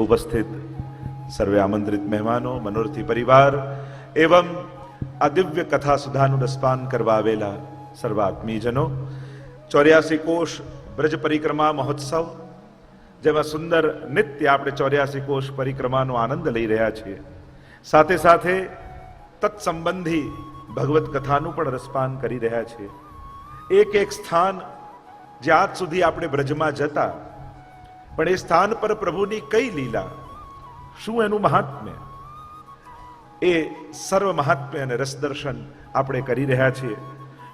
उपस्थित सर्वे आमंत्रित मेहमानों, मनोरथी परिवार एवं आ दिव्य कथा सुधानु रसपान करवा आवेला सर्वात्मीजनो, 84 कोष ब्रज परिक्रमा महोत्सव जेમાં સુંદર નિત્ય આપણે 84 કોષ પરિક્રમાનો આનંદ લઈ રહ્યા છીએ, સાથે સાથે તત્સંબંધી ભગવત કથાનું પણ રસપાન કરી રહ્યા છીએ. એક એક સ્થાન જે આજ સુધી આપણે બ્રજમાં જતા, પણ એ સ્થાન પર પ્રભુની કઈ લીલા, શું એનું મહાત્મ્ય, એ સર્વ મહાત્મ્ય અને રસદર્શન આપણે કરી રહ્યા છીએ.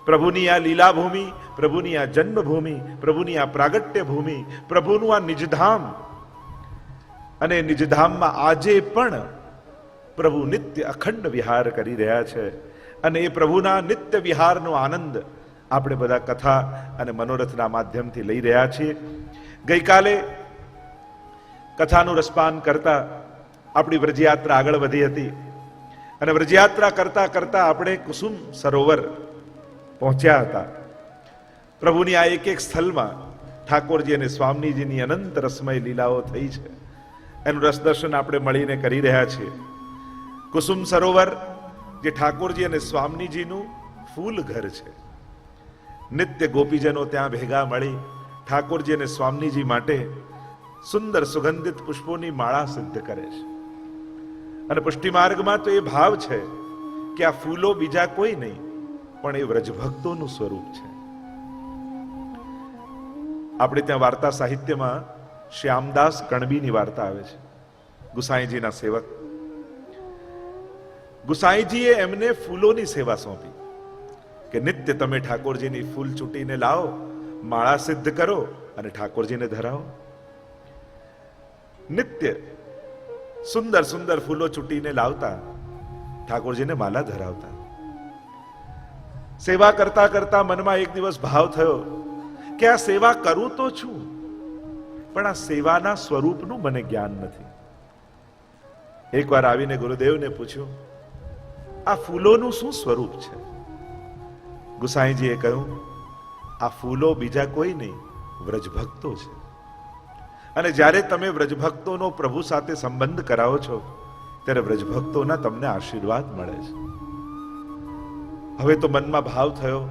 પ્રભુની આ લીલા ભૂમિ, પ્રભુની આ જન્મભૂમિ, પ્રભુની આ પ્રાગટ્ય ભૂમિ, પ્રભુનું આ નિજધામ, અને નિજધામમાં આજે પણ પ્રભુ નિત્ય અખંડ વિહાર કરી રહ્યા છે. અને એ પ્રભુના નિત્ય વિહારનો આનંદ આપણે બધા કથા અને મનોરથના માધ્યમથી લઈ રહ્યા છીએ. ગઈકાલે કથાનું રસપાન કરતા આપણી વ્રજયાત્રા આગળ વધી હતી, અને વ્રજયાત્રા કરતા કરતા આપણે કુસુમ સરોવર પહોંચ્યા હતા. પ્રભુની આ એક એક સ્થળમાં ઠાકોરજી અને સ્વામીજીની અનંત રસમય લીલાઓ થઈ છે, એનું રસદર્શન આપણે મળીને કરી રહ્યા છીએ. કુસુમ સરોવર જે ઠાકોરજી અને સ્વામીજીનું ફૂલ ઘર છે. નિત્ય ગોપીજનો ત્યાં ભેગા મળી ઠાકોરજી અને સ્વામીજી માટે સુંદર સુગંધિત પુષ્પોની માળા સિદ્ધ કરે છે. અને પુષ્ટિ માર્ગમાં તો એ ભાવ છે કે આ ફૂલો બીજા કોઈ નહીં, પણ એ વ્રજભક્તોનું સ્વરૂપ છે. આપણે ત્યાં વાર્તા સાહિત્યમાં શ્યામદાસ કણબીની વાર્તા આવે છે, ગુસાઈજીના સેવક. ગુસાઈજીએ એમને ફૂલોની સેવા સોંપી કે નિત્ય તમે ઠાકોરજીની ફૂલ ચૂંટીને લાવો, માળા સિદ્ધ કરો અને ઠાકોરજીને ધરાવો. નિત્ય સુંદર સુંદર ફૂલો ચૂંટીને લાવતા, ઠાકોરજીને માલા ધરાવતા. સેવા કરતા કરતા મનમાં એક દિવસ ભાવ થયો કે આ સેવા કરું તો છું, પણ આ સેવાના સ્વરૂપનું મને જ્ઞાન નથી. એકવાર આવીને ગુરુદેવને પૂછ્યું, આ ફૂલોનું શું સ્વરૂપ છે? ગુસાઈજીએ કહ્યું, આ ફૂલો બીજા કોઈ નહીં, વ્રજભક્તો છે. અને જ્યારે તમે વ્રજભક્તોનો પ્રભુ સાથે સંબંધ કરાવો છો, ત્યારે વ્રજભક્તોના તમને આશીર્વાદ મળે છે. હવે તો મનમાં ભાવ થયો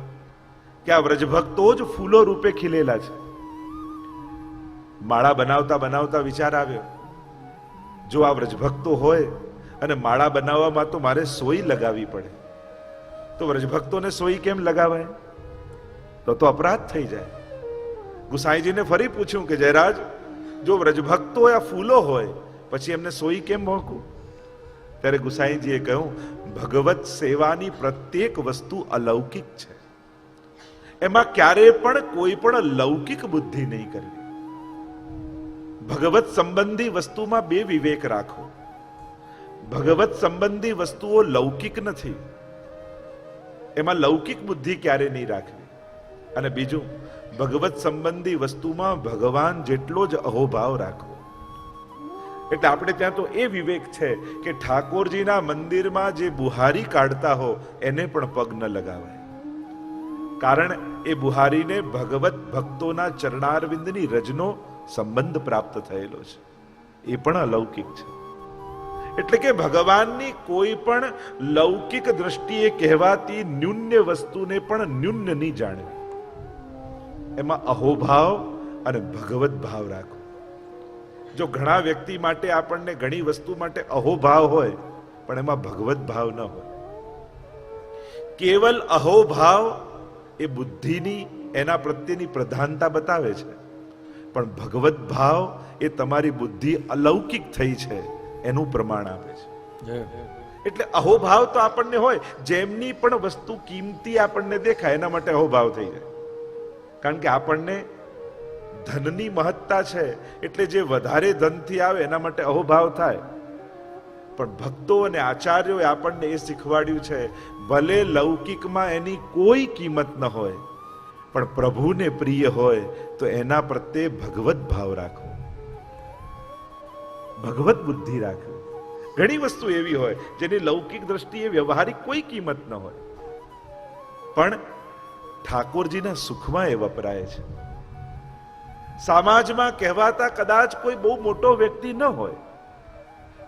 કે આ વ્રજભક્તો જ ફૂલો રૂપે ખીલેલા છે. માળા બનાવતા બનાવતા વિચાર આવ્યો, જો આ વ્રજભક્તો હોય અને માળા બનાવવામાં તો મારે સોઈ લગાવવી પડે, તો વ્રજભક્તોને સોઈ કેમ લગાવાય? તો અપરાધ થઈ જાય. ગુસાઈજીને ફરી પૂછ્યું કે જયરાજ, જો વ્રજભક્તો આ ફૂલો હોય પછી એમને સોઈ કેમ મોકું? ત્યારે ગુસાઈજીએ કહ્યું, ભગવત સેવાની પ્રત્યેક વસ્તુ અલૌકિક છે, એમાં ક્યારે પણ કોઈ પણ લૌકિક બુદ્ધિ નહીં કરવી. ભગવત સંબંધી વસ્તુમાં બે વિવેક રાખો. ભગવત સંબંધી વસ્તુઓ લૌકિક નથી, એમાં લૌકિક બુદ્ધિ ક્યારે નહીં રાખવી. અને બીજું, ભગવત સંબંધી વસ્તુમાં ભગવાન જેટલો જ અહોભાવ રાખવો. એટલે આપણે ત્યાં તો એ વિવેક છે કે ઠાકોરજીના મંદિરમાં જે બુહારી કાઢતા હો એને પણ પગ ન લગાવાય, કારણ એ બુહારીને ભગવત ભક્તોના ચરણારવિંદની રજનો સંબંધ પ્રાપ્ત થયેલો છે, એ પણ અલૌકિક છે. એટલે કે ભગવાનની કોઈ પણ લૌકિક દ્રષ્ટિએ કહેવાતી ન્યૂન્ય વસ્તુને પણ ન્યૂન્ય નહીં જાણવી. એમાં અહોભાવ અને ભગવત ભાવ રાખો. જો ઘણા વ્યક્તિ માટે આપણને ઘણી વસ્તુ માટે અહોભાવ હોય, પણ એમાં ભગવત ભાવ ન હોય. કેવલ અહોભાવ એ બુદ્ધિની, એના પ્રત્યેની પ્રધાનતા બતાવે છે, પણ ભગવત ભાવ એ તમારી બુદ્ધિ અલૌકિક થઈ છે એનું પ્રમાણ આપે છે. એટલે અહોભાવ તો આપણને હોય, જેમની પણ વસ્તુ કિંમતી આપણને દેખાય એના માટે અહોભાવ થઈ જાય. કારણ કે આપણને ધનની મહત્તા છે, એટલે જે વધારે ધનથી આવે એના માટે અહોભાવ થાય. પણ ભક્તો અને આચાર્યોએ આપણને એ શીખવાડ્યું છે, ભલે લૌકિકમાં એની કોઈ કિંમત ન હોય, પણ પ્રભુને પ્રિય હોય તો એના પ્રત્યે ભગવત ભાવ રાખો, ભગવત બુદ્ધિ રાખવી. ઘણી વસ્તુ એવી હોય જેની લૌકિક દ્રષ્ટિએ વ્યવહારિક કોઈ કિંમત ન હોય, પણ ઠાકોરજીના સુખમાં એ વપરાય છે. સમાજમાં કહેવાતા કદાચ કોઈ બહુ મોટો વ્યક્તિ ન હોય,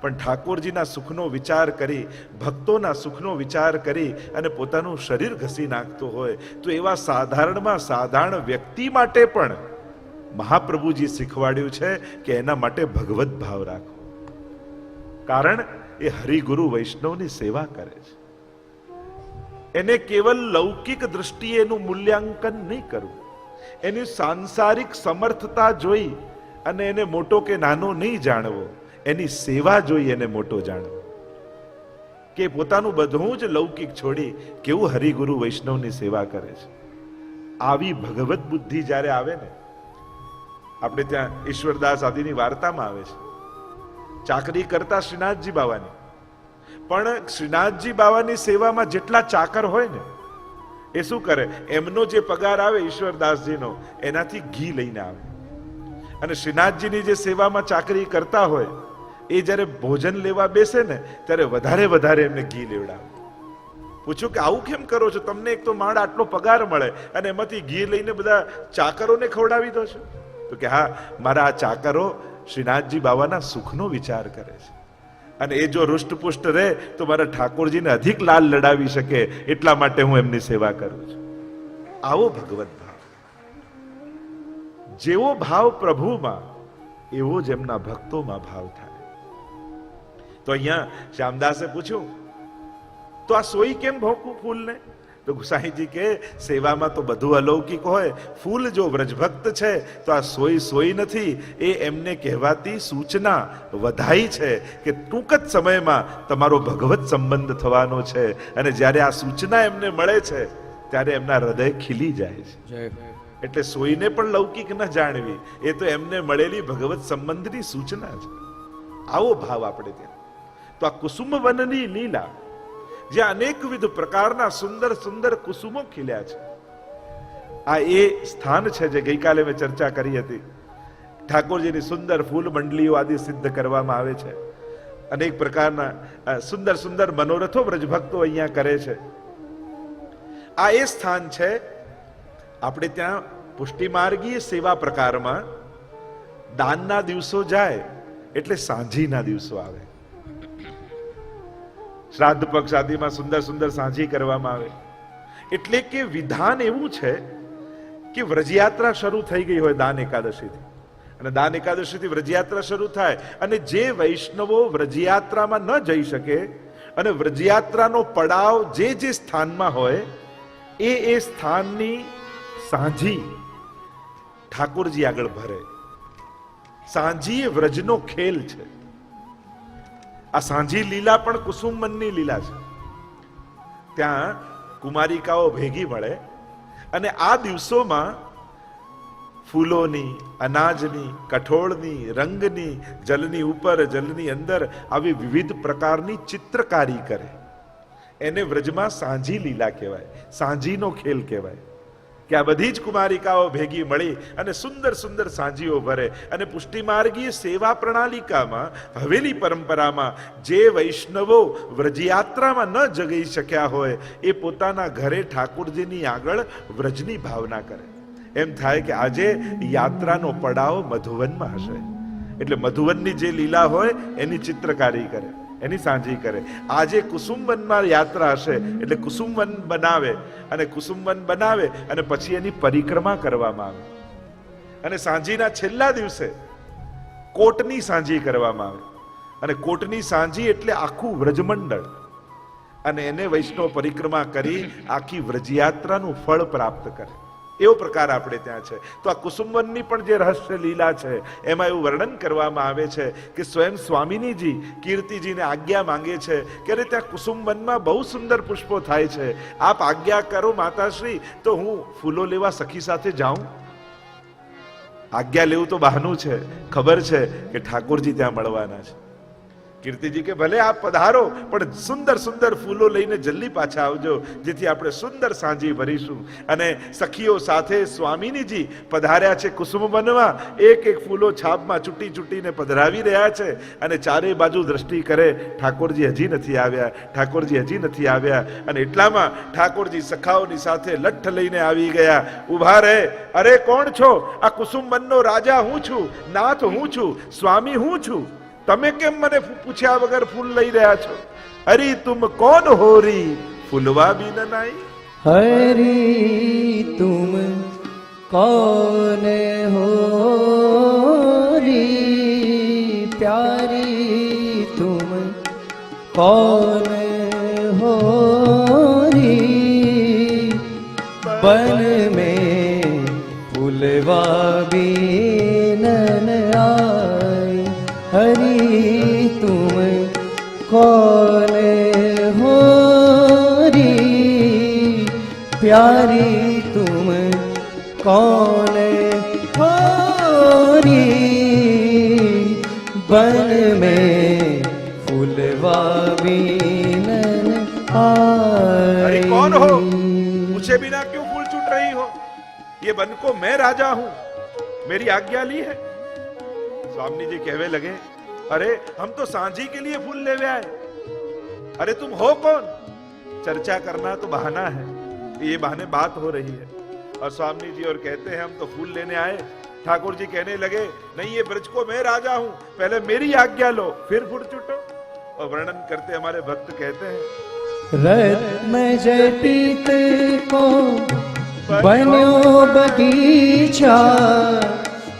પણ ઠાકોરજીના સુખનો વિચાર કરી, ભક્તોના સુખનો વિચાર કરી અને પોતાનું શરીર ઘસી નાખતો હોય, તો એવા સાધારણમાં સાધારણ વ્યક્તિ માટે પણ મહાપ્રભુજી શીખવાડ્યું છે કે એના માટે ભગવત ભાવ રાખો. કારણ એ હરિગુરુ વૈષ્ણવની સેવા કરે છે. એને કેવલ લૌકિક દ્રષ્ટિએ એનું મૂલ્યાંકન નહીં કરવું, એની સાંસારિક સમર્થતા જોઈ અને એને મોટો કે નાનો નહીં જાણવો, એની સેવા જોઈ એને મોટો જાણવો. કે પોતાનું બધું જ લૌકિક છોડી કેવું હરિગુરુ વૈષ્ણવની સેવા કરે છે. આવી ભગવત બુદ્ધિ જ્યારે આવે ને, આપણે ત્યાં ઈશ્વરદાસ આદિની વાર્તામાં આવે છે, ચાકરી કરતા શ્રીનાથજી બાવાની, પણ શ્રીનાથજી બાવાની સેવામાં જેટલા ચાકર હોય ને, એ શું કરે, એમનો જે પગાર આવે ઈશ્વરદાસજીનો, એનાથી ઘી લઈને આવે. અને શ્રીનાથજીની જે સેવામાં ચાકરી કરતા હોય, એ જ્યારે ભોજન લેવા બેસે ને, ત્યારે વધારે એમને ઘી લેવડાવે. પૂછ્યું કે આવું કેમ કરો છો? તમને એક તો માંડ આટલો પગાર મળે અને એમાંથી ઘી લઈને બધા ચાકરોને ખવડાવી દો છો? તો કે હા, મારા આ ચાકરો શ્રીનાથજી બાવાના સુખનો વિચાર કરે છે, અને એ જો રૂષ્ટપુષ્ટ રહે તો મારા ઠાકોરજીને અધિક લાલ લડાવી શકે, એટલા માટે હું એમની સેવા કરું છું. આવો ભગવત ભાવ. જેવો ભાવ પ્રભુમાં, એવો જ એમના ભક્તોમાં ભાવ થાય. તો અહીંયા શ્યામદાસે પૂછ્યું, તો આ સોઈ કેમ ભોંકું ફૂલને? તો ગુસાઈજી કે સેવામાં તો બધું અલૌકિક હોય, ફૂલ જો વ્રજભક્ત છે તો આ સોઈ નથી, એ એમને કહેવાતી સૂચના, વધાઈ છે કે ટૂંક જ સમયમાં તમારો ભગવત સંબંધ થવાનો છે. અને જ્યારે આ સૂચના એમને મળે છે ત્યારે એમના હૃદય ખીલી જાય છે. એટલે સોઈને પણ લૌકિક ન જાણવી, એ તો એમને મળેલી ભગવત સંબંધની સૂચના છે. આવો ભાવ આપણે ત્યાં. તો આ કુસુમ વનની લીલા, જ્યાં અનેકવિધ પ્રકારના સુંદર સુંદર કુસુમો ખીલ્યા છે, આ એ સ્થાન છે જે ગઈકાલે મેં ચર્ચા કરી હતી. ઠાકોરજીની સુંદર ફૂલ મંડલીઓ આદિ સિદ્ધ કરવામાં આવે છે. અનેક પ્રકારના સુંદર સુંદર મનોરથો વ્રજભક્તો અહીંયા કરે છે. આ એ સ્થાન છે. આપણે ત્યાં પુષ્ટિમાર્ગીય સેવા પ્રકારમાં દાનના દિવસો જાય એટલે સાંજીના દિવસો આવે. શ્રાદ્ધ પક્ષ આદિમાં સુંદર સુંદર સાંજી કરવામાં આવે. એટલે કે વિધાન એવું છે કે વ્રજયાત્રા શરૂ થઈ ગઈ હોય દાન એકાદશીથી, અને દાન એકાદશીથી વ્રજયાત્રા શરૂ થાય, અને જે વૈષ્ણવો વ્રજયાત્રામાં ન જઈ શકે અને વ્રજયાત્રાનો પડાવ જે સ્થાનમાં હોય, એ સ્થાનની સાંજી ઠાકોરજી આગળ ભરે. સાંજી એ વ્રજનો ખેલ છે. આ સાંજી લીલા પણ કુસુમવનની લીલા છે. ત્યાં કુમારિકાઓ ભેગી મળે અને આ દિવસોમાં ફૂલોની, અનાજની, કઠોળની, રંગની, જલની ઉપર, જલની અંદર આવી વિવિધ પ્રકારની ચિત્રકારી કરે. એને વ્રજમાં સાંજી લીલા કહેવાય, સાંજીનો ખેલ કહેવાય. કે આ બધી જ કુમારિકાઓ ભેગી મળી અને સુંદર સુંદર સાંજીઓ ભરે. અને પુષ્ટિમાર્ગીય સેવા પ્રણાલિકામાં, હવેલી પરંપરામાં જે વૈષ્ણવો વ્રજયાત્રામાં ન જગી શક્યા હોય, એ પોતાના ઘરે ઠાકોરજીની આગળ વ્રજની ભાવના કરે. એમ થાય કે આજે યાત્રાનો પડાવ મધુવનમાં હશે, એટલે મધુવનની જે લીલા હોય એની ચિત્રકારી કરે, એની સાંજી કરે. આજે કુસુમવનમાં યાત્રા હશે એટલે કુસુમવન બનાવે, અને કુસુમવન બનાવે અને પછી એની પરિક્રમા કરવામાં આવે. અને સાંજીના છેલ્લા દિવસે કોટની સાંજી કરવામાં આવે. અને કોટની સાંજી એટલે આખું વ્રજમંડળ, અને એને વૈષ્ણવ પરિક્રમા કરી આખી વ્રજયાત્રાનું ફળ પ્રાપ્ત કરે. એવો પ્રકાર આપણે ત્યાં છે. તો આ કુસુમવનની પણ જે રહસ્ય લીલા છે, એમાં એવું વર્ણન કરવામાં આવે છે કે સ્વયં સ્વામિનીજી કીર્તિજીને આજ્ઞા માંગે છે કે અરે ત્યાં કુસુમવનમાં બહુ સુંદર પુષ્પો થાય છે, આપ આજ્ઞા કરો માતાશ્રી, તો હું ફૂલો લેવા સખી સાથે જાઉં. આજ્ઞા લેવું તો બહાનું છે, ખબર છે કે ઠાકોરજી ત્યાં મળવાના છે. કીર્તિજી કે ભલે આપ પધારો, પણ સુંદર સુંદર ફૂલો લઈને જલ્દી પાછા આવજો, જેથી આપણે સુંદર સાંજી ભરીશું. અને સખીઓ સાથે સ્વામિનીજી પધાર્યા છે કુસુમ વનમાં. એક એક ફૂલો છાપમાં ચૂંટી ચૂંટીને પધરાવી રહ્યા છે. અને ચારે બાજુ દ્રષ્ટિ કરે, ઠાકોરજી હજી નથી આવ્યા, ઠાકોરજી હજી નથી આવ્યા. અને એટલામાં ઠાકોરજી સખાઓની સાથે લઠ્ઠ લઈને આવી ગયા. ઊભા રહે, અરે કોણ છો? આ કુસુમ વનનો રાજા હું છું, નાથ હું છું, સ્વામી હું છું. તમે કેમ મને પૂછ્યા વગર ફૂલ લઈ રહ્યા છો? હરી તુમ કોણ હોરી ફૂલવા બિન નાઈ? હરી તુમ કૌન હોરી પ્યારી તુમ कौन होरी बन में फूलवा बीनन आई हरी तुम कौन होरी प्यारी तुम कौन होरी बन में फूलवा बीनन अरे आई। कौन हो? पूछे बिना क्यों फूल चूट रही हो? ये वन को मैं राजा हूं, मेरी आज्ञा ली है। स्वामी जी कहवे लगे, अरे हम तो सांझी के लिए फूल लेवे आए। अरे तुम हो कौन? चर्चा करना तो बहाना है, ये बहाने बात हो रही है। और स्वामी जी और कहते हैं हम तो फूल लेने आए। ठाकुर जी कहने लगे, नहीं ये ब्रज को मैं राजा हूं, पहले मेरी आज्ञा लो फिर फूल चूटो। और वर्णन करते हमारे भक्त कहते हैं, रत्न जटित को बन्यो बगीचा,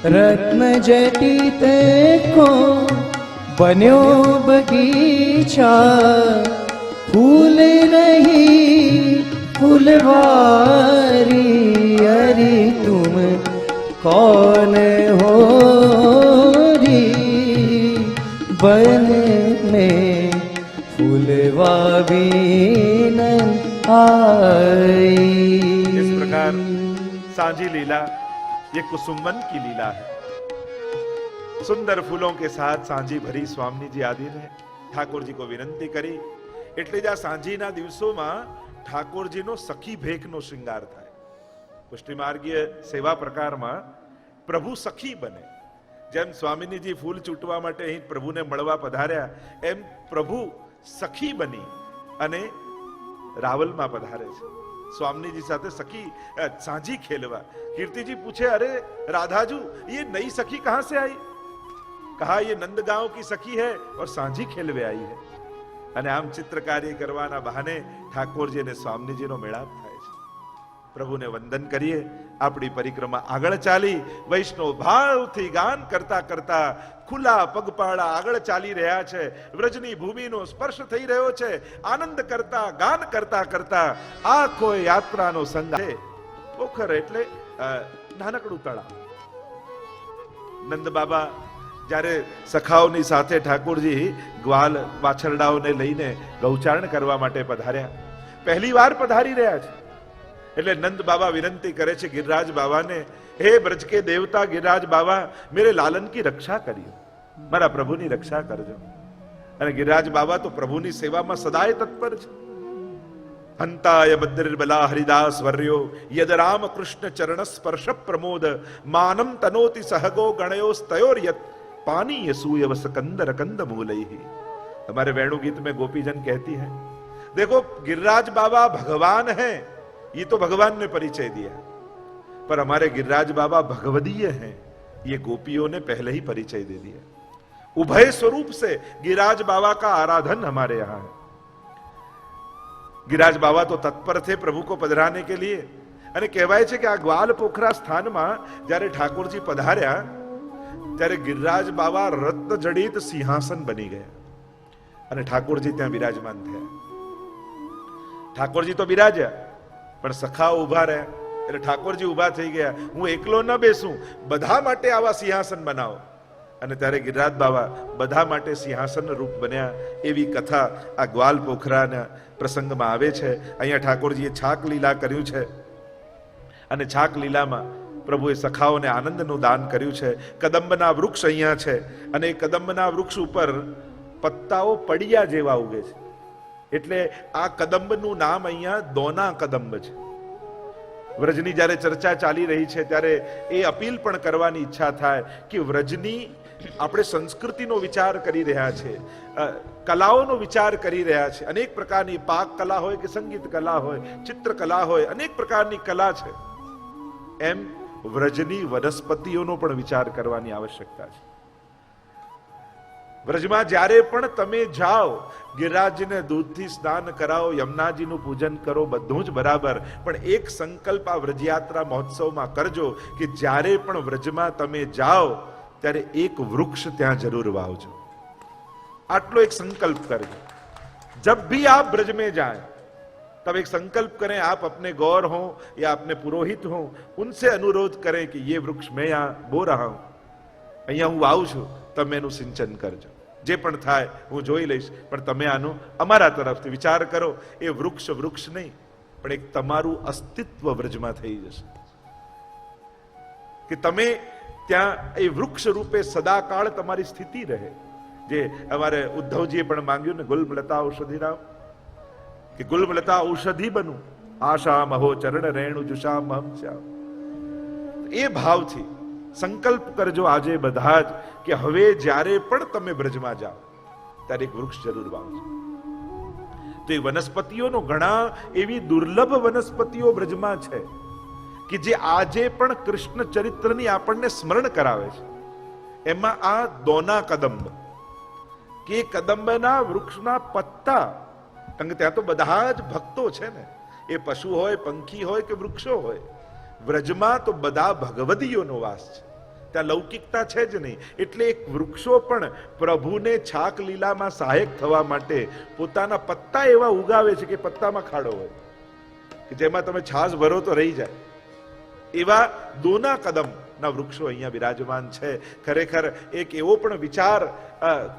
रत्न जटित को बन्यो बगीचा, फूल नहीं फुलवारी अरे तुम कौन हो री बन में फूलवा बीनन आई। इस प्रकार सांझी लीला ये कुसुमवन की लीला है। सुंदर फूलों के साथ सांझी भरी स्वामी जी आदि ने ठाकुर जी को विनंती करी। એટલે જ આ સાંજીના દિવસોમાં ઠાકોરજીનો સખી ભેખનો શૃંગાર થાય। પુષ્ટિમાર્ગીય સેવા પ્રકારમાં પ્રભુ સખી બને। જેમ સ્વામીજી ફૂલ ચૂંટવા માટે અહીં પ્રભુને મળવા પધાર્યા, એમ પ્રભુ સખી બની અને રાવલમાં પધારે છે। स्वामीजी साथे सखी सांझी खेलवा। कीर्ति जी पूछे, अरे राधाजू ये नई सखी कहां से आई? कहा ये नंद गांव की सखी है और सांझी खेलवे आई है। અને આમ ચિત્ર કાર્ય કરવાના બહાને ઠાકોરજી અને સ્વામીજીનો મેળાપ થાય છે। પ્રભુને વંદન કરીએ, આપણી પરિક્રમા આગળ ચાલી, વૈષ્ણવ ભાવથી ગાન કરતા કરતા ખુલ્લા પગપાળા આગળ ચાલી રહ્યા છે। વ્રજની ભૂમિનો સ્પર્શ થઈ રહ્યો છે। આનંદ કરતા ગાન કરતા કરતા આખો યાત્રાનો સંગ છે। પોખર એટલે નાનકડું તળાવ। નંદ બાબા જ્યારે સખાઓની સાથે ઠાકોરજી ગ્વાલ વાછરડાઓને લઈને ગૌચારણ કરવા માટે પધાર્યા, પહેલી વાર પધારી રહ્યા છે। એટલે નંદ બાબા વિનંતી કરે છે गिरिराज बाबा ने, हे ब्रज के देवता गिरिराज बाबा, मेरे लालन की रक्षा करियो, મારા પ્રભુની રક્ષા કરજો। અને गिरिराज बाबा તો પ્રભુની સેવામાં સદાય તત્પર છે। હંતાય બદ્રિર્બલા હરિદાસ વર્યો યદ રામ કૃષ્ણ ચરણ સ્પર્શ પ્રમોદ માનમ તનોતિ સહગો ગણયો સ્તયોર્યત पानी सूयव सकंदर कंद मूलई। हमारे वेणु गीत में गोपीजन कहती है, देखो गिरिराज बाबा भगवान हैं, ये तो भगवान ने परिचय दिया, पर हमारे गिरिराज बाबा भगवदीय हैं, ये गोपियों ने पहले ही परिचय दे दिया। उभय स्वरूप से गिरिराज बाबा का आराधन हमारे यहाँ है। गिरिराज बाबा तो तत्पर थे प्रभु को पधराने के लिए। અને કહેવાય છે કે આ ગ્વાલ પોખરા સ્થાનમાં જ્યારે ઠાકોરજી પધાર્યા ત્યારે गिरिराज बाबा रत्न जड़ित सिंहासन बनी गया અને ઠાકોરજી ત્યાં વિરાજમાન થયા। ઠાકોરજી તો બિરાજ્યા, પણ સખાઓ ઊભા રહ્યા એટલે ઠાકોરજી ઊભા થઈ ગયા। હું એકલો ન બેસું, બધા માટે આવા સિંહાસન બનાવો। અને ત્યારે गिरिराज बाबा બધા માટે સિંહાસન રૂપ બન્યા। એવી કથા આ ગ્વાલ પોખરાના પ્રસંગમાં આવે છે। અહીંયા ઠાકોરજીએ છાક લીલા કર્યું છે અને છાક લીલામાં પ્રભુએ સખાઓને આનંદનું દાન કર્યું છે। કદંબના વૃક્ષ અહીંયા છે અને એ કદંબના વૃક્ષ ઉપર પત્તાઓ પડિયા જેવા ઉગે છે. એટલે આ કદંબનું નામ અહીંયા દોના કદંબ છે. વ્રજની જ્યારે ચર્ચા ચાલી રહી છે ત્યારે એ અપીલ પણ કરવાની ઈચ્છા થાય કે વ્રજની આપણે સંસ્કૃતિનો વિચાર કરી રહ્યા છે, કલાઓનો વિચાર કરી રહ્યા છે. અનેક પ્રકારની પાક કલા હોય કે સંગીત કલા હોય, ચિત્રકલા હોય, અનેક પ્રકારની કલા છે. એમ વ્રજની વનસ્પતિઓનો પણ વિચાર કરવાની આવશ્યકતા છે. વ્રજમાં જ્યારે પણ તમે જાઓ, ગિરિરાજને દૂધથી સ્નાન કરાવો, યમુનાજીનું પૂજન કરો, બધું જ બરાબર, પણ એક સંકલ્પ આ વ્રજયાત્રા મહોત્સવમાં કરજો કે જ્યારે પણ વ્રજમાં તમે જાઓ ત્યારે એક વૃક્ષ ત્યાં જરૂર વાવજો. આટલો એક સંકલ્પ કરજો. जब भी आप ब्रज में जाएं तब एक संकल्प करें, आप अपने गौर हो या अपने पुरोहित हो, उनसे अनुरोध करें कि ये वृक्ष मैं यहाँ बो रहा हूं, અહીંયા હું આવું છું, તમે એનું સિંચન કરજો. જે પણ થાય હું જોઈ લઈશ, પણ તમે આનો અમારા તરફથી વિચાર કરો. એ વૃક્ષ વૃક્ષ નહીં, પણ એક તમારું અસ્તિત્વ વ્રજમાં થઈ જશે કે તમે ત્યાં એ વૃક્ષ રૂપે સદાકાળ તમારી સ્થિતિ રહે. જે અમારે ઉદ્ધવજીએ પણ માંગ્યું ને, ગુલમલતા ઔષધિ રામ, કે ગુલમલતા ઔષધિ બનું, આશા મહો ચરણ રેણુ જુષામ હમ શ્યામ. એ ભાવથી સંકલ્પ કરજો આજે બધા જ કે હવે જ્યારે પણ તમે બ્રજમાં જાઓ ત્યારે એક વૃક્ષ જરૂર વાવજો. તો એ વનસ્પતિઓનો ઘણા એવી દુર્લભ વનસ્પતિઓ બ્રજમાં છે કે જે આજે પણ કૃષ્ણ ચરિત્રની આપણને સ્મરણ કરાવે છે. એમાં આ દોના કદંબ, કે કદંબના વૃક્ષના પત્તા, કારણ કે ત્યાં તો બધા જ ભક્તો છે ને, એ પશુ હોય, પંખી હોય કે વૃક્ષો હોય. વ્રજમાં તો બધા ભગવદીઓનો વાસ છે, ત્યાં લૌકિકતા છે જ નહીં. એટલે એક વૃક્ષો પણ પ્રભુને છાક લીલામાં સહાયક થવા માટે પોતાના પત્તા એવા ઉગાવે છે કે પત્તામાં ખાડો હોય કે જેમાં તમે છાસ ભરો તો રહી જાય. એવા દોના કદમના વૃક્ષો અહીંયા બિરાજમાન છે. ખરેખર એક એવો પણ વિચાર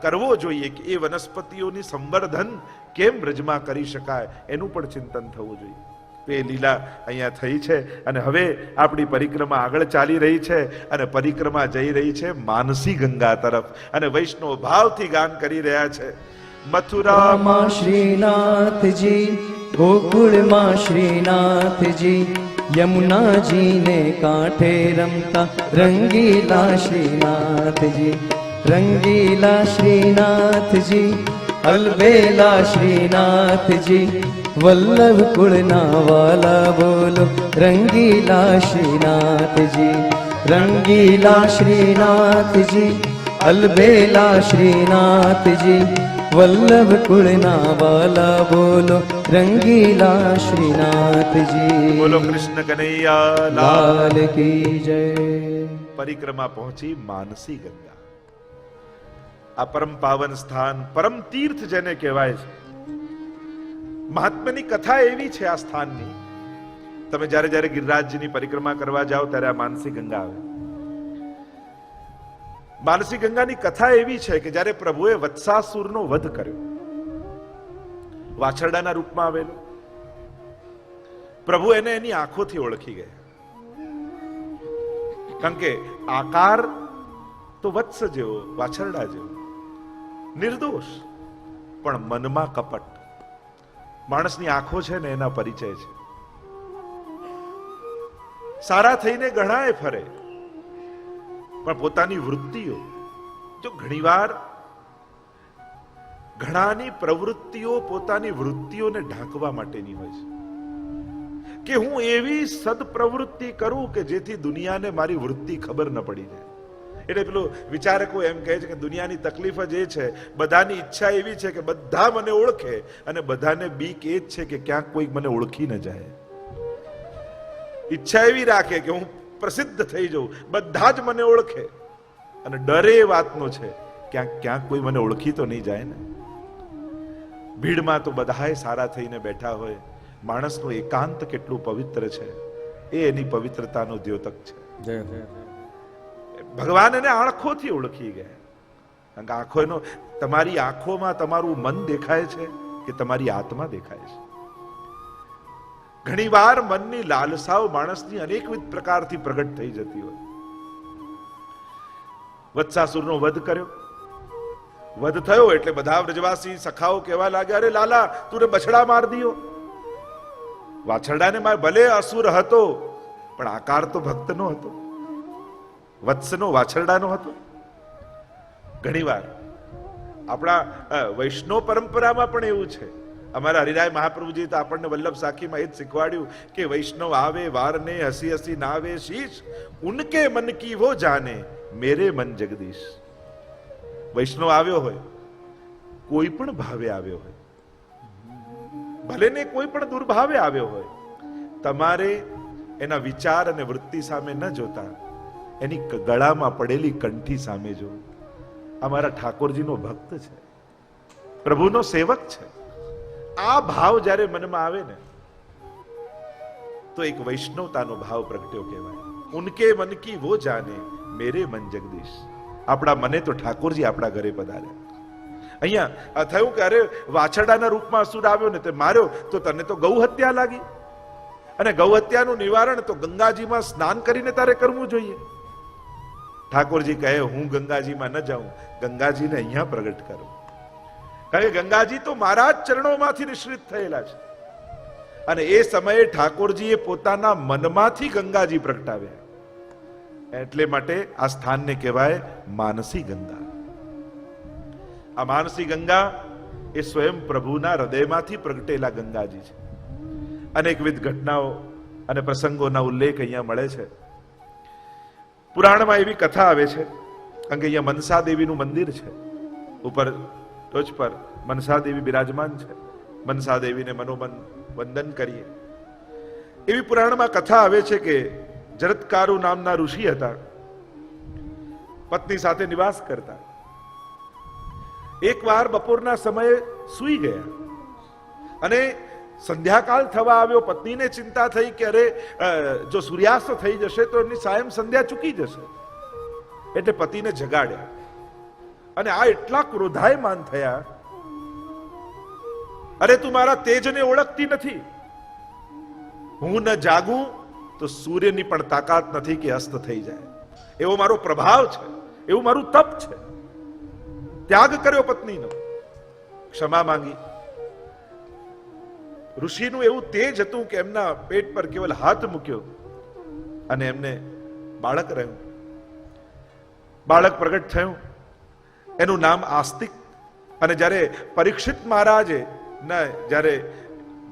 કરવો જોઈએ કે એ વનસ્પતિઓની સંવર્ધન કેમ બ્રજમાં કરી શકાય, એનું પણ ચિંતન થવું જોઈએ. એ લીલા અહીંયા થઈ છે અને હવે આપણી પરિક્રમા આગળ ચાલી રહી છે અને પરિક્રમા જઈ રહી છે માનસી ગંગા તરફ અને વૈષ્ણવ ભાવથી ગાન કરી રહ્યા છે. મથુરામાં શ્રીનાથજી, ગોકુળમાં શ્રીનાથજી, યમુનાજીને કાંઠે રમતા રંગીલા શ્રીનાથજી, રંગીલા શ્રીનાથજી, અલબેલા શ્રીનાથજી, વલ્લભ કુળના વાલા બોલો રંગીલા શ્રીનાથજી, રંગીલા શ્રીનાથજી, અલબેલા શ્રીનાથજી, વલ્લભ કુળના વાલા બોલો રંગીલા શ્રીનાથજી. બોલો કૃષ્ણ કનૈયા લાલ કી જય. પરિક્રમા પહોંચી માનસી ગંગા, આ પરમ પાવન સ્થાન, પરમ તીર્થ જેને કહેવાય છે. મહાત્માની કથા એવી છે આ સ્થાનની. તમે જ્યારે જ્યારે ગિરિરાજજીની પરિક્રમા કરવા જાઓ ત્યારે આ માનસી ગંગા આવે. માનસી ગંગાની કથા એવી છે કે જ્યારે પ્રભુએ વત્સાસુરનો વધ કર્યો, વાછરડાના રૂપમાં આવેલો, પ્રભુ એને એની આંખોથી ઓળખી ગયા. કારણ કે આકાર તો વત્સ જેવો, વાછરડા જેવો, નિર્દોષ, પણ મનમાં કપટ. માણસની આંખો છે ને એના પરિચય છે. સારા થઈને ઘણાએ ફરે, પણ પોતાની વૃત્તિઓ, જો ઘણીવાર ઘણાની પ્રવૃત્તિઓ પોતાની વૃત્તિઓને ઢાંકવા માટેની હોય છે કે હું એવી સદપ્રવૃત્તિ કરું કે જેથી દુનિયાને મારી વૃત્તિ ખબર ન પડી જાય. એટલે પેલું વિચારકો એમ કહે છે કે દુનિયાની તકલીફ જ એ છે, બધાની ઈચ્છા એવી છે કે બધા મને ઓળખે અને બધાને બીક એ જ છે કે ક્યાંક કોઈ મને ઓળખી ન જાય. ઈચ્છા એવી રાખે કે હું પ્રસિદ્ધ થઈ જાઉં, બધા જ મને ઓળખે, અને ડરે એ વાતનો છે ક્યાંક ક્યાંક કોઈ મને ઓળખી તો નહીં જાય ને. ભીડમાં તો બધાએ સારા થઈને બેઠા હોય, માણસનું એકાંત કેટલું પવિત્ર છે એ એની પવિત્રતાનો દ્યોતક છે. ભગવાન એને આંખોથી ઓળખી ગયા. કારણ કે આંખો એનો, તમારી આંખોમાં તમારું મન દેખાય છે કે તમારી આત્મા દેખાય છે. ઘણી વાર મનની લાલસાઓ માણસની અનેકવિધ પ્રકારથી પ્રગટ થઈ જતી હોય. વત્સાસુરનો વધ કર્યો, વધ થયો એટલે બધા વ્રજવાસી સખાઓ કહેવા લાગ્યા, અરે લાલા તું બછડા માર દિયો. વાછરડાને માર, ભલે અસુર હતો પણ આકાર તો ભક્તનો હતો, વત્સનો, વાછરડાનો હતો. ઘણીવાર આપણા વૈષ્ણવ પરંપરામાં પણ એવું છે. અમારા હરિરાય મહાપ્રભુજી તો આપણને વલ્લભ સાખીમાં એ જ શીખવાડ્યું કે વૈષ્ણવ આવે વારને હસી હસી નાવે શીશ, ઉનકે મન કી વો જાને મેરે મન જગદીશ. વૈષ્ણવ આવ્યો હોય, કોઈ પણ ભાવે આવ્યો હોય, ભલે ને કોઈ પણ દુર્ભાવે આવ્યો હોય, તમારે એના વિચાર અને વૃત્તિ સામે ન જોતા એની ગળામાં પડેલી કંઠી સામે જો. અમારા ઠાકોરજીનો ભક્ત છે, પ્રભુનો સેવક છે. આ ભાવ જ્યારે મનમાં આવે ને તો એક વૈષ્ણવતાનો ભાવ પ્રગટ્યો કહેવાય. ઉનકે મન કી વો જાને મેરે મન જગદીશ. આપણા મને તો ઠાકોરજી આપણા ઘરે પધાર્યા. અહીંયા થયું કે અરે વાછરડાના રૂપમાં અસુર આવ્યો ને તે માર્યો તો તને તો ગૌ હત્યા લાગી, અને ગૌ હત્યાનું નિવારણ તો ગંગાજીમાં સ્નાન કરીને તારે કરવું જોઈએ. ઠાકોરજી કહે હું ગંગાજીમાં ન જાઉં, ગંગાજીને અહીંયા પ્રગટ કરો. કારણ કે ગંગાજી તો મારા જ ચરણોમાંથી નિશ્રિત થયેલા છે. અને એ સમયે ઠાકોરજીએ પોતાના મનમાંથી ગંગાજી પ્રગટાવ્યા. એટલે માટે આ સ્થાનને કહેવાય માનસી ગંગા. આ માનસી ગંગા એ સ્વયં પ્રભુના હૃદયમાંથી પ્રગટેલા ગંગાજી છે. અનેકવિધ ઘટનાઓ અને પ્રસંગોના ઉલ્લેખ અહીંયા મળે છે. પુરાણમાં એવી કથા આવે છે, કારણ કે અહીંયા મનસા દેવીનું મંદિર છે. ઉપર ટોચ પર મનસા દેવી બિરાજમાન છે. મનસા દેવીને મનોમન વંદન કરીએ. એવી પુરાણમાં કથા આવે છે કે જરત્કારુ નામના ઋષિ હતા, પત્ની સાથે નિવાસ કરતા. એકવાર બપોરના સમયે સૂઈ ગયા અને સંધ્યાકાળ થવા આવ્યો. પત્નીને ચિંતા થઈ કે અરે જો સૂર્યાસ્ત થઈ જશે તો એમની સાયમ સંધ્યા ચૂકી જશે. એટલે પતિને જગાડ્યા અને આ એટલા ક્રોધાયમાન થયા, અરે તું મારા તેજને ઓળખતી નથી, હું ન જાગું તો સૂર્યની પણ તાકાત નથી કે અસ્ત થઈ જાય. એવો મારો પ્રભાવ છે, એવું મારું તપ છે. ત્યાગ કર્યો પત્નીનો, ક્ષમા માંગી. ઋષિનું એવું તેજ હતું કે એમના પેટ પર કેવલ હાથ મૂક્યો અને એમને બાળક રહ્યું. બાળક પ્રગટ થયું, એનું નામ આસ્તિક. અને જ્યારે પરીક્ષિત મહારાજે જ્યારે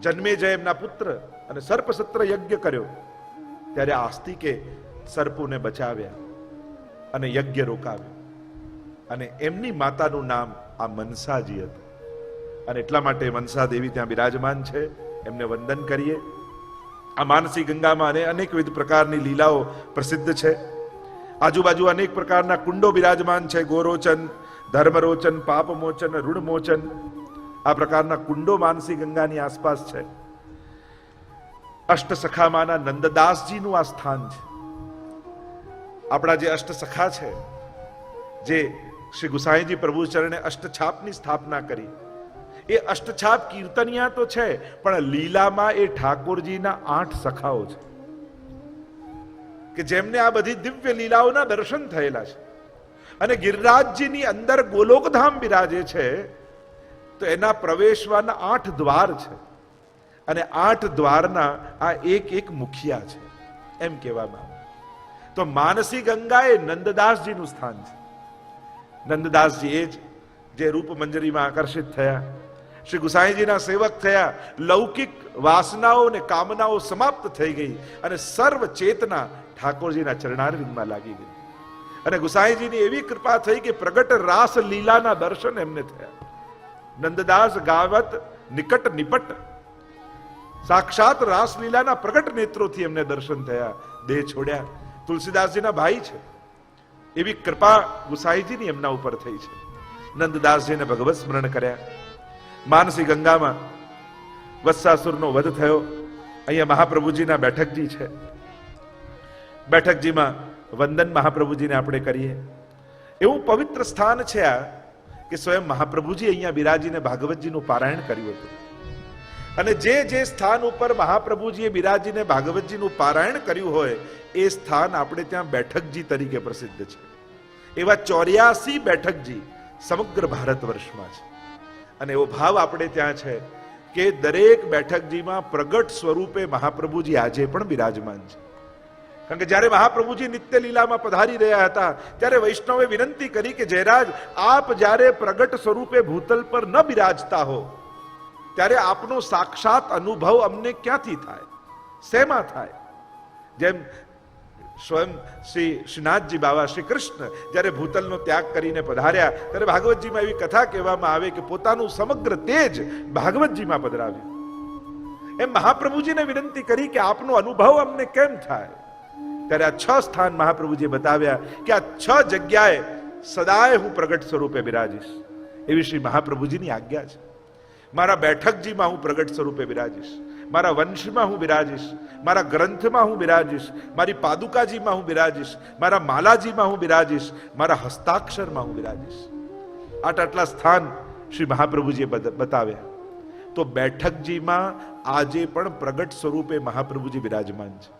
જન્મેજય એમના પુત્ર અને સર્પસત્ર યજ્ઞ કર્યો ત્યારે આસ્તિકે સર્પોને બચાવ્યા અને યજ્ઞ રોકાવ્યો. અને એમની માતાનું નામ આ મનસાજી હતું. અને એટલા માટે મનસા દેવી ત્યાં બિરાજમાન છે. એમને વંદન કરીએ. આ માનસી ગંગામાં અનેકવિધ પ્રકારની લીલાઓ પ્રસિદ્ધ છે. આજુબાજુ અનેક પ્રકારના કુંડો બિરાજમાન છે. ગોરોચન, ધર્મરોચન, પાપમોચન, ઋણમોચન, આ પ્રકારના કુંડો માનસી ગંગાની આસપાસ છે. અષ્ટસખામાંના નંદદાસજીનું આ સ્થાન છે. આપણા જે અષ્ટસખા છે, જે શ્રી ગુસાઈજી પ્રભુ ચરણે અષ્ટછાપની સ્થાપના કરી, એ અષ્ટછાપ કીર્તનિયા તો છે, પણ લીલામાં એ ઠાકોરજીના 8 સખાઓ છે કે જેમને આ બધી દિવ્ય લીલાઓના દર્શન થયેલા છે. અને ગિરિરાજજીની અંદર ગોલોકધામ બિરાજે છે તો એના પ્રવેશવાના 8 દ્વાર છે. અને 8 દ્વારના આ એક મુખિયા છે એમ કહેવામાં આવે. તો માનસી ગંગા એ નંદદાસજીનું સ્થાન છે. નંદદાસજી એ જ જે રૂપ મંજરીમાં આકર્ષિત થયા, શ્રી ગુસાઈજીના સેવક થયા. લૌકિક વાસનાઓ અને કામનાઓ સમાપ્ત થઈ ગઈ અને સર્વ ચેતના ઠાકોરજીના ચરણારવિંદમાં લાગી ગઈ. અને ગુસાઈજીની એવી કૃપા થઈ કે પ્રગટ રાસ લીલાના દર્શન એમને થયા. નંદદાસ ગાવત નિકટ નિપટ, સાક્ષાત રાસલીલાના પ્રગટ નેત્રોથી એમને દર્શન થયા. દેહ છોડ્યા. તુલસીદાસજીના ભાઈ છે. એવી કૃપા ગુસાઈજીની એમના ઉપર થઈ છે. નંદદાસજીને ભગવત સ્મરણ કર્યા. માનસી ગંગામાં વત્સાસુરનો વધ થયો. અહીંયા મહાપ્રભુજીના બેઠકજી છે. બેઠકજીમાં વંદન મહાપ્રભુજીને આપણે કરીએ. એવું પવિત્ર સ્થાન છે આ કે સ્વયં મહાપ્રભુજી અહીંયા બિરાજીને ભાગવતજીનું પારાયણ કર્યું હતું. અને જે સ્થાન ઉપર મહાપ્રભુજીએ બિરાજીને ભાગવતજીનું પારાયણ કર્યું હોય એ સ્થાન આપણે ત્યાં બેઠકજી તરીકે પ્રસિદ્ધ છે. એવા 84 બેઠકજી સમગ્ર ભારત વર્ષમાં છે. અને એવો ભાવ આપણે ત્યાં છે કે દરેક બેઠકજીમાં પ્રગટ સ્વરૂપે મહાપ્રભુજી આજે પણ બિરાજમાન છે. કારણ કે જ્યારે મહાપ્રભુજી નિત્ય લીલામાં પધારી રહ્યા હતા ત્યારે વૈષ્ણવે વિનંતી કરી કે જયરાજ, આપ જ્યારે પ્રગટ સ્વરૂપે ભૂતલ પર ન બિરાજતા હો ત્યારે આપનો સાક્ષાત અનુભવ અમને ક્યાંથી થાય, શેમાં થાય? જેમ સ્વયં શ્રી શ્રીનાથજી બાવા શ્રી કૃષ્ણ જ્યારે ભૂતલનો ત્યાગ કરીને પધાર્યા ત્યારે ભાગવતજીમાં એવી કથા કહેવામાં આવે કે પોતાનું સમગ્ર તેજ ભાગવતજીમાં પધરાવ્યું. એમ મહાપ્રભુજીને વિનંતી કરી કે આપનો અનુભવ અમને કેમ થાય? ત્યારે આ 6 સ્થાન મહાપ્રભુજીએ બતાવ્યા કે આ 6 જગ્યાએ સદાય હું પ્રગટ સ્વરૂપે બિરાજીશ. એવી શ્રી મહાપ્રભુજીની આજ્ઞા છે. મારા બેઠકજીમાં હું પ્રગટ સ્વરૂપે બિરાજીશ, મારા વંશમાં હું બિરાજીશ, મારા ગ્રંથમાં હું બિરાજીશ, મારી પાદુકાજીમાં હું બિરાજીશ, મારા માલાજીમાં હું બિરાજીશ, મારા હસ્તાક્ષરમાં હું બિરાજીશ. આટલા સ્થાન શ્રી મહાપ્રભુજીએ બતાવ્યા. તો બેઠકજીમાં આજે પણ પ્રગટ સ્વરૂપે મહાપ્રભુજી બિરાજમાન છે.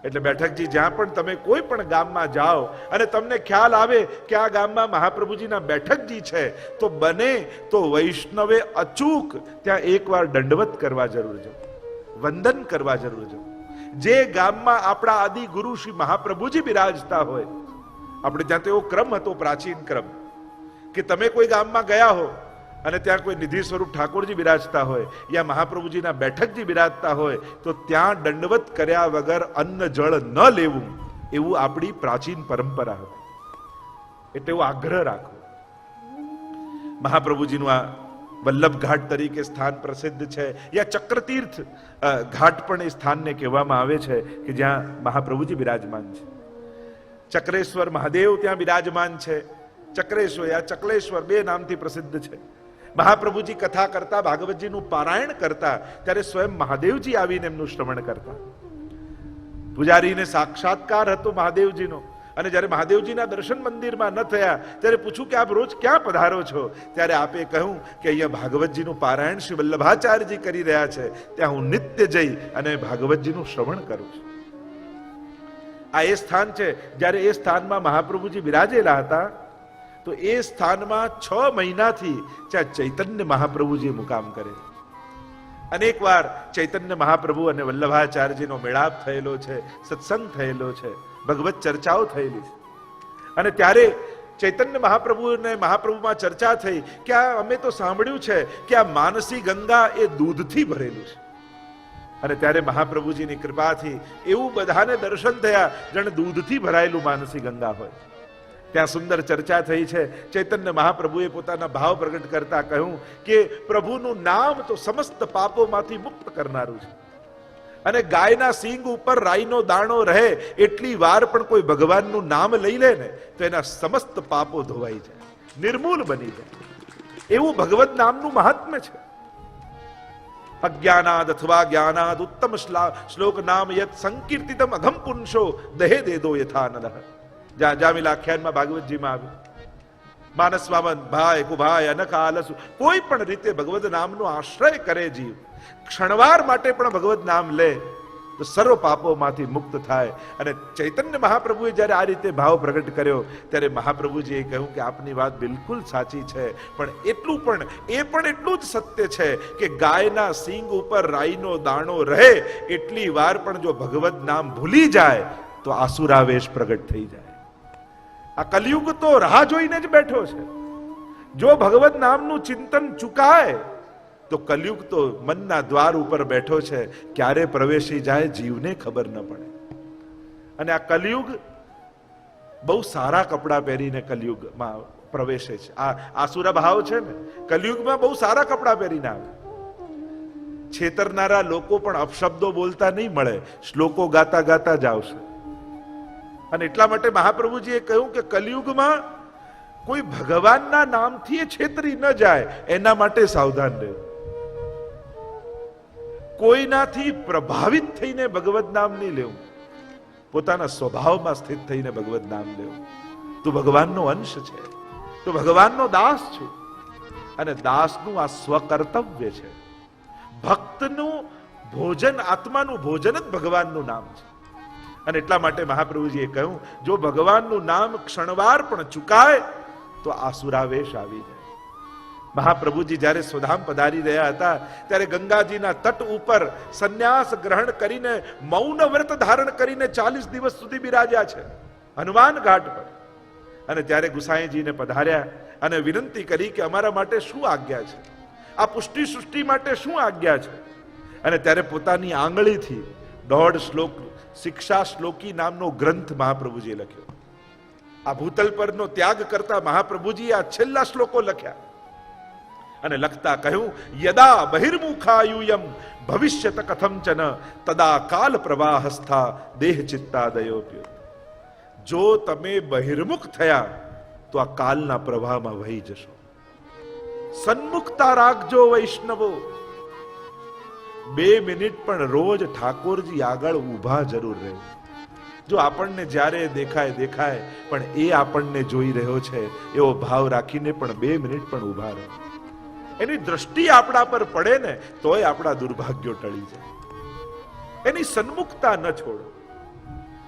એટલે બેઠકજી જ્યાં પણ તમે કોઈ પણ ગામમાં જાઓ અને તમને ખ્યાલ આવે કે આ ગામમાં મહાપ્રભુજીના બેઠકજી છે, તો બને તો વૈષ્ણવે અચૂક ત્યાં એકવાર દંડવત કરવા જરૂર જાઓ, વંદન કરવા જરૂર જાઓ. જે ગામમાં આપણા આદિ ગુરુ શ્રી મહાપ્રભુજી બિરાજતા હોય, આપણે ત્યાં તો એવો ક્રમ હતો, પ્રાચીન ક્રમ, કે તમે કોઈ ગામમાં ગયા હો અને ત્યાં કોઈ નિધિ સ્વરૂપ ઠાકોરજી બિરાજતા હોય યા મહાપ્રભુજીના બેઠકજી બિરાજતા હોય તો ત્યાં દંડવત કર્યા વગર અન્ન જળ ન લેવું, એવું આપણી પ્રાચીન પરંપરા હતી. એટલે એવો આગ્રહ રાખો. મહાપ્રભુજીનું આ વલ્લભ ઘાટ તરીકે સ્થાન પ્રસિદ્ધ છે, યા ચક્રતીર્થ ઘાટ પણ એ સ્થાનને કહેવામાં આવે છે કે જ્યાં મહાપ્રભુજી બિરાજમાન છે. ચક્રેશ્વર મહાદેવ ત્યાં બિરાજમાન છે. ચક્રેશ્વર યા ચકલેશ્વર 2 નામથી પ્રસિદ્ધ છે. મહાપ્રભુજી કથા કરતા, ભાગવતજીનું પારાયણ કરતા ત્યારે સ્વયં મહાદેવજી આવીને એમનું શ્રવણ કરતા. પૂજારીને સાક્ષાત્કાર હતો મહાદેવજીનો, અને જ્યારે મહાદેવજીના દર્શન મંદિરમાં ન થયા ત્યારે પૂછ્યું કે આપ રોજ ક્યાં પધારો છો? ત્યારે આપે કહ્યું કે અહીંયા ભાગવતજીનું પારાયણ શ્રી વલ્લભાચાર્યજી કરી રહ્યા છે, ત્યાં હું નિત્ય જઈ અને ભાગવતજીનું શ્રવણ કરું છું. આ એ સ્થાન છે. જ્યારે એ સ્થાનમાં મહાપ્રભુજી બિરાજેલા હતા તો એ સ્થાનમાં 6 મહિનાથી ત્યાં ચૈતન્ય મહાપ્રભુજી મુકામ કરે. અનેક વાર ચૈતન્ય મહાપ્રભુ અને વલ્લભાચાર્યજીનો મેળાપ થયેલો છે, સત્સંગ થયેલો છે, ભગવત ચર્ચાઓ થયેલી છે. અને ત્યારે ચૈતન્ય મહાપ્રભુ અને મહાપ્રભુમાં ચર્ચા થઈ કે અમે તો સાંભળ્યું છે કે આ માનસી ગંગા એ દૂધથી ભરેલું છે. અને ત્યારે મહાપ્રભુજીની કૃપાથી એવું બધાને દર્શન થયા જાણે દૂધથી ભરાયેલું માનસી ગંગા હોય. ત્યાં સુંદર ચર્ચા થઈ છે. ચૈતન્ય મહાપ્રભુએ પોતાના ભાવ પ્રગટ કરતા કહ્યું કે પ્રભુનું નામ તો સમસ્ત પાપોમાંથી મુક્ત કરનારું છે, અને ગાયના સિંગ ઉપર રાઈનો દાણો રહે એટલી વાર પણ કોઈ ભગવાનનું નામ લઈ લે ને તો એના સમસ્ત પાપો ધોવાઈ જાય, નિર્મૂલ બની જાય. એવું ભગવત નામનું મહાત્મ્ય છે. અજ્ઞાનાદ અથવા જ્ઞાનાદ ઉત્તમ શ્લોક નામ યત સંકીર્તિતમ અઘમ પુંસો દહે દેદો યથાનલઃ. જામિલા આખ્યાનમાં ભાગવતજીમાં આવ્યું. માનસ વામન ભાઈ કુભાઈ અનખ આલસુ, કોઈ પણ રીતે ભગવત નામનો આશ્રય કરે જીવ, ક્ષણવાર માટે પણ ભગવત નામ લે તો સર્વ પાપોમાંથી મુક્ત થાય. અને ચૈતન્ય મહાપ્રભુએ જ્યારે આ રીતે ભાવ પ્રગટ કર્યો ત્યારે મહાપ્રભુજીએ કહ્યું કે આપની વાત બિલકુલ સાચી છે, પણ એટલું જ સત્ય છે કે ગાયના સિંગ ઉપર રાઈનો દાણો રહે એટલી વાર પણ જો ભગવત નામ ભૂલી જાય તો આસુરાવેશ પ્રગટ થઈ જાય. આ કલયુગ તો રાહ જોઈને જ બેઠો છે. જો ભગવત નામનું ચિંતન ચૂકાય તો કલયુગ તો મનના દ્વાર ઉપર બેઠો છે, ક્યારે પ્રવેશી જાય જીવને ખબર ન પડે. અને આ કલયુગ બહુ સારા કપડાં પહેરીને કલયુગમાં પ્રવેશે છે. આ આસુરા ભાવ છે ને, કલયુગમાં બહુ સારા કપડાં પહેરીને આવે. છેતરનારા લોકો પણ અપશબ્દો બોલતા નહીં મળે, શ્લોકો ગાતા ગાતા જ આવશે. અને એટલા માટે મહાપ્રભુજીએ કહ્યું કે કલયુગમાં કોઈ ભગવાનના નામથી છેતરી ન જાય એના માટે સાવધાન રહેવું. કોઈનાથી પ્રભાવિત થઈને ભગવત નામ નહીં લેવું, પોતાના સ્વભાવમાં સ્થિત થઈને ભગવત નામ લેવું. તું ભગવાનનો અંશ છે, તું ભગવાનનો દાસ છે, અને દાસનું આ સ્વકર્તવ્ય છે. ભક્તનું ભોજન, આત્માનું ભોજન જ ભગવાનનું નામ છે. અને એટલા માટે મહાપ્રભુજીએ કહ્યું જો ભગવાનનું નામ ક્ષણવાર પણ ચૂકાય તો આસુરાવેશ આવી જાય. મહાપ્રભુજી જ્યારે સુધામ પધારી રહ્યા હતા ત્યારે ગંગાજીના તટ ઉપર સંન્યાસ ગ્રહણ કરીને મૌન વ્રત ધારણ કરીને 40 દિવસ સુધી બિરાજ્યા છે હનુમાન ઘાટ પર. અને ત્યારે ગુસાઈજીને પધાર્યા અને વિનંતી કરી કે અમારા માટે શું આજ્ઞા છે, આ પુષ્ટિ સૃષ્ટિ માટે શું આજ્ઞા છે. અને ત્યારે પોતાની આંગળીથી 1.5 શ્લોક શિક્ષા શ્લોકી નામનો ગ્રંથ મહાપ્રભુજીએ લખ્યો. આ ભૂતલ પરનો ત્યાગ કરતા મહાપ્રભુજીએ આ છેલ્લા શ્લોકો લખ્યા અને લખતા કહ્યું, યદા બહિર્મુખાયુયમ ભવિષ્યત કથંચન તદા કાલ પ્રવાહસ્થા દેહ ચિત્તાદયોપ્ય. જો તમે બહિર્મુખ થયા તો આ કાલના પ્રવાહમાં વહી જશો. સન્મુખતા રાખજો વૈષ્ણવો. 2 મિનિટ પણ રોજ ઠાકોરજી આગળ ઊભા જરૂર રહે. જો આપણને જ્યારે દેખાય પણ એ આપણને જોઈ રહ્યો છે એવો ભાવ રાખીને પણ 2 મિનિટ પણ ઊભા રહો. એની દ્રષ્ટિ આપણા પર પડે ને તોય આપણા દુર્ભાગ્યો ટળી જાય. એની સન્મુખતા ન છોડો.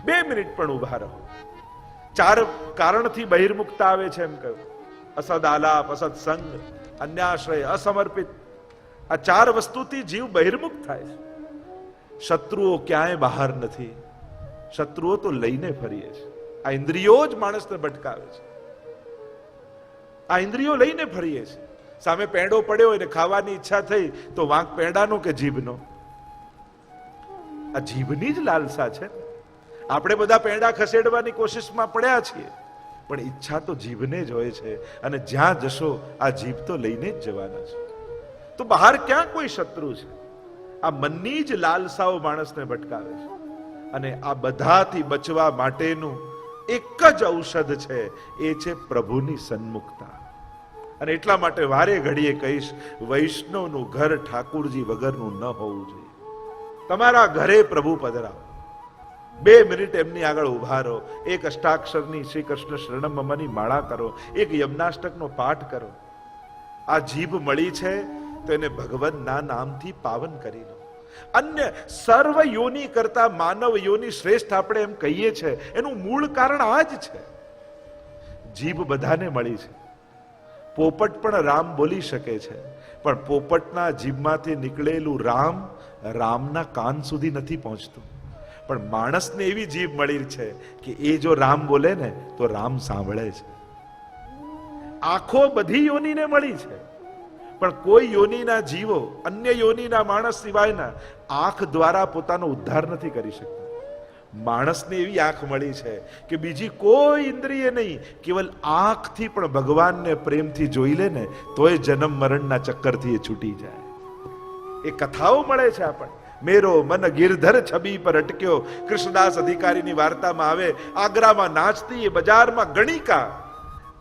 2 મિનિટ પણ ઊભા રહો. 4 કારણથી બહિર્મુખતા આવે છે એમ કહ્યું. અસદ આલાપ, અસદ સંગ, અન્યાશ્રય, અસમર્પિત. આ 4 વસ્તુથી જીવ બહિર્મુખ થાય છે. શત્રુઓ ક્યાંય બહાર નથી, શત્રુઓ તો લઈને ફરીએ છે. આ ઇન્દ્રિયો જ માણસને ભટકાવે છે. આ ઇન્દ્રિયો લઈને ફરીએ છે. સામે પેંડો પડ્યો એને ખાવાની ઈચ્છા થઈ તો વાંક પેંડાનો કે જીભનો? આ જીભની જ લાલસા છે. આપણે બધા પેંડા ખસેડવાની કોશિશમાં પડ્યા છીએ પણ ઈચ્છા તો જીભને જ હોય છે. અને જ્યાં જશો આ જીભ તો લઈને જ જવાના છે. તો બહાર ક્યાં કોઈ શત્રુ છે? આ મનની જ લાલસાઓ માણસને ભટકાવે છે. અને આ બધાથી બચવા માટેનું એક જ ઔષધ છે, એ છે પ્રભુની સન્મુખતા. અને એટલા માટે વારે ઘડીએ કહીશ, વૈષ્ણવનું ઘર ઠાકુરજી વગરનું ન હોવું જોઈએ. તમારા ઘરે પ્રભુ પધરાવો. 2 મિનિટ એમની આગળ ઉભા રહો. 1 અષ્ટાક્ષરની શ્રી કૃષ્ણ શરણમ મમની માળા કરો. 1 યમનાષ્ટકનો પાઠ કરો. આ જીભ મળી છે તો એને ભગવાનના નામથી પાવન કરી લો. અન્ય સર્વ યોની કરતા માનવ યોની શ્રેષ્ઠ આપણે એમ કહીએ છીએ એનું મૂળ કારણ આ જ છે. જીભ બધાને મળી છે. પોપટ પણ રામ બોલી શકે છે પણ પોપટના જીભમાંથી નીકળેલું રામ રામના કાન સુધી નથી પહોંચતું. પણ માણસને એવી જીભ મળી છે કે એ જો રામ બોલે ને તો રામ સાંભળે છે. આંખો બધી યોનીને મળી છે પણ કોઈ યોનીના જીવો અન્ય યોનીના માણસ સિવાયના આંખ દ્વારા પોતાનો ઉદ્ધાર નથી કરી શકતા. માણસને એવી આંખ મળી છે કે બીજી કોઈ ઇન્દ્રિય નહીં, કેવલ આંખથી પણ ભગવાનને પ્રેમથી જોઈ લે ને તોય જન્મ મરણના ચક્કરથી એ છૂટી જાય. એ કથાઓ મળે છે આપણને. મેરો મન ગિરધર છબી પર અટક્યો. કૃષ્ણદાસ અધિકારીની વાર્તામાં આવે, આગ્રામાં નાચતી એ બજારમાં ગણિકા.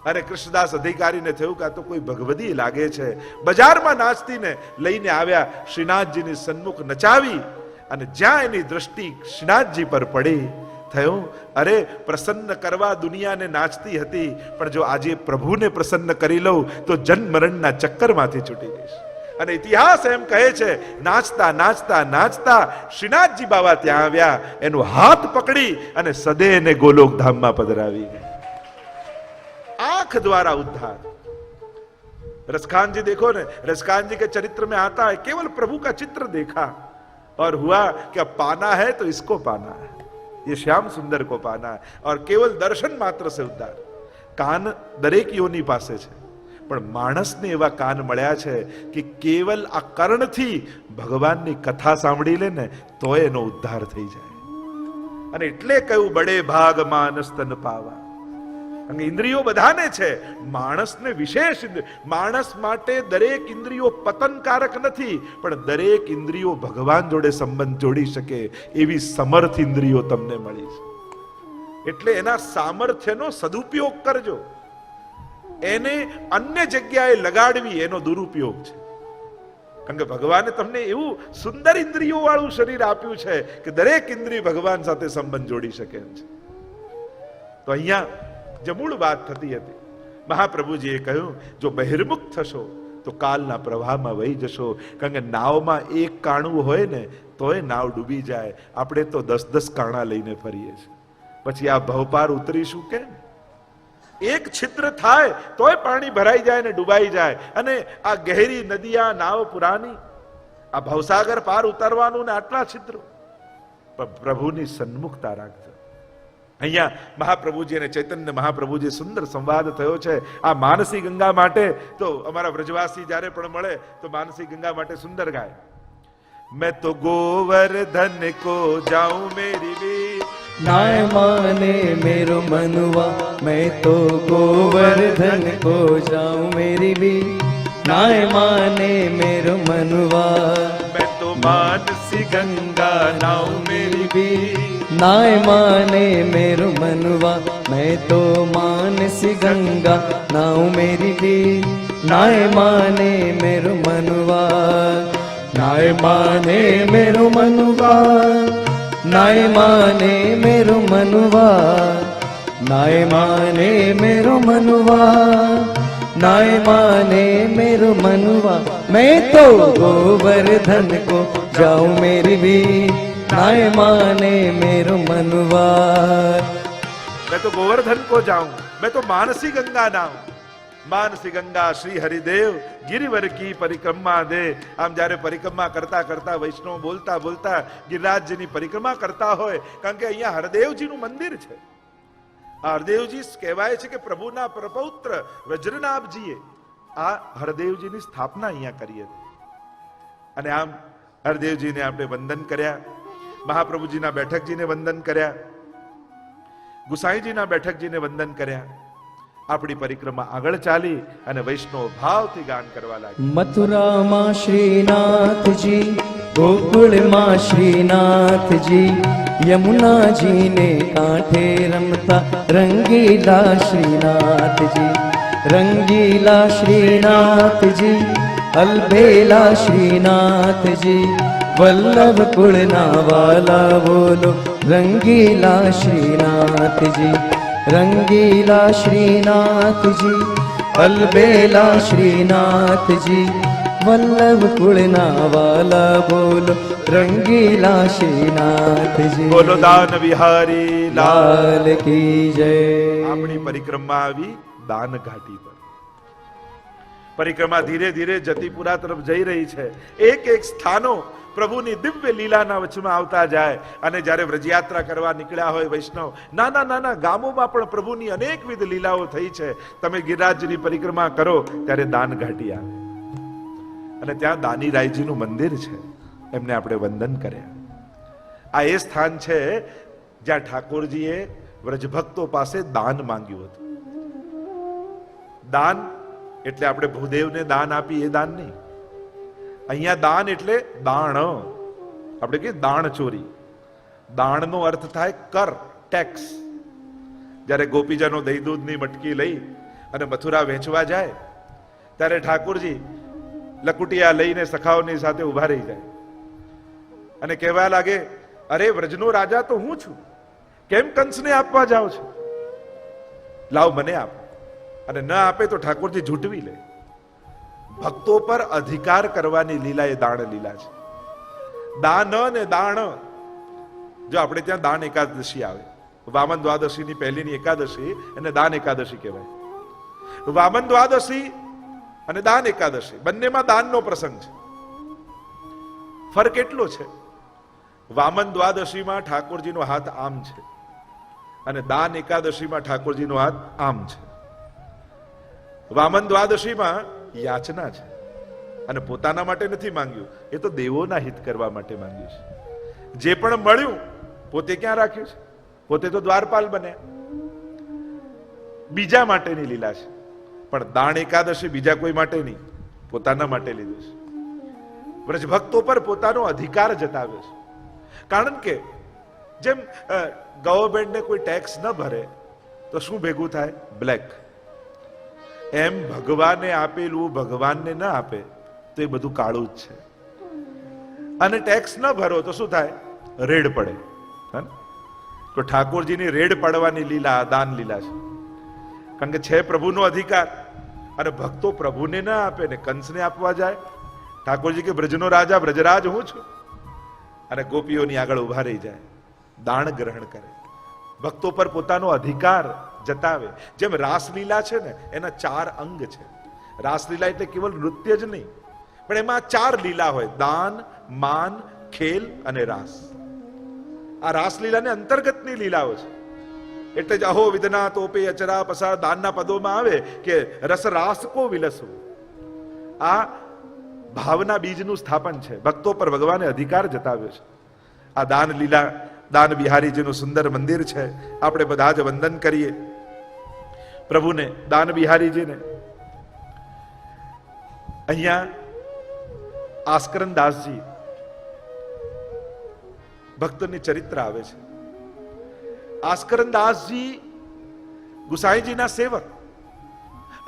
અને કૃષ્ણદાસ અધિકારીને થયું કે આ તો કોઈ ભગવદી લાગે છે. બજારમાં નાચતીને લઈને આવ્યા, શ્રીનાથજીની સન્મુખ નચાવી અને જ્યાં એની દ્રષ્ટિ શ્રીનાથજી પર પડી થયું, અરે પ્રસન્ન કરવા દુનિયાને નાચતી હતી પણ જો આજે પ્રભુને પ્રસન્ન કરી લઉં તો જન્મ મરણના ચક્કરમાંથી છૂટી જઈશ. અને ઇતિહાસ એમ કહે છે, નાચતા નાચતા નાચતા શ્રીનાથજી બાબા ત્યાં આવ્યા, એનો હાથ પકડી અને સદેને ગોલોક ધામમાં પધરાવી. आंख द्वारा उद्धार. रसखान जी देखो ना, रसखान जी के चरित्र में आता है केवल प्रभु का चित्र देखा और हुआ कि अब पाना है तो इसको पाना है, ये श्याम सुंदर को पाना है. और केवल दर्शन मात्र से उद्धार. कान दरेक योनी પાસે છે પણ માણસને એવા કાન મળ્યા છે કે કેવલ આ કર્ણથી ભગવાનની કથા સાંભળી લે ને તોય એનો ઉદ્ધાર થઈ જાય. અને એટલે કહ્યું બડે ભાગ માનસ તન પાવા. ઇન્દ્રિયો બધાને છે, માણસને વિશેષ. માણસ માટે દરેક ઇન્દ્રિયો પતનકારક નથી પણ દરેક ઇન્દ્રિયો ભગવાન જોડે સંબંધ જોડી શકે એવી સમર્થ ઇન્દ્રિયો તમને મળી છે. એટલે એના સામર્થ્યનો સદુપયોગ કરજો. એને અન્ય જગ્યાએ લગાડવી એનો દુરુપયોગ છે. કારણ કે ભગવાને તમને એવું સુંદર ઇન્દ્રિયો વાળું શરીર આપ્યું છે કે દરેક ઇન્દ્રિય ભગવાન સાથે સંબંધ જોડી શકે એમ છે. તો અહીંયા જે મૂળ વાત થતી હતી, મહાપ્રભુજીએ કહ્યું જો બહિર્મુખ થશો તો કાલના પ્રવાહમાં વહી જશો. કારણ કે નાવમાં એક કાણું હોય ને તોય નાવ ડૂબી જાય. આપણે તો 10-10 કાણા લઈને ફરીએ છીએ. પછી આ ભવપાર ઉતરીશું કેમ? એક છિદ્ર થાય તોય પાણી ભરાઈ જાય ને ડૂબાઈ જાય. અને આ ગહેરી નદીયા નાવ પુરાની, આ ભવસાગર પાર ઉતારવાનું ને આટલા છિદ્રો, પણ પ્રભુની સન્મુખતા રાખજો. અહીંયા મહાપ્રભુજી અને ચૈતન્ય મહાપ્રભુજી સુંદર સંવાદ થયો છે. આ માનસી ગંગા માટે તો અમારા વ્રજવાસી જ્યારે પણ મળે તો માનસી ગંગા માટે સુંદર ગાય. मैं तो गोवर्धन को जाऊं मेरी वीर, नाय माने मेरो मनुआ, मैं तो गोवर्धन को जाऊं मेरी भी, नाय माने मेरो मनुआ. मैं तो मानसी गंगा नाऊं मेरी वीर, नाय माने मेरो मनुआ, मैं तो मानसी गंगा नाऊं मेरी भी, नाय माने मेरो मनुआ. नाय माने मेरो मनुआ, नाय माने मेरो मनुआ, नाय माने मेरो मनुआ, नाय माने मेरो मनुआ. मैं तो गोवर्धन को जाऊं मेरी भी, नाय माने मेरो मनुआ. मैं तो गोवर्धन को जाऊं, मैं तो मानसी गंगा नाऊं. मानसी गंगा श्री हरिदेव गिरिवर की परिक्रमा दे. આમ જ્યારે પરિક્રમા કરતા કરતા વૈષ્ણવ બોલતા બોલતા ગિરિરાજજીની પરિક્રમા કરતા હોય, કારણ કે અહીંયા હરદેવજીનું મંદિર છે. આ હરદેવજી કહેવાય છે કે પ્રભુના પ્રપૌત્ર વજ્રનાભજીએ આ હરદેવજીની સ્થાપના અહીંયા કરી હતી. અને આમ હરદેવજીને આપણે વંદન કર્યા, મહાપ્રભુજીના બેઠકજીને વંદન કર્યા, ગુસાઈજીના બેઠકજીને વંદન કર્યા. આપણી પરિક્રમા આગળ ચાલી અને વૈષ્ણવ ભાવથી ગાન કરવા લાગી. મથુરામાં શ્રીનાથજી, ગોકુળમાં શ્રીનાથજી, યમુનાજીને કાંઠે રમતા રંગીલા શ્રીનાથજી, રંગીલા શ્રીનાથજી, અલબેલા શ્રીનાથજી, વલ્લભ કુળના વાલા બોલો રંગીલા શ્રીનાથજી, રંગીલા શ્રીનાથજી, અલબેલા શ્રીનાથજી, વલ્લભ કુળના વાલા બોલો રંગીલા શ્રીનાથજી. બોલો દાન વિહારી લાલ કી જય. આપણી પરિક્રમા આવી દાન ઘાટી પર. પરિક્રમા ધીરે ધીરે જતીપુરા તરફ જઈ રહી છે. એક એક સ્થાનો પ્રભુની દિવ્ય લીલાના વચમાં આવતા જાય. અને જ્યારે વ્રજયાત્રા કરવા નીકળ્યા હોય વૈષ્ણવ, નાના નાના ગામોમાં પણ પ્રભુની અનેકવિધ લીલાઓ થઈ છે. તમે ગિરિરાજની પરિક્રમા કરો ત્યારે દાન ઘાટી આવે અને ત્યાં દાની રાયજીનું મંદિર છે. એમને આપણે વંદન કર્યા. આ એ સ્થાન છે જ્યાં ઠાકોરજીએ વ્રજભક્તો પાસે દાન માંગ્યું હતું. દાન એટલે આપણે ભૂદેવને દાન આપી એ દાન નહીં. અહીંયા દાન એટલે દાણ. આપણે કહીએ દાણ ચોરી. દાણનો અર્થ થાય કર, ટેક્સ. જ્યારે ગોપીજનો દહીં દૂધની મટકી લઈ અને મથુરા વેચવા જાય ત્યારે ઠાકોરજી લકુટિયા લઈને સખાઓની સાથે ઉભા રહી જાય અને કહેવા લાગે, અરે વ્રજનો રાજા તો હું છું, કેમ કંસને આપવા જાઓ છો? લાવ મને આપો. અને ન આપે તો ઠાકોરજી ઝૂંટવી લે. ભક્તો પર અધિકાર કરવાની લીલા એ દાણ લીલા છે. દાન ને દાણ. જો આપણે ત્યાં દાન એકાદશી આવે, વામન દ્વાદશીની પહેલીની એકાદશી, એને દાન એકાદશી કહેવાય. વામન દ્વાદશી અને દાન એકાદશી બંનેમાં દાનનો પ્રસંગ છે. ફરક એટલો છે, વામન દ્વાદશીમાં ઠાકોરજીનો હાથ આમ છે અને દાન એકાદશીમાં ઠાકોરજીનો હાથ આમ છે. વામન દ્વાદશીમાં યાચના છે અને પોતાના માટે નથી માંગ્યું, એ તો દેવોના હિત કરવા માટે માંગ્યું છે. જે પણ મળ્યું પોતે ક્યાં રાખ્યું છે? પોતે તો દ્વારપાલ બન્યા. બીજા માટેની લીલા છે. પણ દાણ એકાદશી બીજા કોઈ માટે નહીં, પોતાના માટે લીધું છે. વ્રજભક્તો પર પોતાનો અધિકાર જતાવ્યો છે. કારણ કે જેમ ગવર્મેન્ટને કોઈ ટેક્સ ન ભરે તો શું ભેગું થાય? બ્લેક. એમ ભગવાને આપેલું ભગવાનને ન આપે તો એ બધું કાળું જ છે. અને ટેક્સ ન ભરો તો શું થાય? રેડ પડે. તો ઠાકોરજીની રેડ પડવાની લીલા દાન લીલા છે. કારણ કે છે પ્રભુનો અધિકાર અને ભક્તો પ્રભુને ન આપે ને કંસને આપવા જાય. ઠાકોરજી કે બ્રજનો રાજા બ્રજરાજ હું છું, અને ગોપીઓની આગળ ઉભા રહી જાય, દાણ ગ્રહણ કરે. ભક્તો પર પોતાનો અધિકાર જતાવે. જેમ રાસલીલા છે ને એના 4 અંગ છે. રાસલીલા એટલે કેવલ નૃત્ય જ નહીં, પણ એમાં 4 લીલા હોય: દાન, માન, ખેલ અને રાસ. આ રાસલીલાને અંતર્ગતની લીલાઓ છે. એટલે જ અહો વિદના તોપે અચરા પસા દાનના પદોમાં આવે કે રસ રાસ કો વિલસવું. આ ભાવના બીજનું સ્થાપન છે. ભક્તો પર ભગવાને અધિકાર જતાવ્યો છે. આ દાન લીલા, દાન બિહારીજીનું સુંદર મંદિર છે. આપણે બધા જ વંદન કરીએ પ્રભુને, દાન બિહારીજીને. અહીંયા આસ્કરન દાસજી ભક્તોની ચરિત્ર આવે છે. આસ્કરન દાસજી ગુસાઈજીના સેવક,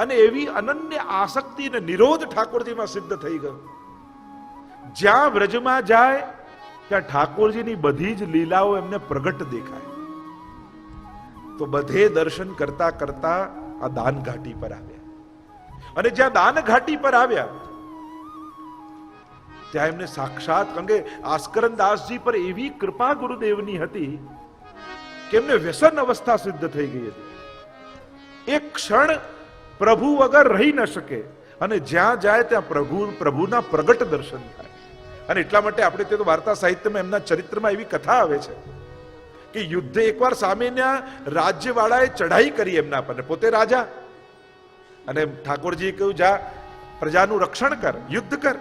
અને એવી અનન્ય આસક્તિ અને નિરોધ ઠાકોરજીમાં સિદ્ધ થઈ ગયો. જ્યાં વ્રજમાં જાય ત્યાં ઠાકોરજીની બધી જ લીલાઓ એમને પ્રગટ દેખાય. તો બધે દર્શન કરતા કરતા આ દાન ઘાટી પર આવ્યા, અને જ્યાં દાન ઘાટી પર આવ્યા ત્યાં એમને સાક્ષાત, કારણ કે આસ્કરન દાસજી પર એવી કૃપા ગુરુદેવની હતી કે એમને વ્યસન અવસ્થા સિદ્ધ થઈ ગઈ હતી. એક ક્ષણ પ્રભુ વગર રહી ન શકે, અને જ્યાં જાય ત્યાં પ્રભુના પ્રગટ દર્શન થાય. અને એટલા માટે આપણે તે તો વાર્તા સાહિત્યમાં એમના ચરિત્રમાં એવી કથા આવે છે કે યુદ્ધ એકવાર સામેના રાજ્યવાળાએ ચઢાઈ કરી એમના પર, પોતે રાજા, અને ઠાકોરજીએ કહ્યું જા પ્રજાનું રક્ષણ કર, યુદ્ધ કર.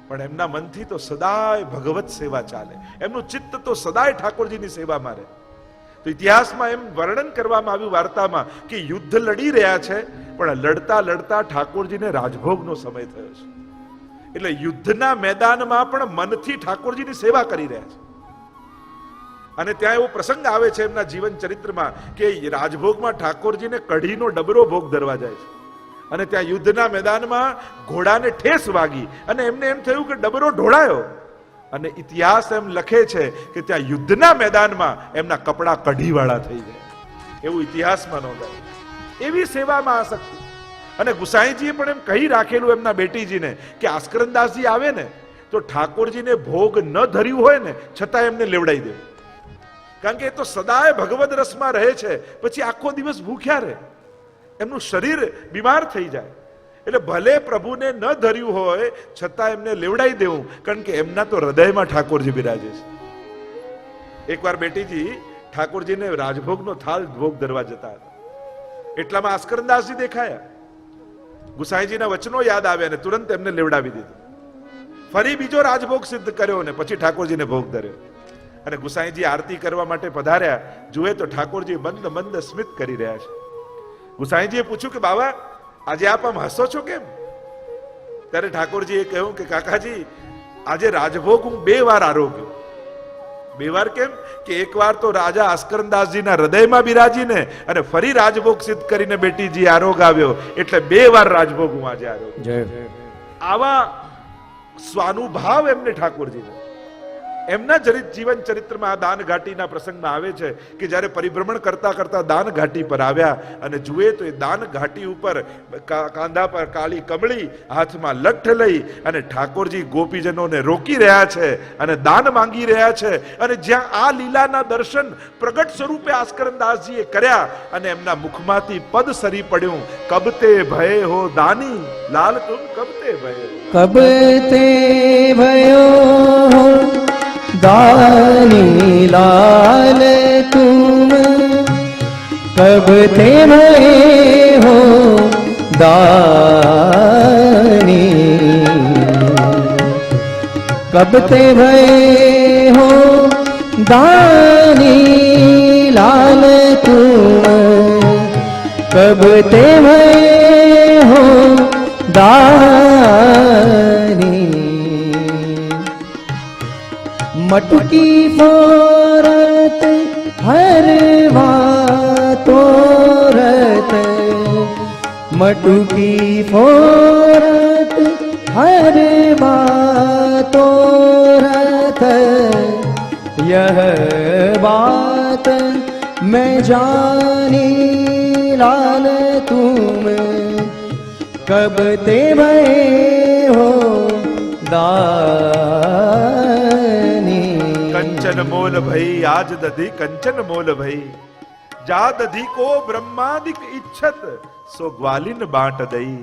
પણ એમના મનથી તો સદાય ભગવત સેવા ચાલે, એમનું ચિત્ત તો સદાય ઠાકોરજીની સેવામાં રહે. તો ઇતિહાસમાં એમ વર્ણન કરવામાં આવ્યું વાર્તામાં કે યુદ્ધ લડી રહ્યા છે, પણ લડતા લડતા ઠાકોરજીને રાજભોગનો સમય થયો છે. એટલે યુદ્ધના મેદાનમાં પણ મનથી ઠાકોરજીની સેવા કરી રહ્યા છે. અને ત્યાં એવો પ્રસંગ આવે છે એમના જીવન ચરિત્રમાં કે રાજભોગમાં ઠાકોરજીને કઢીનો ડબરો ભોગ ધરવા જાય છે, અને ત્યાં યુદ્ધના મેદાનમાં ઘોડાને ઠેસ વાગી, અને એમને એમ થયું કે ડબરો ઢોળાયો. અને ઇતિહાસ એમ લખે છે કે ત્યાં યુદ્ધના મેદાનમાં એમના કપડા કઢીવાળા થઈ ગયા, એવું ઇતિહાસમાં નોંધાય. એવી સેવામાં આસક્તિ. અને ગુસાઈજીએ પણ એમ કહી રાખેલું એમના બેટીજીને કે આસ્કરનદાસજી આવે ને તો ઠાકોરજીને ભોગ ન ધર્યું હોય ને છતાં એમને લેવડાવી દેવું, કારણ કે એ તો સદાય ભગવદ રસમાં રહે છે. પછી આખો દિવસ ભૂખ્યા રહે, એમનું શરીર બીમાર થઈ જાય. એટલે ભલે પ્રભુને ન ધર્યું હોય છતાં એમને લેવડાવી દેવું, કારણ કે એમના તો હૃદયમાં ઠાકોરજી બિરાજે છે. એકવાર બેટીજી ઠાકોરજીને રાજભોગનો થાળ ભોગ ધરવા જતા હતા. એટલામાં આસ્કરનદાસજી દેખાયા. ગુસાઈજીના વચનો યાદ આવ્યા અને તુરંત એમને લેવડાવી દીધું. ફરી બીજો રાજભોગ સિદ્ધ કર્યો ને પછી ઠાકોરજીને ભોગ ધર્યો. અને ગુસાઈજી આરતી કરવા માટે પધાર્યા, જુએ તો ઠાકોરજી મંદ મંદ સ્મિત કરી રહ્યા છે. ગુસાઈજીએ પૂછ્યું કે બાબા આજે આપ આમ હસો છો કેમ? ત્યારે ઠાકોરજીએ કહ્યું કે કાકાજી આજે રાજભોગ હું 2 વાર આરોગ્યો. 2 વાર કેમ? કે એક વાર તો રાજા આસ્કરનદાસજીના હૃદયમાં બિરાજીને અને ફરી રાજભોગ સિદ્ધ કરીને બેટીજી આરોગ આવ્યો, એટલે 2 વાર રાજભોગ હું આજે આરોગ્યો. આવા સ્વાનુભાવ એમને ઠાકોરજીને. એમના જીવન ચરિત્રમાં આ દાન ઘાટીના પ્રસંગમાં આવે છે કે જ્યારે પરિભ્રમણ કરતા કરતા દાન ઘાટી પર આવ્યા અને જુએ તો એ દાન ઘાટી ઉપર કાંધા પર કાળી કમળી, હાથમાં લઠ્ઠ લઈ અને ઠાકોરજી ગોપીજનોને રોકી રહ્યા છે અને દાન માંગી રહ્યા છે. અને જ્યાં આ લીલાના દર્શન પ્રગટ સ્વરૂપે આસ્કરનદાસજીએ કર્યા અને એમના મુખમાંથી પદ સરી પડ્યું, કબતે ભય હો દાની લાલ તુમ કબતે ભય, કબતે भयो दानी लाल तुम, कब ते भये हो दानी, कब ते भये हो दानी लाल तुम, कब ते भये हो दानी. मटकी फोरत हरवा तोरत, मटकी फोरत हरवा तोरत, यह बात मैं जानी लाल तुम, कब ते भये हो दानी. કંચન મોલ ભઈ આજ દધી કંચન મોલ ભઈ, જાદ અધિકો બ્રહ્માદિક ઈચ્છત સો ગ્વાલિન બાંટ દઈ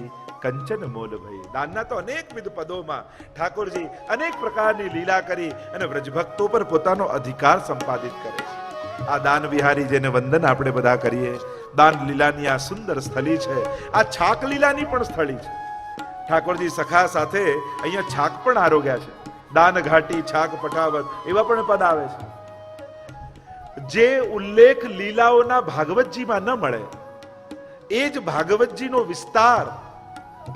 કંચન મોલ ભઈ. દાનના તો અનેકવિધ પદોમાં ઠાકોરજી અનેક પ્રકારની લીલા કરી અને વ્રજભક્તો પર પોતાનો અધિકાર સંપાદિત કરે છે. આ દાન વિહારી જેને વંદન આપણે બધા કરીએ, દાન લીલાની આ સુંદર સ્થળી છે. આ છાક લીલાની પણ સ્થળી છે. ઠાકોરજી સખા સાથે અહીંયા છાક પણ આરોગ્યા છે. દાન ઘાટી છાક પટાવત એવા પણ પદ આવે છે. જે ઉલ્લેખ લીલાઓના ભાગવતજીમાં ન મળે એ જ ભાગવતજીનો વિસ્તાર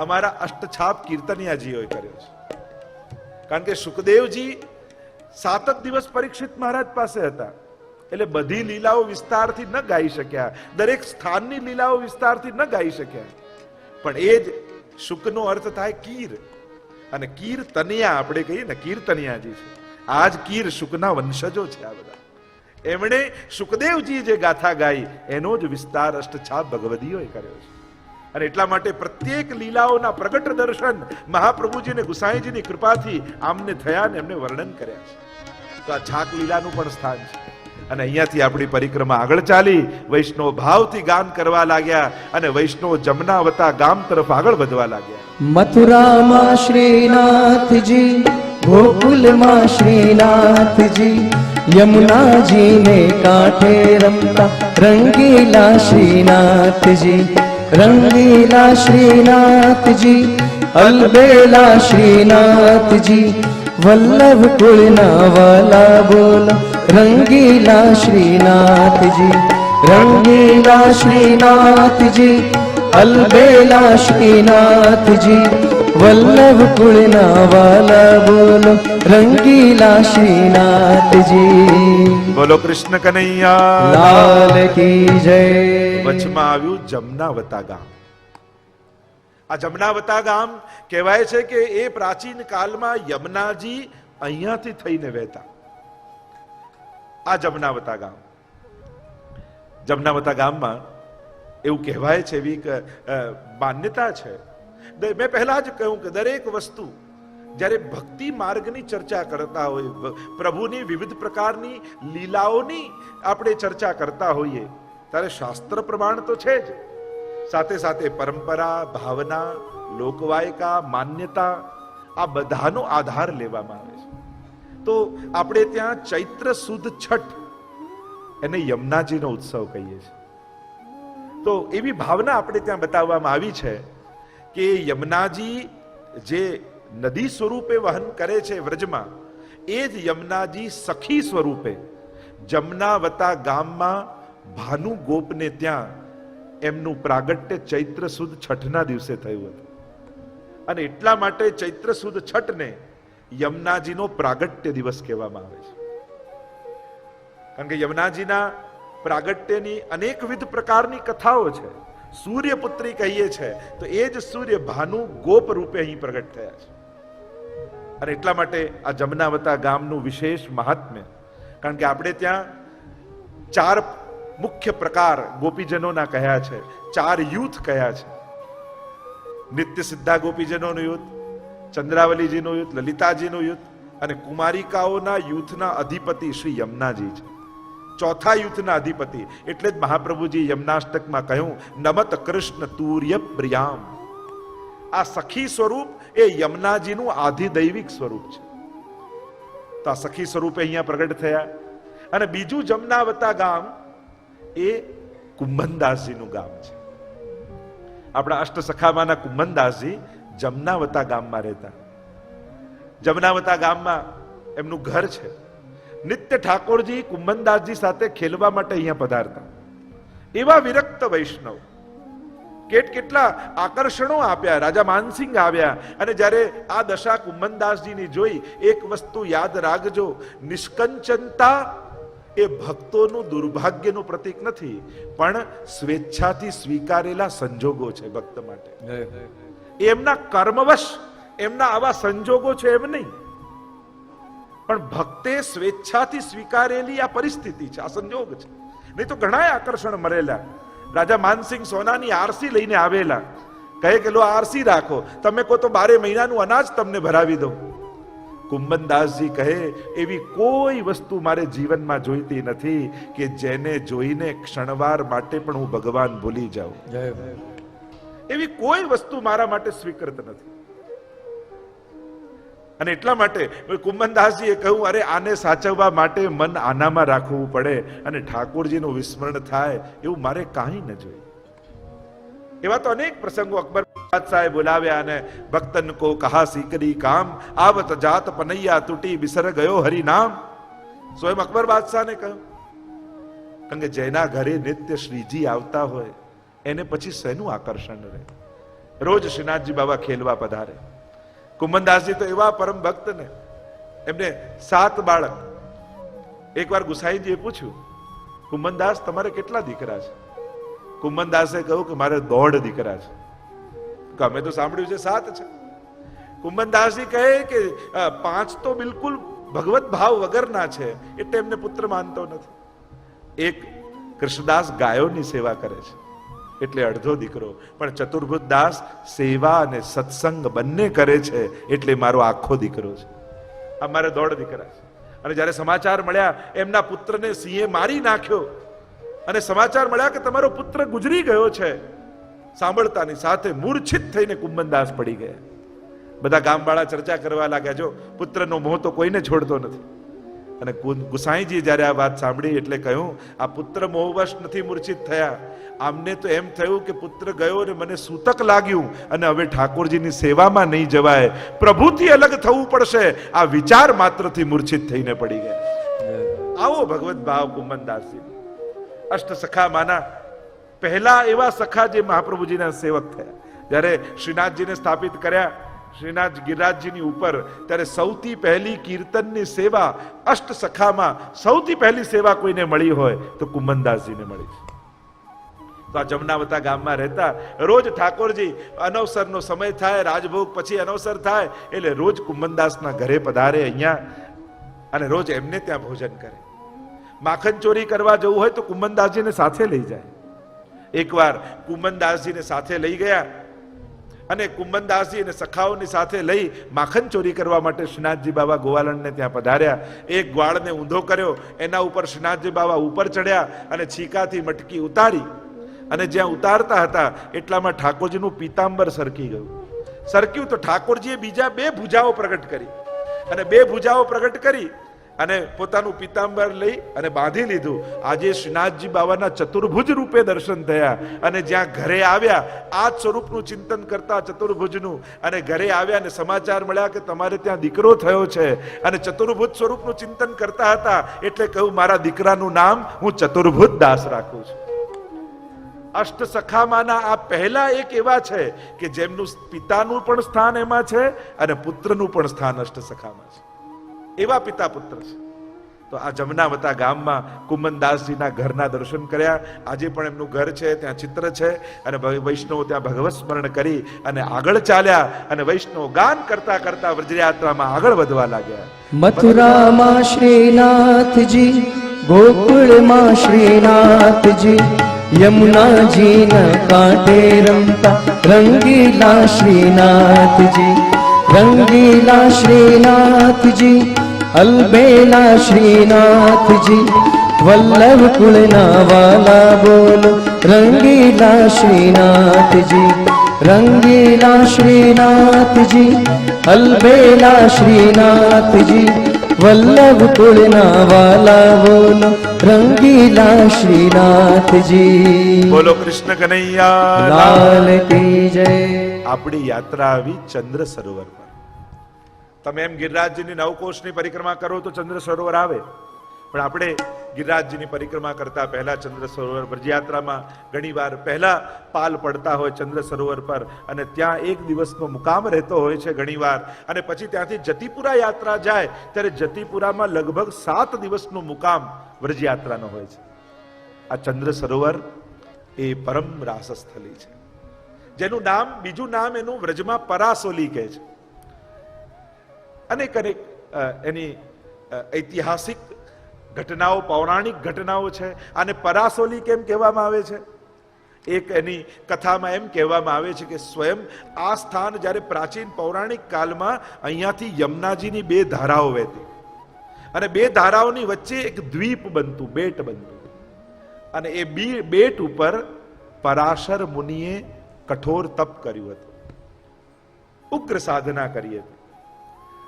અમારા અષ્ટછાપ કીર્તનિયાજીઓએ કર્યો છે. કારણ કે સુખદેવજી 7 દિવસ પરીક્ષિત મહારાજ પાસે હતા, એટલે બધી લીલાઓ વિસ્તારથી ન ગાઈ શક્યા, દરેક સ્થાનની લીલાઓ વિસ્તારથી ન ગાઈ શક્યા. પણ એ જ શુકનો અર્થ થાય કીર, અને કીર્તનિયા આપણે કહીએ ને, કીર્તનિયાજી છે. આજ કીર શુકના વંશજો છે. આ બધા એમણે સુખદેવજી જે ગાથા ગાઈ એનો જ વિસ્તાર અષ્ટછાપ ભગવદીઓએ કર્યો છે. અને એટલા માટે પ્રત્યેક લીલાઓના પ્રગટ દર્શન મહાપ્રભુજી અને ગુસાઈજીની કૃપાથી આમને થયા ને એમને વર્ણન કર્યા છે. તો આ છાક લીલાનું પણ સ્થાન છે. અને અહીંયાથી આપણી પરિક્રમા આગળ ચાલી, વૈષ્ણવ ભાવથી ગાન કરવા લાગ્યા અને વૈષ્ણવ જમનાવતા ગામ તરફ આગળ વધવા લાગ્યા. મથુરામાં શ્રીનાથજી, ગોકુલમાં શ્રીનાથજી, યમુનાજી ને કાંઠે રમતા રંગીલા શ્રીનાથજી, રંગીલા શ્રીનાથજી, અલબેલા શ્રીનાથજી, વલ્લભ કુળના વાલા બોલો રંગીલા શ્રીનાથજી, રંગીલા શ્રીનાથજી, અલબેલા શ્રીનાથજી, વલ્લભ કુળના વાલા બોલો રંગીલા શ્રીનાથજી. બોલો કૃષ્ણ કનૈયા લાલ કી જય. વચમાં આવ્યું જમનાવતા ગામ. આ જમનાવતા ગામ કહેવાય છે કે એ પ્રાચીન કાળમાં યમુનાજી અહીંયાથી થઈને વહેતા. આ જમનાવતા ગામ, જમનાવતા ગામમાં એવું કહેવાય છે, એવી માન્યતા છે. મેં પહેલા જ કહ્યું કે દરેક વસ્તુ જ્યારે ભક્તિ માર્ગની ચર્ચા કરતા હોય, પ્રભુની વિવિધ પ્રકારની લીલાઓની આપણે ચર્ચા કરતા હોઈએ, ત્યારે શાસ્ત્ર પ્રમાણ તો છે જ, સાથે સાથે પરંપરા, ભાવના, લોકવાયકા, માન્યતા, આ બધાનો આધાર લેવામાં આવે છે. તો આપણે ત્યાં ચૈત્ર સુદ છઠ એને યમુનાજીનો ઉત્સવ કહીએ છીએ. તો એવી ભાવના આપણે ત્યાં બતાવવામાં આવી છે કે યમુનાજી જે નદી સ્વરૂપે વહન કરે છે વ્રજમાં, એ જ યમુનાજી સખી સ્વરૂપે જમનાવતા ગામમાં ભાનુ ગોપને ત્યાં એમનું પ્રાગટ્ય ચૈત્ર સુદ છઠના દિવસે થયું હતું. અને એટલા માટે ચૈત્ર સુદ છઠને યમુનાજીનો પ્રાગટ્ય દિવસ કહેવામાં આવે છે. કારણ કે યમુનાજીના પ્રાગટ્યની અનેકવિધ પ્રકારની કથાઓ છે. સૂર્યપુત્રી કહીએ છે તો એ જ સૂર્ય ભાનુ ગોપ રૂપે અહીં પ્રગટ થયા છે. અને એટલા માટે આ જમનાવતા ગામનું વિશેષ મહાત્મ્ય. કારણ કે આપણે ત્યાં 4 મુખ્ય પ્રકાર ગોપીજનોના કહ્યા છે, 4 યુથ કહ્યા છે. નિત્ય સિદ્ધા ગોપીજનોનું યુથ, ચંદ્રાવલીજીનું યુથ, લલિતાજીનું યુથ, અને કુમારિકાઓના યુથના અધિપતિ શ્રી યમુનાજી છે. ચોથા યુથના અધિપતિ એટલે જ મહાપ્રભુજી યમુનાષ્ટકમાં કહ્યું, નમત કૃષ્ણ તુર્ય પ્રિયામ. આ સખી સ્વરૂપ એ યમુનાજીનું આધિદૈવિક સ્વરૂપ છે. તો આ સખી સ્વરૂપે અહીંયા પ્રગટ થયા. અને બીજું જમનાવતા ગામ એ કુંભનદાસજીનું ગામ છે. આપણા અષ્ટસખામાંના કુંભનદાસજી જમનાવતા ગામમાં રહેતા. જમનાવતા ગામમાં એમનું ઘર છે. નિત્ય ઠાકોરજી કુંભનદાસજી સાથે ખેલવા માટે અહીંયા પધારતા. એવા વિરક્ત વૈષ્ણવ, કેટલા આકર્ષણો આપ્યા. રાજા માનસિંહ આવ્યા અને જ્યારે આ દશા કુંભનદાસજીની જોઈ, એક વસ્તુ યાદ રાખજો, નિષ્કંચનતા એ ભક્તોનું દુર્ભાગ્યનું પ્રતીક નથી, પણ સ્વેચ્છાથી સ્વીકારેલા સંજોગો છે ભક્ત માટે. એમના કર્મવશ એમના આવા સંજોગો છે એમ નહીં, પણ ભક્તે સ્વેચ્છાથી સ્વીકારેલી આ પરિસ્થિતિ છે, આ સંજોગ છે. નહીં તો ઘણા આકર્ષણ મળેલા. રાજા માનસિંહ સોનાની આરસી લઈને આવેલા, કહે કે લો આરસી રાખો, તમે કહો તો 12 મહિનાનું અનાજ તમને ભરાવી દઉં. કુંભનદાસજી કહે એવી કોઈ વસ્તુ મારે જીવનમાં જોઈતી નથી કે જેને જોઈને ક્ષણવાર માટે પણ હું ભગવાન ભૂલી જાઉં. એવી કોઈ વસ્તુ મારા માટે સ્વીકૃત નથી. અને એટલા માટે કુંભનદાસજીએ કહ્યું, અરે આને સાચવવા માટે મન આનામાં રાખવું પડે અને ઠાકોરજીનું વિસ્મરણ થાય એવું મારે કાંઈ ન જોઈએ. એવા તો અનેક પ્રસંગો અકબર બાદશાહે બોલાવ્યા અને ભક્તન કો કહા સીકરી કામ આવત જાત પનૈયા તૂટી બિસર ગયો હરિ નામ. સ્વયં અકબર બાદશાહને કહ્યું, કારણ કે જેના ઘરે નિત્ય શ્રીજી આવતા હોય એને પછી શેનું આકર્ષણ રહે. રોજ શ્રીનાથજી બાબા ખેલવા પધારે. કુંભનદાસજી તો એવા પરમ ભક્ત ને, એમને 7 બાળક. એકવાર ગુસાઈજીએ પૂછ્યું, કુંભનદાસ તમારે કેટલા દીકરા છે? કુંભનદાસે કહ્યું કે મારે 1.5 દીકરા છે. અમે તો સાંભળ્યું છે 7 છે. કુંભનદાસજી કહે કે 5 તો બિલકુલ ભગવત ભાવ વગરના છે, એટલે એમને પુત્ર માનતો નથી. એક કૃષ્ણદાસ ગાયોની સેવા કરે છે એટલે 1/2 દીકરો, પણ ચતુર્ભુજ દાસ સેવા અને સત્સંગ બંને કરે છે એટલે મારો આખો દીકરો છે. આ મારે 1.5 દીકરા છે. અને જ્યારે સમાચાર મળ્યા એમના પુત્રને સિંહે મારી નાખ્યો અને સમાચાર મળ્યા કે તમારો પુત્ર ગુજરી ગયો છે, સાંભળતાની સાથે મૂર્છિત થઈને કુંભનદાસ પડી ગયા. બધા ગામવાળા ચર્ચા કરવા લાગ્યા, જો પુત્રનો મોહ તો કોઈને છોડતો નથી. અને ગુસાઈજી જ્યારે આ વાત સાંભળી એટલે કહ્યું, આ પુત્ર મોહવશ નથી મૂર્છિત થયા, આમને તો એમ થયું કે પુત્ર ગયો ને મને સૂતક લાગ્યું અને હવે ઠાકોરજીની સેવામાં નહીં જવાય, પ્રભુથી અલગ થવું પડશે, આ વિચાર માત્રથી મૂર્છિત થઈને પડી ગયા. આવો ભગવત ભાવ કુંભનદાસજી. અષ્ટ સખા માના પહેલા એવા સખા જે મહાપ્રભુજીના સેવક થયા. જ્યારે શ્રીનાથજીને સ્થાપિત કર્યા શ્રીનાથ ગિરિરાજજીની ઉપર, ત્યારે સૌથી પહેલી કીર્તનની સેવા અષ્ટ સખામાં સૌથી પહેલી સેવા કોઈને મળી હોય તો કુંભનદાસજીને મળી છે. તો આ જમનાવતા ગામમાં રહેતા રોજ ઠાકોરજી અનવસરનો સમય થાય, રાજભોગ પછી અનવસર થાય એટલે રોજ કુંભનદાસના ઘરે પધારે અહીંયા અને રોજ એમને ત્યાં ભોજન કરે. માખણ ચોરી કરવા જવું હોય તો કુંભનદાસજીને સાથે લઈ જાય. એકવાર કુંભનદાસજીને સાથે લઈ ગયા અને કુંભનદાસજી અને સખાઓની સાથે લઈ માખણ ચોરી કરવા માટે શ્રીનાથજી બાબા ગોવાલણને ત્યાં પધાર્યા. એક ગ્વાળને ઊંધો કર્યો, એના ઉપર શ્રીનાથજી બાબા ઉપર ચડ્યા અને છીકાથી મટકી ઉતારી અને જ્યાં ઉતારતા હતા એટલામાં ઠાકોરજીનું પીતાંબર સરકી ગયું. સરક્યું તો ઠાકોરજીએ બીજા 2 ભુજાઓ પ્રગટ કરી અને 2 ભુજાઓ પ્રગટ કરી અને પોતાનું પીતાંબર લઈ અને બાંધી લીધું. આજે શ્રીનાથજી બાબાના ચતુર્ભુજ રૂપે દર્શન થયા અને જ્યાં ઘરે આવ્યા આ જ સ્વરૂપનું ચિંતન કરતા ચતુર્ભુજનું, અને ઘરે આવ્યા અને સમાચાર મળ્યા કે તમારે ત્યાં દીકરો થયો છે અને ચતુર્ભુજ સ્વરૂપનું ચિંતન કરતા હતા એટલે કહ્યું, મારા દીકરાનું નામ હું ચતુર્ભુજ દાસ રાખું છું. અષ્ટ સખામાંના આ પહેલા એક એવા છે કે જેમનું પિતાનું પણ સ્થાન એમાં છે અને પુત્રનું પણ સ્થાન અષ્ટ સખામાં છે. એવા પિતા પુત્ર છે. તો આ જમનાવતા ગામમાં કુંભનદાસજીના ઘરના દર્શન કર્યા. આજે પણ એમનું ઘર છે, ત્યાં ચિત્ર છે અને વૈષ્ણવો ત્યાં ભગવત સ્મરણ કરી અને આગળ ચાલ્યા અને વૈષ્ણવ ગાન કરતા કરતા વ્રજયાત્રામાં આગળ વધવા લાગ્યા. મથુરામાં શ્રીનાથજી, ગોકુળમાં શ્રીનાથજી, યમુનાજીના કાંઠે રમતા રંગીલા શ્રીનાથજી, રંગીલા શ્રીનાથજી, અલબેલા શ્રીનાથજી, વલ્લભ કુળના વાલા બોલો રંગીલા શ્રીનાથજી, રંગીલા શ્રીનાથજી, અલબેલા શ્રીનાથજી, વલ્લભ કુળના વાલા બોલો રંગીલા શ્રીનાથજી. બોલો કૃષ્ણ કનૈયા લાલ કી જય. આપણી યાત્રા આવી ચંદ્ર સરોવર પર. તમે એમ ગિરિરાજજીની 9 કોષની પરિક્રમા કરો તો ચંદ્ર સરોવર આવે, પણ આપણે ગિરિરાજજીની પરિક્રમા કરતા પહેલા ચંદ્ર સરોવર વ્રજયાત્રામાં ઘણીવાર પહેલા પાલ પડતા હોય ચંદ્ર સરોવર પર અને ત્યાં 1 દિવસનો મુકામ રહેતો હોય છે ઘણીવાર, અને પછી ત્યાંથી જતીપુરા યાત્રા જાય ત્યારે જતીપુરામાં લગભગ 7 દિવસનો મુકામ વ્રજયાત્રાનો હોય છે. આ ચંદ્ર સરોવર એ પરમ રાસસ્થલી છે, જેનું નામ, બીજું નામ એનું વ્રજમાં પરાસોલી કહે છે. અનેક અનેક એની ઐતિહાસિક ઘટનાઓ, પૌરાણિક ઘટનાઓ છે. આને પરાસોલી કેમ કહેવામાં આવે છે? એક એની કથામાં એમ કહેવામાં આવે છે કે સ્વયં આ સ્થાન જ્યારે પ્રાચીન પૌરાણિક કાળમાં અહીંયાથી યમુનાજીની બે ધારાઓ વહેતી અને બે ધારાઓની વચ્ચે એક દ્વીપ બનતું, બેટ બનતું, અને એ બેટ ઉપર પરાશર મુનિએ કઠોર તપ કર્યું હતું, ઉગ્ર સાધના કરી હતી.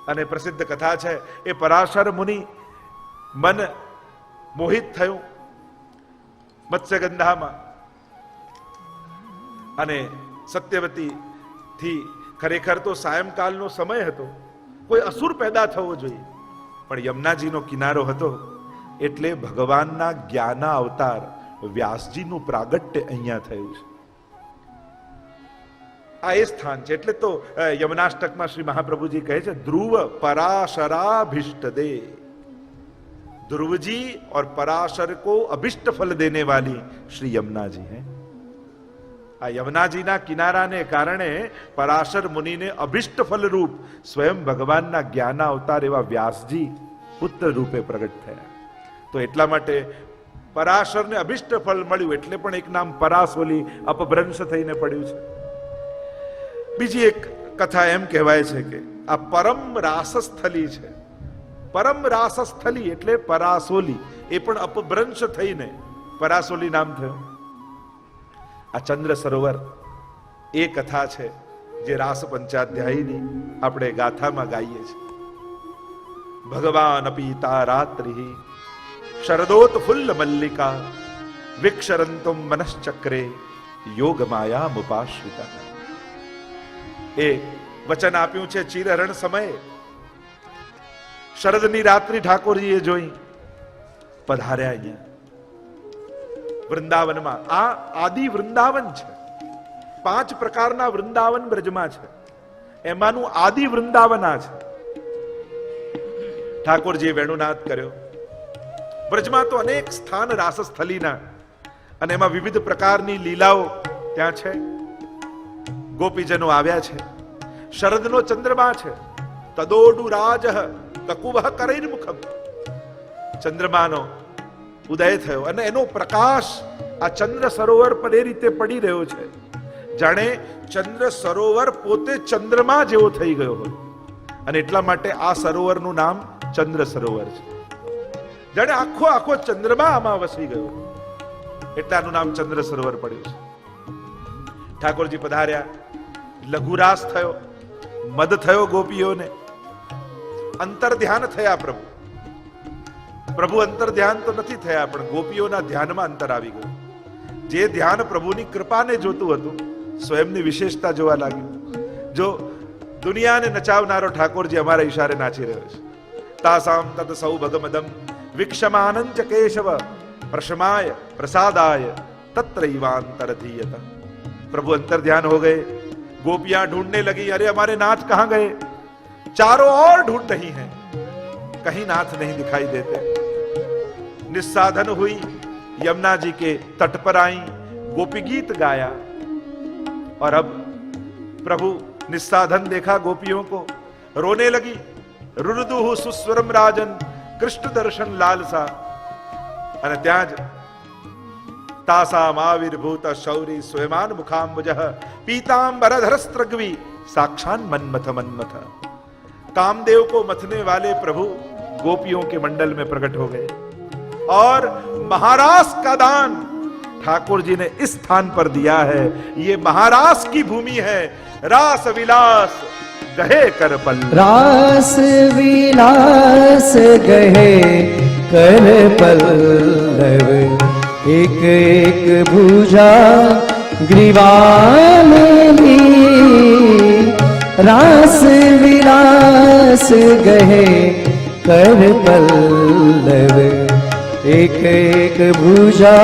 અને પ્રસિદ્ધ કથા છે એ પરાશર મુનિ મન મોહિત થયું મત્સ્યગંધામાં અને સત્યવતી થી ખરેખર તો સાયંકાલનો સમય હતો, કોઈ અસુર પેદા થવો જોઈએ, પણ યમુનાજીનો કિનારો હતો એટલે ભગવાનના જ્ઞાના અવતાર વ્યાસજીનું પ્રાગટ્ય અહીંયા થયું છે. આ એ સ્થાન છે. એટલે તો યમુનાષ્ટકમાં શ્રી મહાપ્રભુજી કહે છે ધ્રુવ પરાशराभिष्ट दे, ध्रुव जी और पराशर को अभिष्ट फल देने वाली श्री यमुना जी हैं. આ યમુનાજીના કિનારાને કારણે પરાશર મુનિને અભિષ્ટ ફલ રૂપ સ્વયં ભગવાનના જ્ઞાના અવતાર એવા વ્યાસજી પુત્ર રૂપે પ્રગટ થયા. તો એટલા માટે પરાશરને અભિષ્ટ ફળ મળ્યું એટલે પણ એક નામ પરાસોલી અપભ્રંશ થઈને પડ્યું છે. બીજી એક કથા એમ કહેવાય છે કે આ પરમ રાસસ્થલી છે. પરમ રાસસ્થલી એટલે પરાસોલી, એ પણ અપભ્રંશ થઈને પરાસોલી નામ થયું. આ ચંદ્ર સરોવર એ કથા છે જે રાસ પંચાધ્યાયની આપણે ગાથામાં ગાઈએ છીએ. ભગવાન પીતા રાત્રિ શરદોત ફુલ્લ મલ્લિકા વિક્ષરંતુમ મનશ્ચક્રે યોગ માયા મુપાશ્રિતા. એ વચન આપ્યું છે ચિરહરણ સમયે શરદની રાત્રિ ઠાકોરજીએ જોઈ, પધાર્યા અહીંયા વૃંદાવનમાં. આ આદિ વૃંદાવન છે. 5 પ્રકારના વૃંદાવન બ્રજમાં છે, એમાંનું આદિ વૃંદાવન આ છે. ઠાકોરજીએ વેણુનાદ કર્યો. બ્રજમાં તો અનેક સ્થાન રાસસ્થલીના અને એમાં વિવિધ પ્રકારની લીલાઓ ત્યાં છે. ગોપીજનો આવ્યા છે. શરદનો ચંદ્રમા છે. તદોડુ રાજ કકુવહ કરૈર્મુખમ. ચંદ્રમાનો ઉદય થયો અને એનો પ્રકાશ આ ચંદ્ર સરોવર પર એ રીતે પડી રહ્યો છે જાણે ચંદ્ર સરોવર પોતે ચંદ્રમા જેવો થઈ ગયો હોય. અને એટલા માટે આ સરોવરનું નામ ચંદ્ર સરોવર છે. જાણે આખો આખો ચંદ્રમા આમાં વસી ગયો એટલે આનું નામ ચંદ્ર સરોવર પડ્યું છે. ઠાકોરજી પધાર્યા. લઘુરાસ થયો, મદ થયો ગોપીઓને. અંતર ધ્યાન થયા પ્રભુ. પ્રભુ અંતર ધ્યાન તો નથી થયા, પણ ગોપીઓના ધ્યાનમાં અંતર આવી ગયું. જે ધ્યાન પ્રભુની કૃપાને જોતું હતું સ્વયંની વિશેષતા જોવા લાગ્યું. જો દુનિયાને નચાવનારો ઠાકોરજી અમારા ઈશારે નાચી રહ્યો છે. તાસામ તદ સૌભગમદમ વિક્ષમાનંચ કેશવ પ્રશમાય પ્રસાદાય તત્રૈવાંતર ધીયત. प्रभु अंतर ध्यान हो गए. गोपियां ढूंढने लगी, अरे हमारे नाथ कहां गए? चारों ओर ढूंढ रही हैं, कहीं नाथ नहीं दिखाई देते. निस्साधन हुई, यमुना जी के तट पर आई, गोपी गीत गाया. और अब प्रभु निस्साधन देखा गोपियों को, रोने लगी. रुरुदुहु सुस्वरम राजन कृष्ण दर्शन लालसा. અને ત્યાં જ तासामाविर्भूत शौरी स्वयमान मुखाम्बुजः पीताम्बरधरस्त्रग्वी साक्षान मन्मथ मन्मथ. कामदेव को मथने वाले प्रभु गोपियों के मंडल में प्रकट हो गए. और महारास का दान ठाकुर जी ने इस स्थान पर दिया है. ये महारास की भूमि है. रास विलास गहे कर पल्लव. रास विलास गहे कर पल्लव. एक एक भुजा ग्रीवान ली. रास विलास गहे कर पल्लव. एक एक भुजा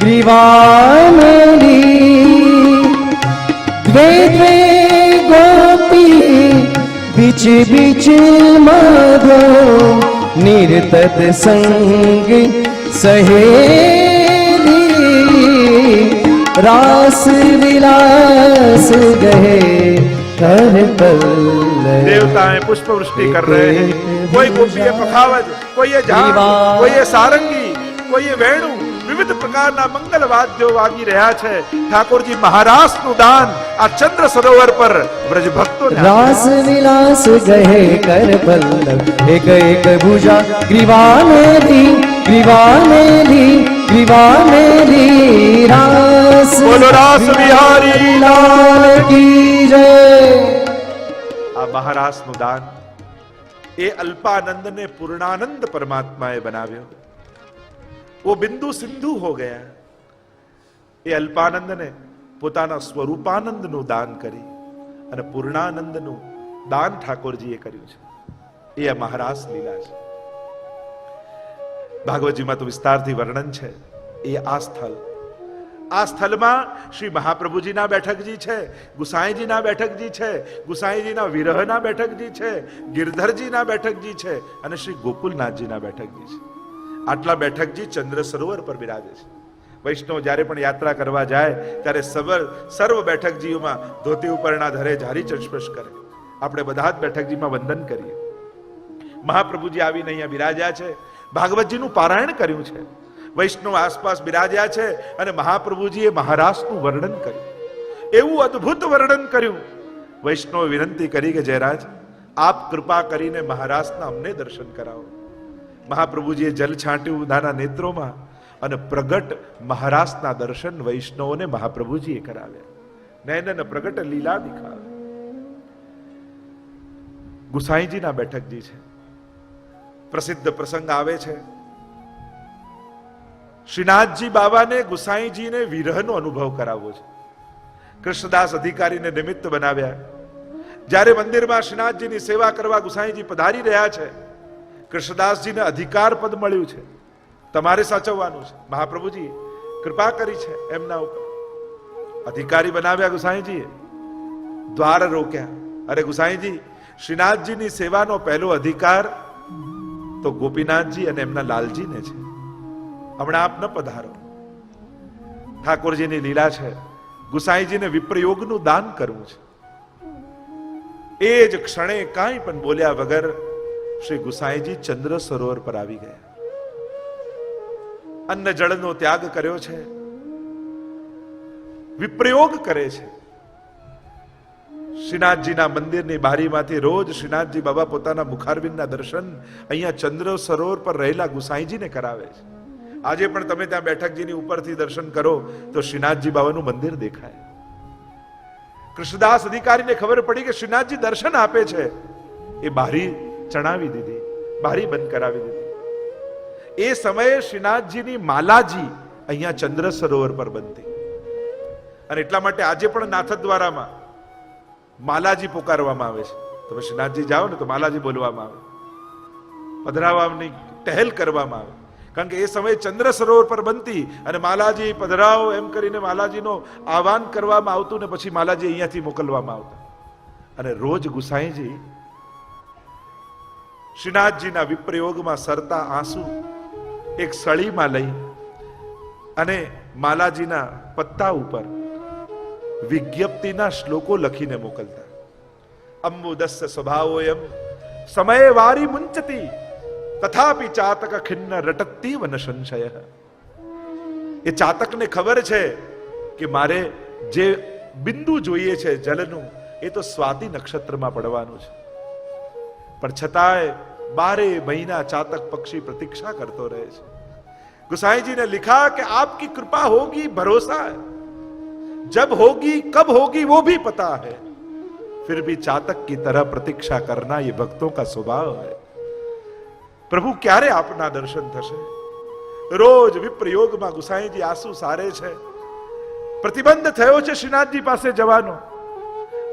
ग्रीवान ली. द्वे द्वे गोपी बीच बीच माधो निर्तत संग सहेली. रास विलास गहे कर पल्लव. देवताएं पुष्प वृष्टि कर रहे हैं. कोई गोपी है पखावज, कोई ये झांझ, कोई ये सारंगी, कोई ये वेणु, વિવિધ પ્રકારના મંગલ વાદ્યો વાગી રહ્યા છે. ઠાકોરજી મહારાસનું દાન આ ચંદ્ર સરોવર પર વ્રજ ભક્તો रास विलास गहे कर पल्लव एक एक भुजा ग्रीवा में दी रास बोलो रास बिहारी लाल की जय. આ મહારાસનું દાન એ અલ્પાનંદને પૂર્ણાનંદ પરમાત્માએ બનાવ્યો. वो बिंदु सिंधु हो गया. એ અલ્પાનંદને પોતાના સ્વરૂપાનંદનું દાન કરી અને પૂર્ણાનંદનું દાન ઠાકોરજીએ કર્યું છે. એ આ મહારાસ લીલા છે. ભાગવતજીમાં તો વિસ્તારથી વર્ણન છે. એ આ સ્થળમાં શ્રી મહાપ્રભુજીના બેઠકજી છે, ગુસાઈજીના બેઠકજી છે, ગુસાઈજીના વિરહના બેઠકજી છે, ગિરધરજીના બેઠકજી છે અને શ્રી ગોકુલનાથજીના બેઠકજી છે. આટલા બેઠકજી ચંદ્ર સરોવર પર બિરાજે છે. વૈષ્ણવ જ્યારે પણ યાત્રા કરવા જાય ત્યારે સર્વ બેઠકજીઓમાં ધોતી ઉપરના ધરે જારી ચંસ્પર્શ કરે. આપણે બધા જ બેઠકજીમાં વંદન કરીએ. મહાપ્રભુજી આવીને અહીંયા બિરાજ્યા છે. ભાગવતજીનું પારાયણ કર્યું છે. વૈષ્ણવ આસપાસ બિરાજ્યા છે અને મહાપ્રભુજીએ મહારાસનું વર્ણન કર્યું. એવું અદ્ભુત વર્ણન કર્યું. વૈષ્ણવ વિનંતી કરી કે જયરાજ આપ કૃપા કરીને મહારાસના અમને દર્શન કરાવો. મહાપ્રભુજીએ જલ છાંટ્યું નાના નેત્રોમાં અને પ્રગટ મહારાસના દર્શન વૈષ્ણવોને મહાપ્રભુજીએ કરાવ્યા. નયન પ્રગટ લીલા દિખાવે. ગુસાઈજીના બેઠકજી છે. પ્રસિદ્ધ પ્રસંગ આવે છે. શ્રીનાથજી બાબાને ગુસાઈજીને વિરહનો અનુભવ કરાવવો છે. કૃષ્ણદાસ અધિકારીને નિમિત્ત બનાવ્યા. જ્યારે મંદિરમાં શ્રીનાથજીની સેવા કરવા ગુસાઈજી પધારી રહ્યા છે, કૃષ્ણદાસજીને અધિકાર પદ મળ્યું છે, તમારે સાચવવાનું છે. મહાપ્રભુજી કૃપા કરી છે એમના ઉપર. અધિકારી બનાવ્યા ગુસાઈજીએ. દ્વાર રોક્યા. અરે ગુસાઈજી, શ્રીનાથજીની સેવાનો પહેલો અધિકાર તો ગોપીનાથજી અને એમના લાલજીને છે. હમણાં આપ ન પધારો. ઠાકોરજીની લીલા છે. ગુસાઈજીને વિપ્રયોગનું દાન કરવું છે. એ જ ક્ષણે કાંઈ પણ બોલ્યા વગર શ્રી ગુસાઈજી ચંદ્ર સરોવર પર આવી ગયા. અન્ન જળનો ત્યાગ કર્યો છે. વિપ્રયોગ કરે છે. શ્રીનાથજીના મંદિરની બારીમાંથી રોજ શ્રીનાથજી બાબા પોતાના મુખારવિંદના દર્શન અહીંયા ચંદ્ર સરોવર પર રહેલા ગુસાઈજીને કરાવે છે. આજે પણ તમે ત્યાં બેઠકજીની ઉપરથી દર્શન કરો તો શ્રીનાથજી બાબાનું મંદિર દેખાય. કૃષ્ણદાસ અધિકારીને ખબર પડી કે શ્રીનાથજી દર્શન આપે છે. એ બારી ચણાવી દીધી, બારી બંધ કરાવી દીધી. એ સમયે શ્રીનાથજીની માલાજી અહીંયા ચંદ્ર સરોવર પર બનતી અને એટલા માટે આજે પણ નાથદ્વારામાં માલાજી પોકારવામાં આવે છે. તમે શ્રીનાથજી જાઓ ને તો માલાજી બોલવામાં આવે, પધરાવાની ટહેલ કરવામાં આવે. કારણ કે એ સમયે ચંદ્ર સરોવર પર બનતી અને માલાજી પધરાવો એમ કરીને માલાજીનો આહવાન કરવામાં આવતું ને પછી માલાજી અહીંયાથી મોકલવામાં આવતા. અને રોજ ગુસાઈજી શ્રીનાથજીના વિપ્રયોગમાં સરતા આંસુ એક સળીમાં લઈ અને માલાજીના પત્તા ઉપર વિજ્ઞપ્તિના શ્લોકો લખીને મોકલતા. અંબુદસ્ય સ્વભાવોયમ સમયે વારી મુંચતી તથાપિ ચાતક ખિન્ન રટતી વન સંશય. એ ચાતકને ખબર છે કે મારે જે બિંદુ જોઈએ છે જલનું એ તો સ્વાતિ નક્ષત્રમાં પડવાનું છે, પણ છતાંય 12 મહિના ચાતક પક્ષી પ્રતીક્ષા કરતો રહે છે. गुसाई ने लिखा कि आपकी कृपा होगी भरोसा है, जब होगी कब होगी वो भी पता है, फिर भी चातक की तरह प्रतीक्षा करना ये भक्तों का स्वभाव है. प्रभु क्यारे आपना दर्शन थशे. रोज विप्रयोगમાં ગુસાઈજી આંસુ સારે છે. પ્રતિબંધ થયો છે શ્રીનાથજી પાસે જવાનો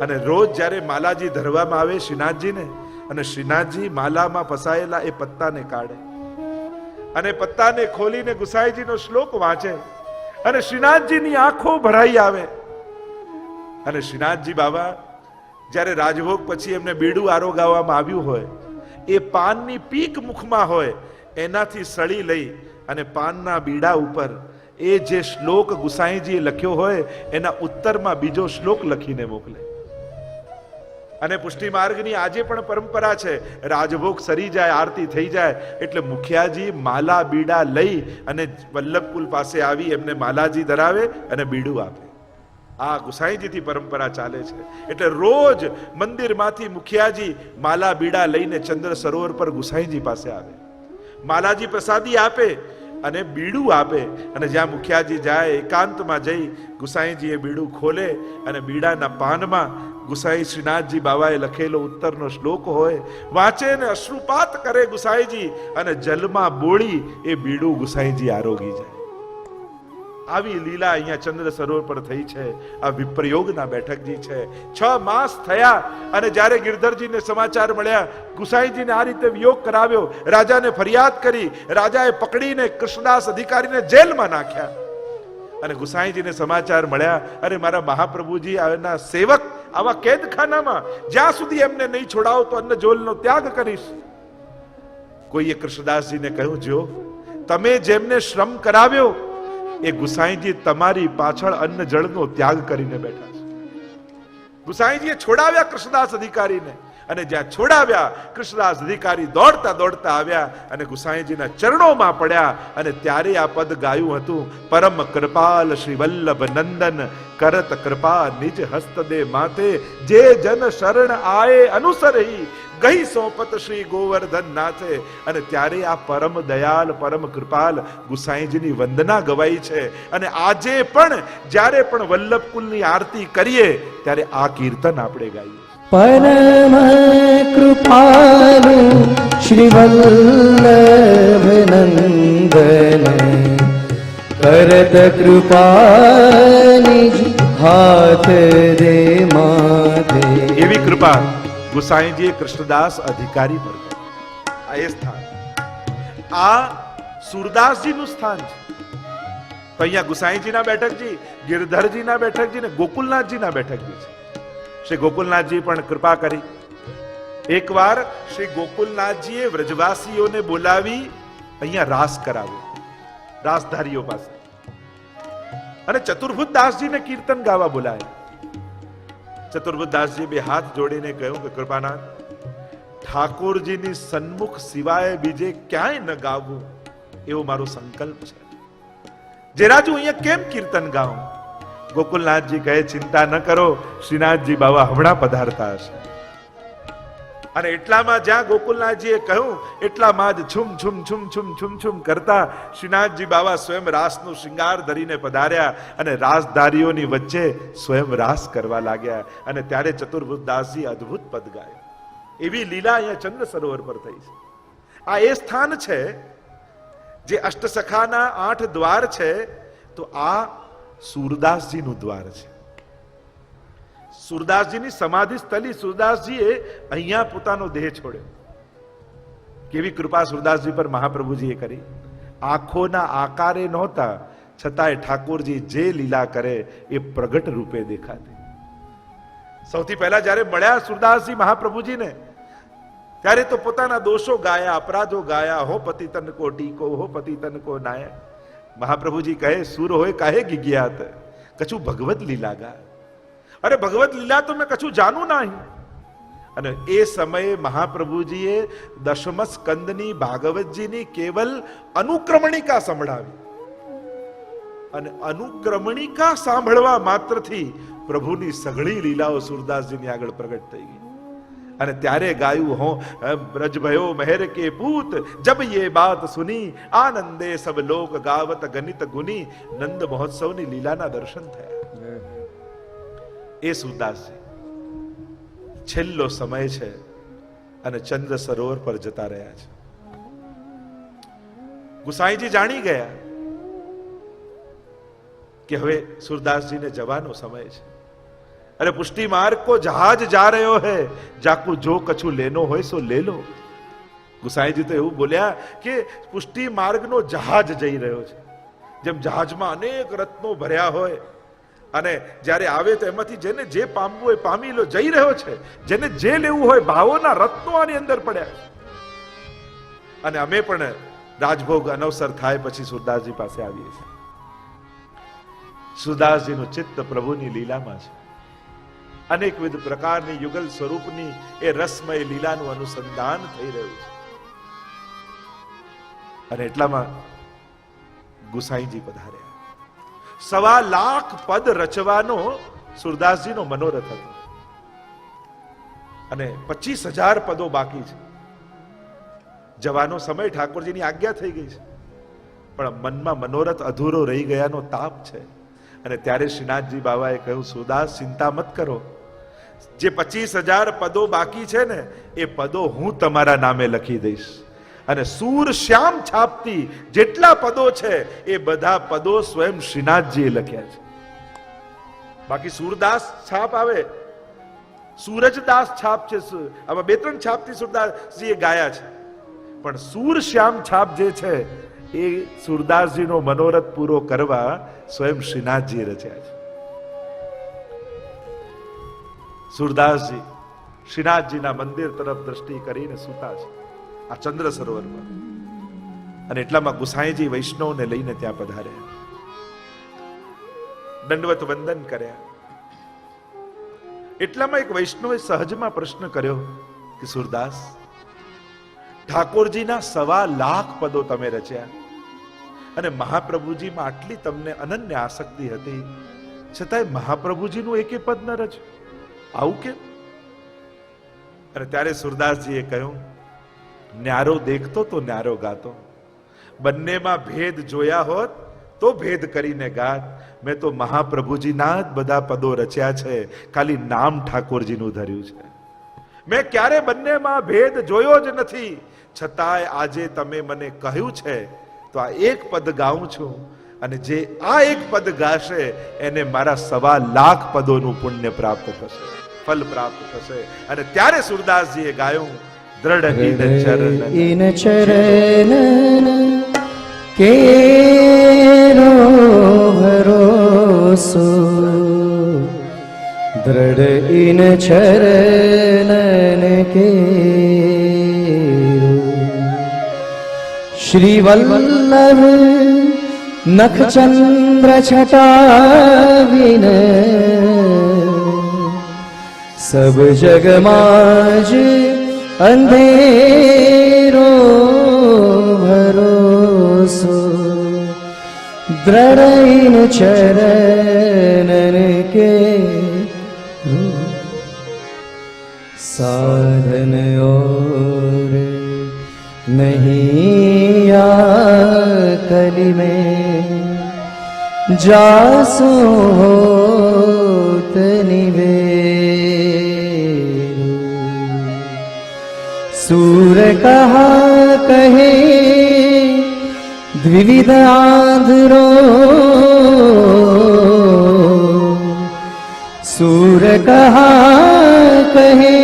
અને રોજ જ્યારે માલાજી ધરવામાં આવે શ્રીનાથજીને અને શ્રીનાથજી માલામાં ફસાયેલા એ પત્તાને કાઢે અને પત્તાને ખોલીને ગુસાઈજીનો શ્લોક વાંચે અને શ્રીનાથજીની આંખો ભરાઈ આવે. અને શ્રીનાથજી બાબા જ્યારે રાજભોગ પછી એમને બીડું આરોગાવવામાં આવ્યું હોય એ પાનની પીક મુખમાં હોય એનાથી સળી લઈ અને પાનના બીડા ઉપર એ જે શ્લોક ગુસાઈજીએ લખ્યો હોય એના ઉત્તરમાં બીજો શ્લોક લખીને મોકલે. અને પુષ્ટિ માર્ગની આજે પણ પરંપરા છે. રાજભોગ સરી જાય, આરતી થઈ જાય એટલે મુખિયાજી માલા બીડા લઈ અને વલ્લભકુલ પાસે આવી એમને માલાજી ધરાવે અને બીડું આપે. આ ગુસાઈજીથી પરંપરા ચાલે છે. એટલે રોજ મંદિરમાંથી મુખિયાજી માલા બીડા લઈને ચંદ્ર સરોવર પર ગુસાઈજી પાસે આવે, માલાજી પ્રસાદી આપે અને બીડું આપે. અને જ્યાં મુખિયાજી જાય એકાંતમાં જઈ ગુસાઈજી એ બીડું ખોલે અને બીડાના પાનમાં ગુસાઈ શ્રીનાથજી બાબાએ લખેલો ઉત્તરનો શ્લોક હોય, વાંચે ને અશ્રુપાત કરે ગુસાઈજી અને જલમાં બોળી એ બીડું ગુસાઈજી આરોગી જાય. આવી લીલા અહીંયા ચંદ્ર સરોવર પર થઈ છે. આ વિપ્રયોગના બેઠકજી છે. 6 માસ થયા અને જ્યારે ગિરધરજીને સમાચાર મળ્યા ગુસાઈજીને આ રીતે વિયોગ કરાવ્યો, રાજાને ફરિયાદ કરી, રાજાએ પકડીને કૃષ્ણદાસ અધિકારીને જેલમાં નાખ્યા. અને ગુસાઈજીને સમાચાર મળ્યા, અરે મારા મહાપ્રભુજી આના સેવક આવા કેદખાનામાં, જ્યાં સુધી એમને નહીં છોડાવો તો અન્ન જોલનો ત્યાગ કરીશ. કોઈએ કૃષ્ણદાસજીને કહ્યું, જો તમે જેમને શ્રમ કરાવ્યો એ ગુસાઈજી તમારી પાછળ અન્ન જળનો ત્યાગ કરીને બેઠા છે. ગુસાઈજીએ છોડાવ્યા કૃષ્ણદાસ અધિકારીને, અને જ્યાં છોડાવ્યા કૃષ્ણદાસ અધિકારી દોડતા દોડતા આવ્યા અને ગુસાઈજીના ચરણોમાં પડ્યા. અને ત્યારે આ પદ ગાયું હતું, પરમ કૃપાલ શ્રી વલ્લભ નંદન કરત કૃપા નિજ હસ્ત દે માથે, જે જન શરણ આએ અનુસરહી ગઈ સોપત શ્રી ગોવર્ધન નાથે. અને ત્યારે આ પરમ દયાલ પરમ કૃપાલ ગુસાઈજીની વંદના ગવાઈ છે. અને આજે પણ જ્યારે પણ વલ્લભકુલની આરતી કરીએ ત્યારે આ કીર્તન આપણે ગાઈએ. પરમ કૃપાલુ શ્રી વલ્લભ નંદન કરત કૃપા નિજ હાથ દે માથે. એવી કૃપા ગુસાઈજીએ કૃષ્ણદાસ અધિકારી પર કરી. આ એ સ્થાન, આ સુરદાસજીનું સ્થાન છે. તો અહીંયા ગુસાઈજીના બેઠકજી, ગિરધરજીના બેઠકજી ને ગોકુલનાથજીના બેઠકજી છે. શ્રી ગોકુલનાથજી પણ કૃપા કરી. એકવાર શ્રી ગોકુલનાથજીએ વ્રજવાસીઓને બોલાવી અહીંયા રાસ કરાવ્યો, રાસધારીઓ પાસે. અને ચતુર્ભુજ દાસજીને કીર્તન ગાવા બોલાયા. ચતુર્ભુજ દાસજી બે હાથ જોડીને કહ્યું કે કૃપાનાથ, ઠાકોરજીની સન્મુખ સિવાય બીજે ક્યાંય ન ગાવું એવો મારો સંકલ્પ છે. જેરાજુ અહીંયા કેમ કીર્તન ગાઉં? ગોકુલનાથજી કહે, ચિંતા ન કરો, શ્રીનાથજી બાબા હમણાં પધારતા હશે. અને એટલામાં જ્યાં ગોકુલનાથજીએ કહ્યું એટલામાં જ છુમ છુમ છુમ છુમ છુમ છુમ કરતા શ્રીનાથજી બાબા સ્વયં રાસનું શૃંગાર ધરીને પધાર્યા અને રાસધારીઓની વચ્ચે સ્વયં રાસ કરવા લાગ્યા. અને ત્યારે ચતુર્ભુજ દાસજી અદ્ભુત પદ ગાયો. એવી લીલા અહીંયા ચંદ્ર સરોવર પર થઈ છે. આ એ સ્થાન છે જે અષ્ટસખાના 8 દ્વાર છે, તો આ સુરદાસજીનું દ્વાર છે. સુરદાસજીની સમાધિ સ્થલી સુરદાસજીએ અહીંયા પોતાનો દેહ છોડ્યો. કેવી કૃપા સુરદાસજી પર મહાપ્રભુજીએ કરી. આંખોના આકારે નહોતા છતાંય ઠાકોરજી જે લીલા કરે એ પ્રગટ રૂપે દેખાતી. સૌથી પહેલા જ્યારે મળ્યા સુરદાસજી મહાપ્રભુજીને ત્યારે તો પોતાના દોષો ગાયા, અપરાધો ગાયા. હો પતિતન કો ટીકો, હો પતિતન કો નાયક. મહાપ્રભુજી કહે, સુર હોય કાહે ગિગ્યાત, કછું ભગવત લીલા ગા. અરે ભગવત લીલા તો મેં કછું જાનું નહીં. અને એ સમયે મહાપ્રભુજીએ દશમ સ્કંદની ભાગવતજીની કેવલ અનુક્રમણિકા સંભળાવી. અને અનુક્રમણિકા સાંભળવા માત્રથી પ્રભુની સઘળી લીલાઓ સુરદાસજીની આગળ પ્રગટ થઈ ગઈ. અને ત્યારે ગાયું, હો બ્રજ ભયો મહેર કે પૂત, જબ યે બાત સુની, આનંદે સબ લોક ગાવત ગણિત ગુની. નંદ મહોત્સવની લીલાના દર્શન થયા. એ સુરદાસજી છેલ્લો સમય છે અને ચંદ્ર સરોવર પર જતા રહ્યા છે. ગુસાઈજી જાણી ગયા કે હવે સુરદાસજીને જવાનો સમય છે. अरे पुष्टि मार्ग को जहाज जा रहे है, जाकू जो कछु लेनो होय सो ले लो. ગુસાઈજી તો એવું બોલ્યા કે પુષ્ટિ માર્ગનો જહાજ જઈ રહ્યો છે. જેમ જહાજમાં અનેક રત્નો ભર્યા હોય અને જ્યારે આવે તો એમાંથી જેને જે પામવું હોય પામી લો, જઈ રહ્યો છે. જેને જે લેવું હોય ભાવોના રત્નો આની અંદર પડ્યા છે. અને અમે પણ રાજભોગ અનવસર થાય પછી સુરદાસજી પાસે આવીએ છીએ. સુરદાસજીનું ચિત્ત પ્રભુની લીલામાં છે. અનેકવિધ પ્રકારની યુગલ સ્વરૂપની એ રસમય લીલાનું અનુસંધાન થઈ રહ્યું છે. અને એટલામાં ગુસાઈજી પધાર્યા. 1.25 લાખ પદ રચવાનો સુરદાસજીનો મનોરથ હતો અને 25,000 પદો બાકી છે. જવાનો સમય ઠાકોરજીની આજ્ઞા થઈ ગઈ છે, પણ મનમાં મનોરથ અધૂરો રહી ગયાનો તાપ છે. અને ત્યારે શ્રીનાથજી બાબાએ કહ્યું, સુરદાસ ચિંતા મત કરો, જે 25,000 પદો બાકી છે ને એ પદો હું તમારા નામે લખી દઈશ. અને સૂર શ્યામ છાપથી જેટલા પદો છે એ બધા પદો સ્વયં શ્રીનાથજીએ લખ્યા છે. બાકી સૂરદાસ છાપ આવે, સૂરજદાસ છાપ છે, આમાં 2-3 છાપથી સૂરદાસજીએ ગાયા છે, પણ સૂર શ્યામ છાપ જે છે એ સૂરદાસજીનો મનોરથ પૂરો કરવા સ્વયં શ્રીનાથજીએ રચ્યા છે. સૂરદાસજી શ્રીનાથજીના મંદિર તરફ દ્રષ્ટિ કરીને સૂતા છે આ ચંદ્ર સરોવરમાં. અને એટલામાં ગુસાઈજી વૈષ્ણવને લઈને ત્યાં પધાર્યા, દંડવત વંદન કર્યા. એટલામાં એક વૈષ્ણવે સહજમાં પ્રશ્ન કર્યો કે સૂરદાસ, ઠાકોરજીના 1.25 લાખ પદો તમે રચ્યા અને મહાપ્રભુજીમાં આટલી તમને અનન્ય આસક્તિ હતી, છતાંય મહાપ્રભુજીનું એકે પદ ન રચ્યું, આવું કેમ? અને ત્યારે સૂરદાસજીએ કહ્યું, ન્યારો દેખતો તો ન્યારો ગાતો, બંનેમાં ભેદ જોયા હોત તો ભેદ કરીને ગાત. મેં તો મહાપ્રભુજીના જ બધા પદો રચ્યા છે, ખાલી નામ ઠાકોરજીનું ધર્યું છે. મેં ક્યારે બંનેમાં ભેદ જોયો જ નથી, છતાંય આજે તમે મને કહ્યું છે તો આ એક પદ ગાઉં છું. અને જે આ એક પદ ગાશે એને મારા 1.25 લાખ પદોનું પુણ્ય પ્રાપ્ત થશે, ફલ પ્રાપ્ત થશે. અને ત્યારે સૂરદાસજીએ ગાયું, દ્રઢ ઇન ચરણ કેરો ભરોસો, દ્રઢ ઇન ચરણ કેરો. શ્રી વલ્લભ નખ ચંદ્ર છટાવીન સબ જગમાં જ અંધેરો ભરોસો, દ્રઢ ચરણ કે સાધન और नहीं आ कली में जासो होत निवेर. सूर कहा कहे द्विविध आंध्रो, सूर कहा कहे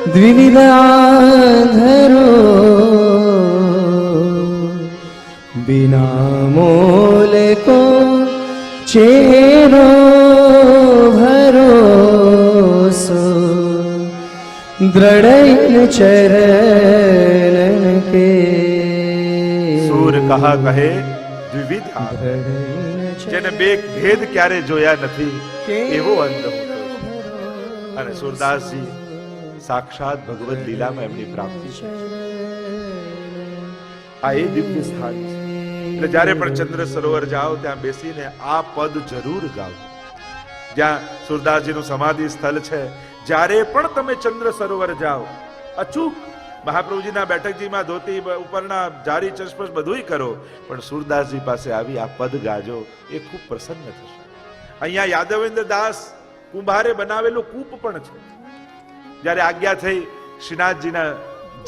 द्विविध आंधरो, बिना मोल को चेरो भरोસો, દ્રઢ ચરણ કે. સૂર કહા કહે દ્વિવિધ આંધ, જેને બે ભેદ ક્યારે જોયા નથી એવો અંધ હતો. અને સૂરદાસજી સાક્ષાત ભગવદ લીલામાં એમની પ્રાપ્તિ છે. આ એ દિવ્ય સ્થાન છે. એટલે જ્યારે પણ ચંદ્ર સરોવર જાઓ ત્યાં બેસીને આ પદ જરૂર ગાઓ. જ્યાં સૂરદાસજીનું સમાધિ સ્થળ છે, જ્યારે પણ તમે ચંદ્ર સરોવર જાઓ, અચૂક મહાપ્રભુજીના બેઠકજીમાં ધોતી ઉપરના જારી ચશ્મશ બધુંય કરો, પણ સૂરદાસજી પાસે આવી આ પદ ગાજો, એ ખૂબ પ્રસન્ન થશે. અહીંયા યાદવેન્દ્ર દાસ કુંભારે બનાવેલું કૂપ પણ છે. જ્યારે આજ્ઞા થઈ શ્રીનાથજીના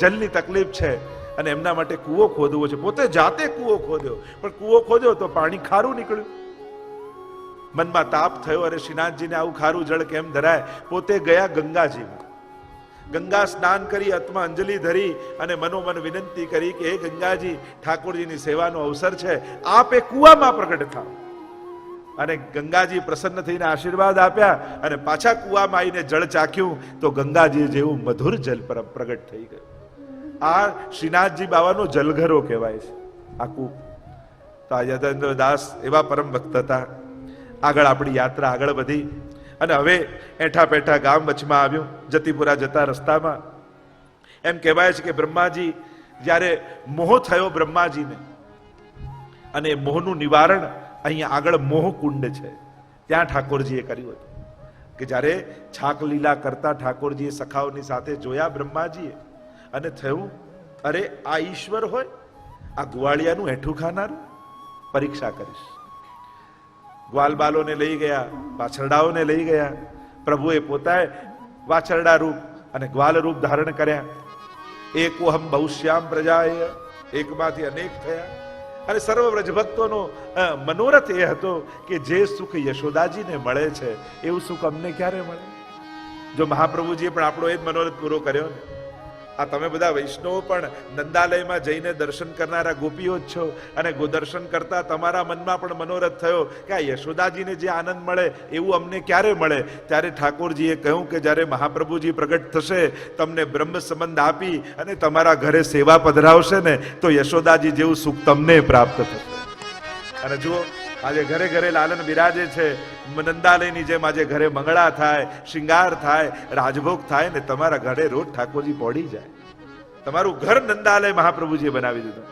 જલની તકલીફ છે અને એમના માટે કૂવો ખોદવો છે, પોતે જાતે કૂવો ખોદ્યો, પણ કૂવો ખોદ્યો તો પાણી ખારું નીકળ્યું. મનમાં તાપ થયો, અરે શ્રીનાથજીને આવું ખારું જળ કેમ ધરાય? પોતે ગયા ગંગાજીમાં, ગંગા સ્નાન કરી હાથમાં અંજલિ ધરી અને મનોમન વિનંતી કરી કે હે ગંગાજી, ઠાકોરજીની સેવાનો અવસર છે, આપ એ કૂવામાં પ્રગટ થાઓ. અને ગંગાજી પ્રસન્ન થઈને આશીર્વાદ આપ્યા અને પાછા કૂવામાં આવીને જળ ચાખ્યું તો ગંગાજી જેવું મધુર જલ પ્રગટ થઈ ગયું. આ શ્રીનાથજી બાવાનો જલઘરો કહેવાય છે આ કૂપ. તો આ યદેન્દ્ર દાસ એવા પરમ ભક્ત હતા. આગળ આપણી યાત્રા આગળ વધી અને હવે એઠા પેઠા ગામ વચમાં આવ્યું. જતીપુરા જતા રસ્તામાં એમ કહેવાય છે કે બ્રહ્માજી જ્યારે મોહ થયો બ્રહ્માજીને, અને એ મોહનું નિવારણ અહીંયા આગળ મોહકુંડ છે, ત્યાં ઠાકોરજીએ કર્યું હતું. કે જ્યારે છાક લીલા કરતા ઠાકોરજીએ સખાઓની સાથે જોયા બ્રહ્માજીએ, અને થયું અરે આ ઈશ્વર હોય, આ ગુવાળિયાનું હેઠું ખાનારું, પરીક્ષા કરીશ. ગ્વાલ બાલોને લઈ ગયા, વાછરડાઓને લઈ ગયા. પ્રભુએ પોતાએ વાછરડા રૂપ અને ગ્વાલ રૂપ ધારણ કર્યા. એકોહમ બહુશ્યામ પ્રજાએ, એકમાંથી અનેક થયા. અને સર્વ વ્રજભક્તોનો મનોરથ એ હતો કે જે સુખ યશોદાજીને મળે છે એવું સુખ અમને ક્યારે મળે. જો મહાપ્રભુજીએ પણ આપણો એ જ મનોરથ પૂરો કર્યો ને. આ તમે બધા વૈષ્ણવો પણ નંદાલયમાં જઈને દર્શન કરનારા ગોપીઓ જ છો, અને દર્શન કરતા તમારા મનમાં પણ મનોરથ થયો કે આ યશોદાજીને જે આનંદ મળે એવું અમને ક્યારે મળે. ત્યારે ઠાકોરજીએ કહ્યું કે જ્યારે મહાપ્રભુજી પ્રગટ થશે, તમને બ્રહ્મ સંબંધ આપી અને તમારા ઘરે સેવા પધરાવશે ને, તો યશોદાજી જેવું સુખ તમને પ્રાપ્ત થશે. અને જુઓ આજે ઘરે ઘરે લાલન બિરાજે છે. નંદાલયની જેમ આજે ઘરે મંગળા થાય, શિંગાર થાય, રાજભોગ થાય ને તમારા ઘરે રોજ ઠાકોરજી પહોંચી જાય. તમારું ઘર નંદાલય મહાપ્રભુજીએ બનાવી દીધું.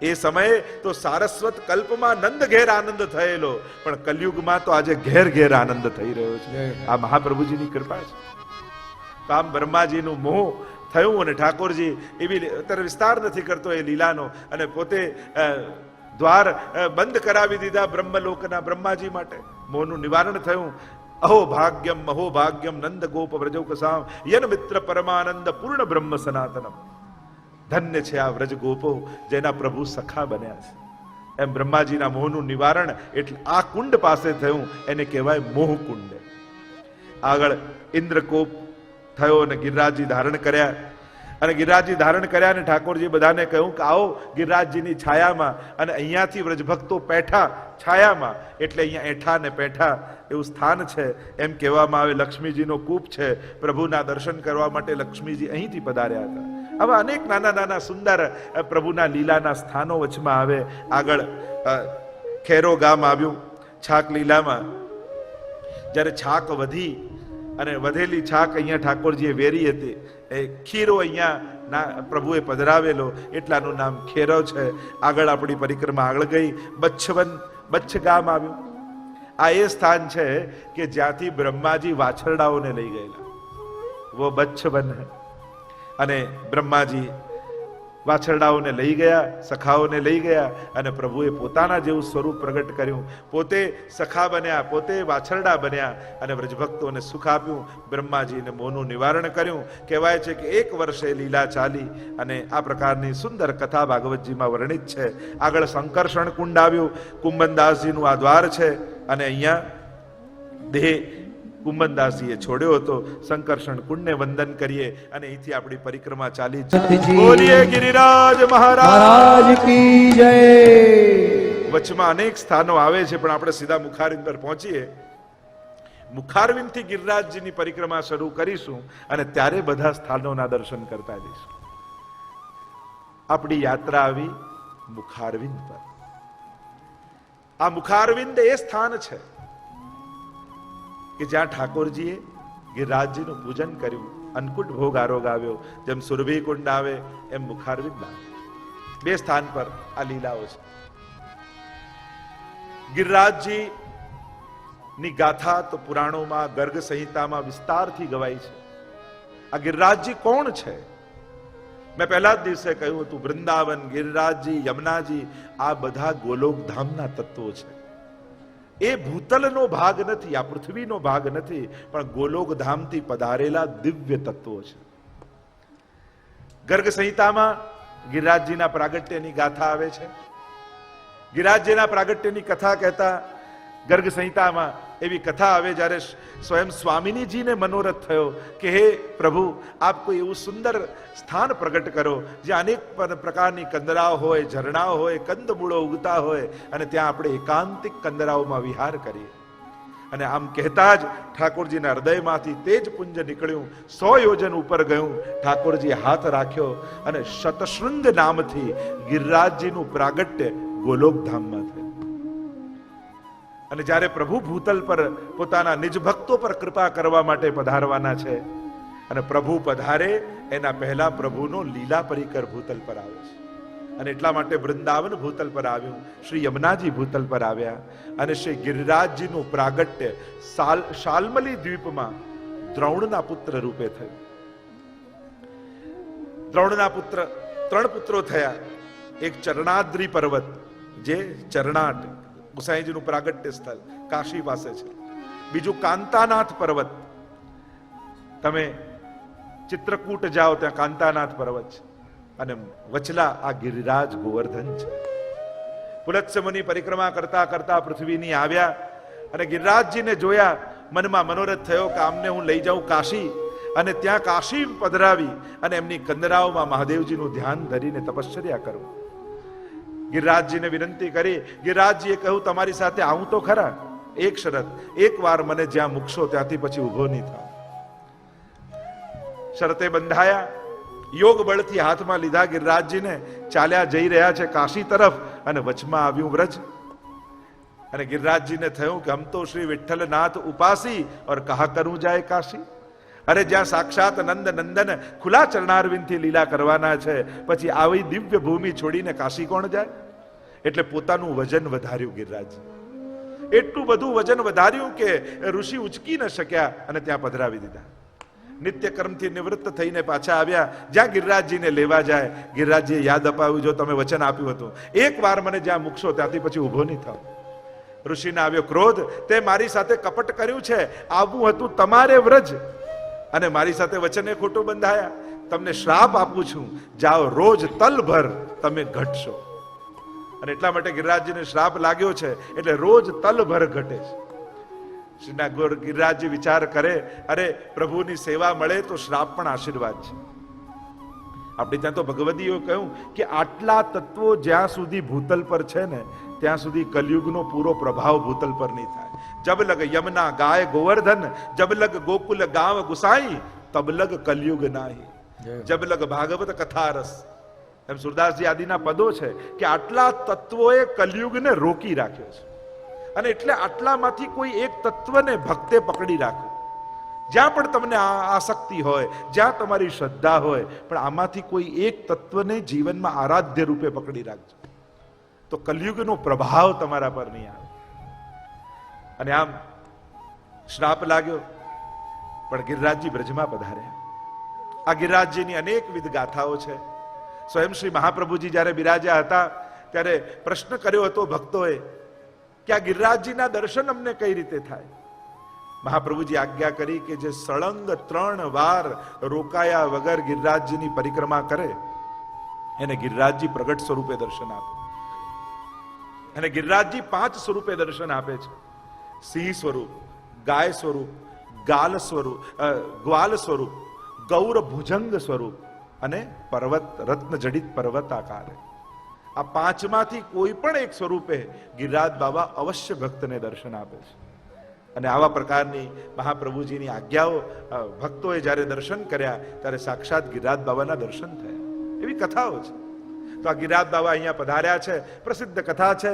એ સમયે તો સારસ્વત કલ્પમાં નંદ ઘેર આનંદ થયેલો, પણ કલયુગમાં તો આજે ઘેર ઘેર આનંદ થઈ રહ્યો છે. આ મહાપ્રભુજીની કૃપા છે. તો આમ બ્રહ્માજીનું મોહ થયું, અને ઠાકોરજી એવી અત્યારે વિસ્તાર નથી કરતો એ લીલાનો, અને પોતે દ્વાર બંધ કરાવી દીધા બ્રહ્મલોકના બ્રહ્માજી માટે. મોહનું નિવારણ થયું. અહો ભાગ્યમ અહો ભાગ્યમ નંદ ગોપ વ્રજૌકસામ યન મિત્ર પરમાનંદ પૂર્ણ બ્રહ્મ સનાતનમ. ધન્ય છે આ વ્રજ ગોપો જેના પ્રભુ સખા બન્યા છે. એમ બ્રહ્માજીના મોહનું નિવારણ એટલે આ કુંડ પાસે થયું, એને કહેવાય મોહકુંડ. આગળ ઇન્દ્રકોપ થયો અને ગિરિરાજજી ધારણ કર્યા. અને ગિરિરાજજી ધારણ કર્યા અને ઠાકોરજી બધાને કહ્યું કે આવો ગિરિરાજજીની છાયામાં. અને અહીંયાથી વ્રજભક્તો પેઠા છાયામાં, એટલે અહીંયા એઠા ને પેઠા એવું સ્થાન છે. એમ કહેવામાં આવે લક્ષ્મીજીનો કૂપ છે. પ્રભુના દર્શન કરવા માટે લક્ષ્મીજી અહીંથી પધાર્યા હતા. આવા અનેક નાના નાના સુંદર પ્રભુના લીલાના સ્થાનો વચમાં આવે. આગળ ખેરો ગામ આવ્યું. છાક લીલામાં જ્યારે છાક વધી અને વધેલી છાક અહીંયા ઠાકોરજીએ વેરી હતી, એ ખીરો અહીંયા પ્રભુએ પધરાવેલો, એટલાનું નામ ખેરો છે. આગળ આપણી પરિક્રમા આગળ ગઈ. બચ્છ ગામ આવ્યું. આ એ સ્થાન છે કે જ્યાંથી બ્રહ્માજી વાછરડાઓને લઈ ગયેલા. વો બચ્છ વન હૈ. અને બ્રહ્માજી વાછરડાઓને લઈ ગયા, સખાઓને લઈ ગયા, અને પ્રભુએ પોતાના જેવું સ્વરૂપ પ્રગટ કર્યું. પોતે સખા બન્યા, પોતે વાછરડા બન્યા, અને વ્રજભક્તોને સુખ આપ્યું. બ્રહ્માજીને મોહનું નિવારણ કર્યું. કહેવાય છે કે 1 વર્ષે લીલા ચાલી, અને આ પ્રકારની સુંદર કથા ભાગવતજીમાં વર્ણિત છે. આગળ સંકર્ષણ કુંડ આવ્યું. કુંભનદાસજીનું આ દ્વાર છે, અને અહીંયા દેહ કુંભનદાસજીએ છોડ્યો હતો. સંકર્ષણ કુંડને વંદન કરીએ, અને અહીંથી આપણી પરિક્રમા ચાલી. બોલીએ ગિરિરાજ મહારાજ કી જય. વચમાં અનેક સ્થાનો આવે છે, પણ આપણે સીધા મુખારવિંદ પર પહોંચીએ. મુખારવિંદથી ગિરિરાજજીની પરિક્રમા શરૂ કરીશું, અને ત્યારે બધા સ્થાનોના દર્શન કરતા જઈશું. આપણી યાત્રા આવી મુખારવિંદ પર. આ મુખારવિંદ એ સ્થાન છે કે જ્યાં ઠાકોરજીએ ગિરિરાજજીનું પૂજન કર્યું, અન્નકૂટ ભોગ આરોગાવ્યો. જેમ સુરભી કુંડ આવે એમ મુખારવિંદ આવે. 2 સ્થાન પર આ લીલાઓ છે. ગિરિરાજજી ની ગાથા તો પુરાણોમાં, ગર્ગ સંહિતામાં વિસ્તારથી ગવાય છે. આ ગિરિરાજજી કોણ છે? મેં પહેલા જ દિવસે કહ્યું હતું, વૃંદાવન, ગિરિરાજજી, યમુનાજી આ બધા ગોલોક ધામના તત્વો છે. એ ભૂતલનો ભાગ નથી, આ પૃથ્વીનો ભાગ નથી, પણ ગોલોક ધામથી પધારેલા દિવ્ય તત્વો છે. ગર્ગ સંહિતામાં ગિરિરાજજીના પ્રાગટ્યની ગાથા આવે છે. ગિરિરાજજીના પ્રાગટ્યની કથા કહેતા ગર્ગ સંહિતામાં એવી કથા આવે, જ્યારે સ્વયં સ્વામિનીજીને મનોરથ થયો કે હે પ્રભુ, આપ કોઈ એવું સુંદર સ્થાન પ્રગટ કરો જ્યાં અનેક પ્રકારની કંદરાઓ હોય, ઝરણાઓ હોય, કંદમૂળો ઉગતા હોય, અને ત્યાં આપણે એકાંતિક કંદરાઓમાં વિહાર કરીએ. અને આમ કહેતા જ ઠાકોરજીના હૃદયમાંથી તેજ પુંજ નીકળ્યું. 100 યોજન ઉપર ગયું. ઠાકોરજી હાથ રાખ્યો, અને શતશૃંગ નામથી ગિરિરાજજીનું પ્રાગટ્ય ગોલોક ધામમાં થયું. અને જ્યારે પ્રભુ ભૂતલ પર પોતાના નિજ ભક્તો પર કૃપા કરવા માટે પધારવાના છે, અને પ્રભુ પધારે એના પહેલા પ્રભુનો લીલા પરિકર ભૂતલ પર આવે છે. અને એટલા માટે વૃંદાવન ભૂતલ પર આવ્યું, શ્રી યમુનાજી ભૂતલ પર આવ્યા, અને શ્રી ગિરિરાજજીનું પ્રાગટ્ય શાલ્મલી દ્વીપમાં દ્રોણના પુત્ર રૂપે થયું. દ્રોણના પુત્ર 3 પુત્રો થયા. એક ચરણાદ્રી પર્વત, જે ચરણાટ ગુસાઈજીનું પ્રાગટ્ય સ્થળ કાશી પાસે છે. બીજું કાંતાનાથ પર્વત, તમે ચિત્રકૂટ જાઓ ત્યાં કાંતાનાથ પર્વત છે. અને વચલા આ ગિરિરાજ ગોવર્ધન છે. પુલત્સ્ય મુનિ પરિક્રમા કરતા કરતા પૃથ્વીની આવ્યા અને ગિરિરાજજીને જોયા. મનમાં મનોરથ થયો કે આમને હું લઈ જાઉં કાશી, અને ત્યાં કાશી પધરાવી અને એમની કંદરાઓમાં મહાદેવજીનું ધ્યાન ધરીને તપશ્ચર્યા કરું. ગિરિરાજજીને વિનંતી કરી. ગિરિરાજજીએ કહ્યું, તમારી સાથે આવું તો ખરા, એક શરત, એક વાર મને જ્યાં મૂકશો ત્યાંથી પછી ઊભો નહીં થાવ. શરતે બંધાયા. યોગ બળથી હાથમાં લીધા ગિરિરાજજીને. ચાલ્યા જઈ રહ્યા છે કાશી તરફ, અને વચમાં આવ્યું વ્રજ. અને ગિરિરાજજીને થયું કે હમ તો શ્રી વિઠ્ઠલનાથ ઉપાસી और कहा करूं जाए काशी. અરે જ્યાં સાક્ષાત નંદ નંદન ખુલ્લા ચરણારવિંદથી લીલા કરવાના છે, પછી આવી દિવ્ય ભૂમિ છોડીને કાશી કોણ જાય? એટલે પોતાનું વજન વધાર્યું ગિરિરાજજી. એટલું બધું વજન વધાર્યું કે ઋષિ ઉચકી ન શક્યા અને ત્યાં પધરાવી દીધા. નિત્ય કર્મથી નિવૃત્ત થઈને પાછા આવ્યા. જ્યાં ગિરિરાજજીને લેવા જાય, ગિરિરાજજીએ યાદ અપાવ્યું, જો તમે વચન આપ્યું હતું, એક વાર મને જ્યાં મૂકશો ત્યાંથી પછી ઊભો નહીં થાવ. ઋષિને આવ્યો ક્રોધ, તે મારી સાથે કપટ કર્યું છે. આવવું હતું તમારે વ્રજ, અને મારી સાથે વચને ખોટું બંધાયા. તમને શ્રાપ આપું છું, જાઓ રોજ તલભર તમે ઘટશો. અને એટલા માટે ગિરિરાજજીને શ્રાપ લાગ્યો છે, એટલે રોજ તલભર ઘટે છે. શ્રીના ગિરિરાજજી વિચાર કરે, અરે પ્રભુની સેવા મળે તો શ્રાપ પણ આશીર્વાદ છે. આપણે ત્યાં તો ભગવદીઓ કહ્યું કે આટલા તત્વો જ્યાં સુધી ભૂતલ પર છે ને, ત્યાં સુધી કલયુગનો પૂરો પ્રભાવ ભૂતલ પર નહીં થાય. જબ લગ યમુના ગાય ગોવર્ધન, જબ લગ ગોકુલ ગાંવ ગુસાઈ, તબ લગ કલયુગ નાહી. જબ લગ ભાગવત કથા રસ. એમ સુરદાસજી આદિના પદો છે કે આટલા તત્વોએ કલયુગને રોકી રાખ્યો છે. અને એટલે આટલામાંથી કોઈ એક તત્વને ભક્તે પકડી રાખો. જ્યાં પણ તમને આસક્તિ હોય, જ્યાં તમારી શ્રદ્ધા હોય, પણ આમાંથી કોઈ એક તત્વને જીવનમાં આરાધ્ય રૂપે પકડી રાખજો, તો કલયુગનો પ્રભાવ તમારા પર નહીં આવે. અને આમ શ્રાપ લાગ્યો, પણ ગિરિરાજજી બ્રજમાં પધાર્યા. આ ગિરિરાજજીની અનેકવિધ ગાથાઓ છે. સ્વયં શ્રી મહાપ્રભુજી જ્યારે બિરાજ્યા હતા ત્યારે પ્રશ્ન કર્યો હતો ભક્તોએ કે આ ગિરિરાજજીના દર્શન અમને કઈ રીતે થાય? મહાપ્રભુજી આજ્ઞા કરી કે જે સળંગ 3 વાર રોકાયા વગર ગિરિરાજજીની પરિક્રમા કરે એને ગિરિરાજજી પ્રગટ સ્વરૂપે દર્શન આપે. અને ગિરિરાજજી 5 સ્વરૂપે દર્શન આપે છે: સિંહ સ્વરૂપ, ગાય સ્વરૂપ, ગાલ સ્વરૂપ, ગ્વાલ સ્વરૂપ, ગૌર ભુજંગ સ્વરૂપ અને પર્વત રત્ન જડિત પર્વત આકારે. આ 5માંથી કોઈ પણ એક સ્વરૂપે ગિરિરાજ બાબા અવશ્ય ભક્તને દર્શન આપે છે. અને આવા પ્રકારની મહાપ્રભુજીની આજ્ઞાઓ ભક્તોએ જ્યારે દર્શન કર્યા ત્યારે સાક્ષાત ગિરિરાજ બાબાના દર્શન થયા. એવી કથાઓ છે. તો આ ગિરિરાજ બાબા અહીંયા પધાર્યા છે. પ્રસિદ્ધ કથા છે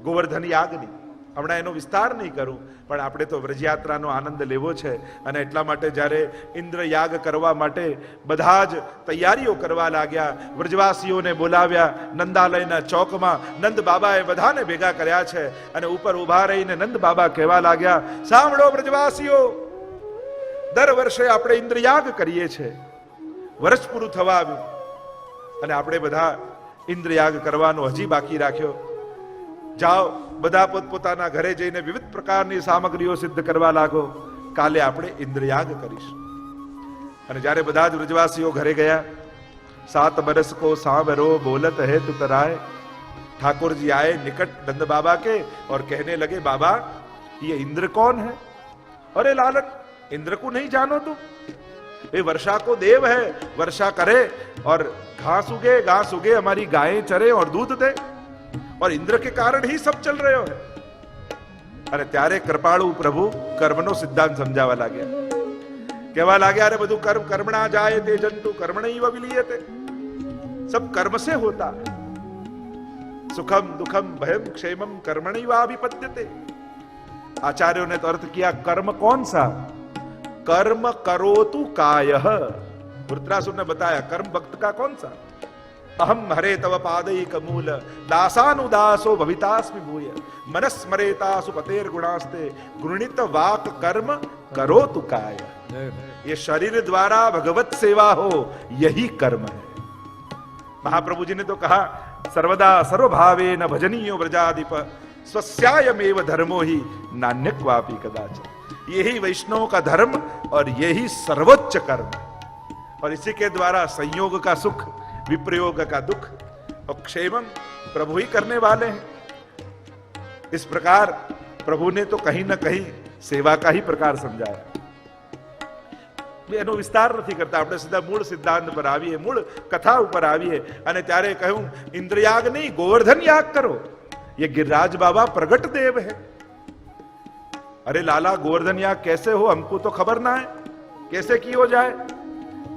ગોવર્ધન યાગની. હમણાં એનો વિસ્તાર નહીં કરું, પણ આપણે તો વ્રજયાત્રાનો આનંદ લેવો છે. અને એટલા માટે જ્યારે ઇન્દ્ર યાગ કરવા માટે બધા જ તૈયારીઓ કરવા લાગ્યા, વ્રજવાસીઓને બોલાવ્યા. નંદાલયના ચોકમાં નંદ બાબાએ બધાને ભેગા કર્યા છે અને ઉપર ઉભા રહીને નંદ બાબા કહેવા લાગ્યા, સાંભળો વ્રજવાસીઓ, દર વર્ષે આપણે ઇન્દ્ર યાગ કરીએ છીએ. વર્ષ પૂરું થવા આવ્યું અને આપણે બધા ઇન્દ્ર યાગ કરવાનો હજી બાકી રાખ્યો. જાઓ બધા પોતપોતાના ઘરે જઈને વિવિધ પ્રકારની સામગ્રીઓ સિદ્ધ કરવા લાગો. કાલે આપણે ઇન્દ્રયાગ કરીશું. અને જ્યારે બધા જ વ્રજવાસીઓ ઘરે ગયા, 7 बरस को सांवरो बोलत है तुतराय. ठाकुर जी आए निकट नंद बाबा के और कहने लगे, बाबा ये इंद्र कौन है? अरे लालक, इंद्र को नहीं जानो तुम? ये वर्षा को देव है, वर्षा करे और घास उगे हमारी गायें चरे और दूध दे, और इंद्र के कारण ही सब चल रहे हो है. अरे त्यारे कृपाळु प्रभु कर्मनो सिद्धांत समझावा लाग्या. कहवा लाग्या, अरे બધું कर्म कर्मणा जाए ते जंतु कर्मणैव विलीयते. सब कर्म से होता है. सुखम दुखम भयम क्षेमम कर्मणि वाभिपद्यते। आचार्यों ने तो अर्थ किया कर्म कौन सा? कर्म करोतु कायः। वृत्रासुर ने बताया कर्म भक्त का कौन सा? अहम हरे तव पादैक मूल दासानुदासो भवितास्मि भूय मनस्मरेतासु पतेर गुणास्ते गुणित वाक कर्म करोतु काय। ये शरीर द्वारा भगवत सेवा हो, यही कर्म है। महाप्रभु जी ने तो कहा सर्वदा सर्वभावे न भजनीयो व्रजाधिप स्वस्यायमेव धर्मो ही नान्य क्वापि कदाचित। यही वैष्णव का धर्म और यही सर्वोच्च कर्म है। और इसी के द्वारा संयोग का सुख, विप्रयोग का दुख और क्षेमम प्रभु ही करने वाले हैं। इस प्रकार प्रभु ने तो कहीं ना कहीं सेवा का ही प्रकार समझाया। એનો વિસ્તાર નથી કરતા, આપણે સીધા મૂળ સિદ્ધાંત પર આવીએ, મૂળ કથા ઉપર આવીએ અને ત્યારે કહ્યું ઇન્દ્રયાગ નહીં ગોવર્ધન याग करो, ये गिरिराज बाबा प्रगट देव है। अरे लाला गोवर्धन याग कैसे हो, हमको तो खबर ना है, कैसे की हो जाए?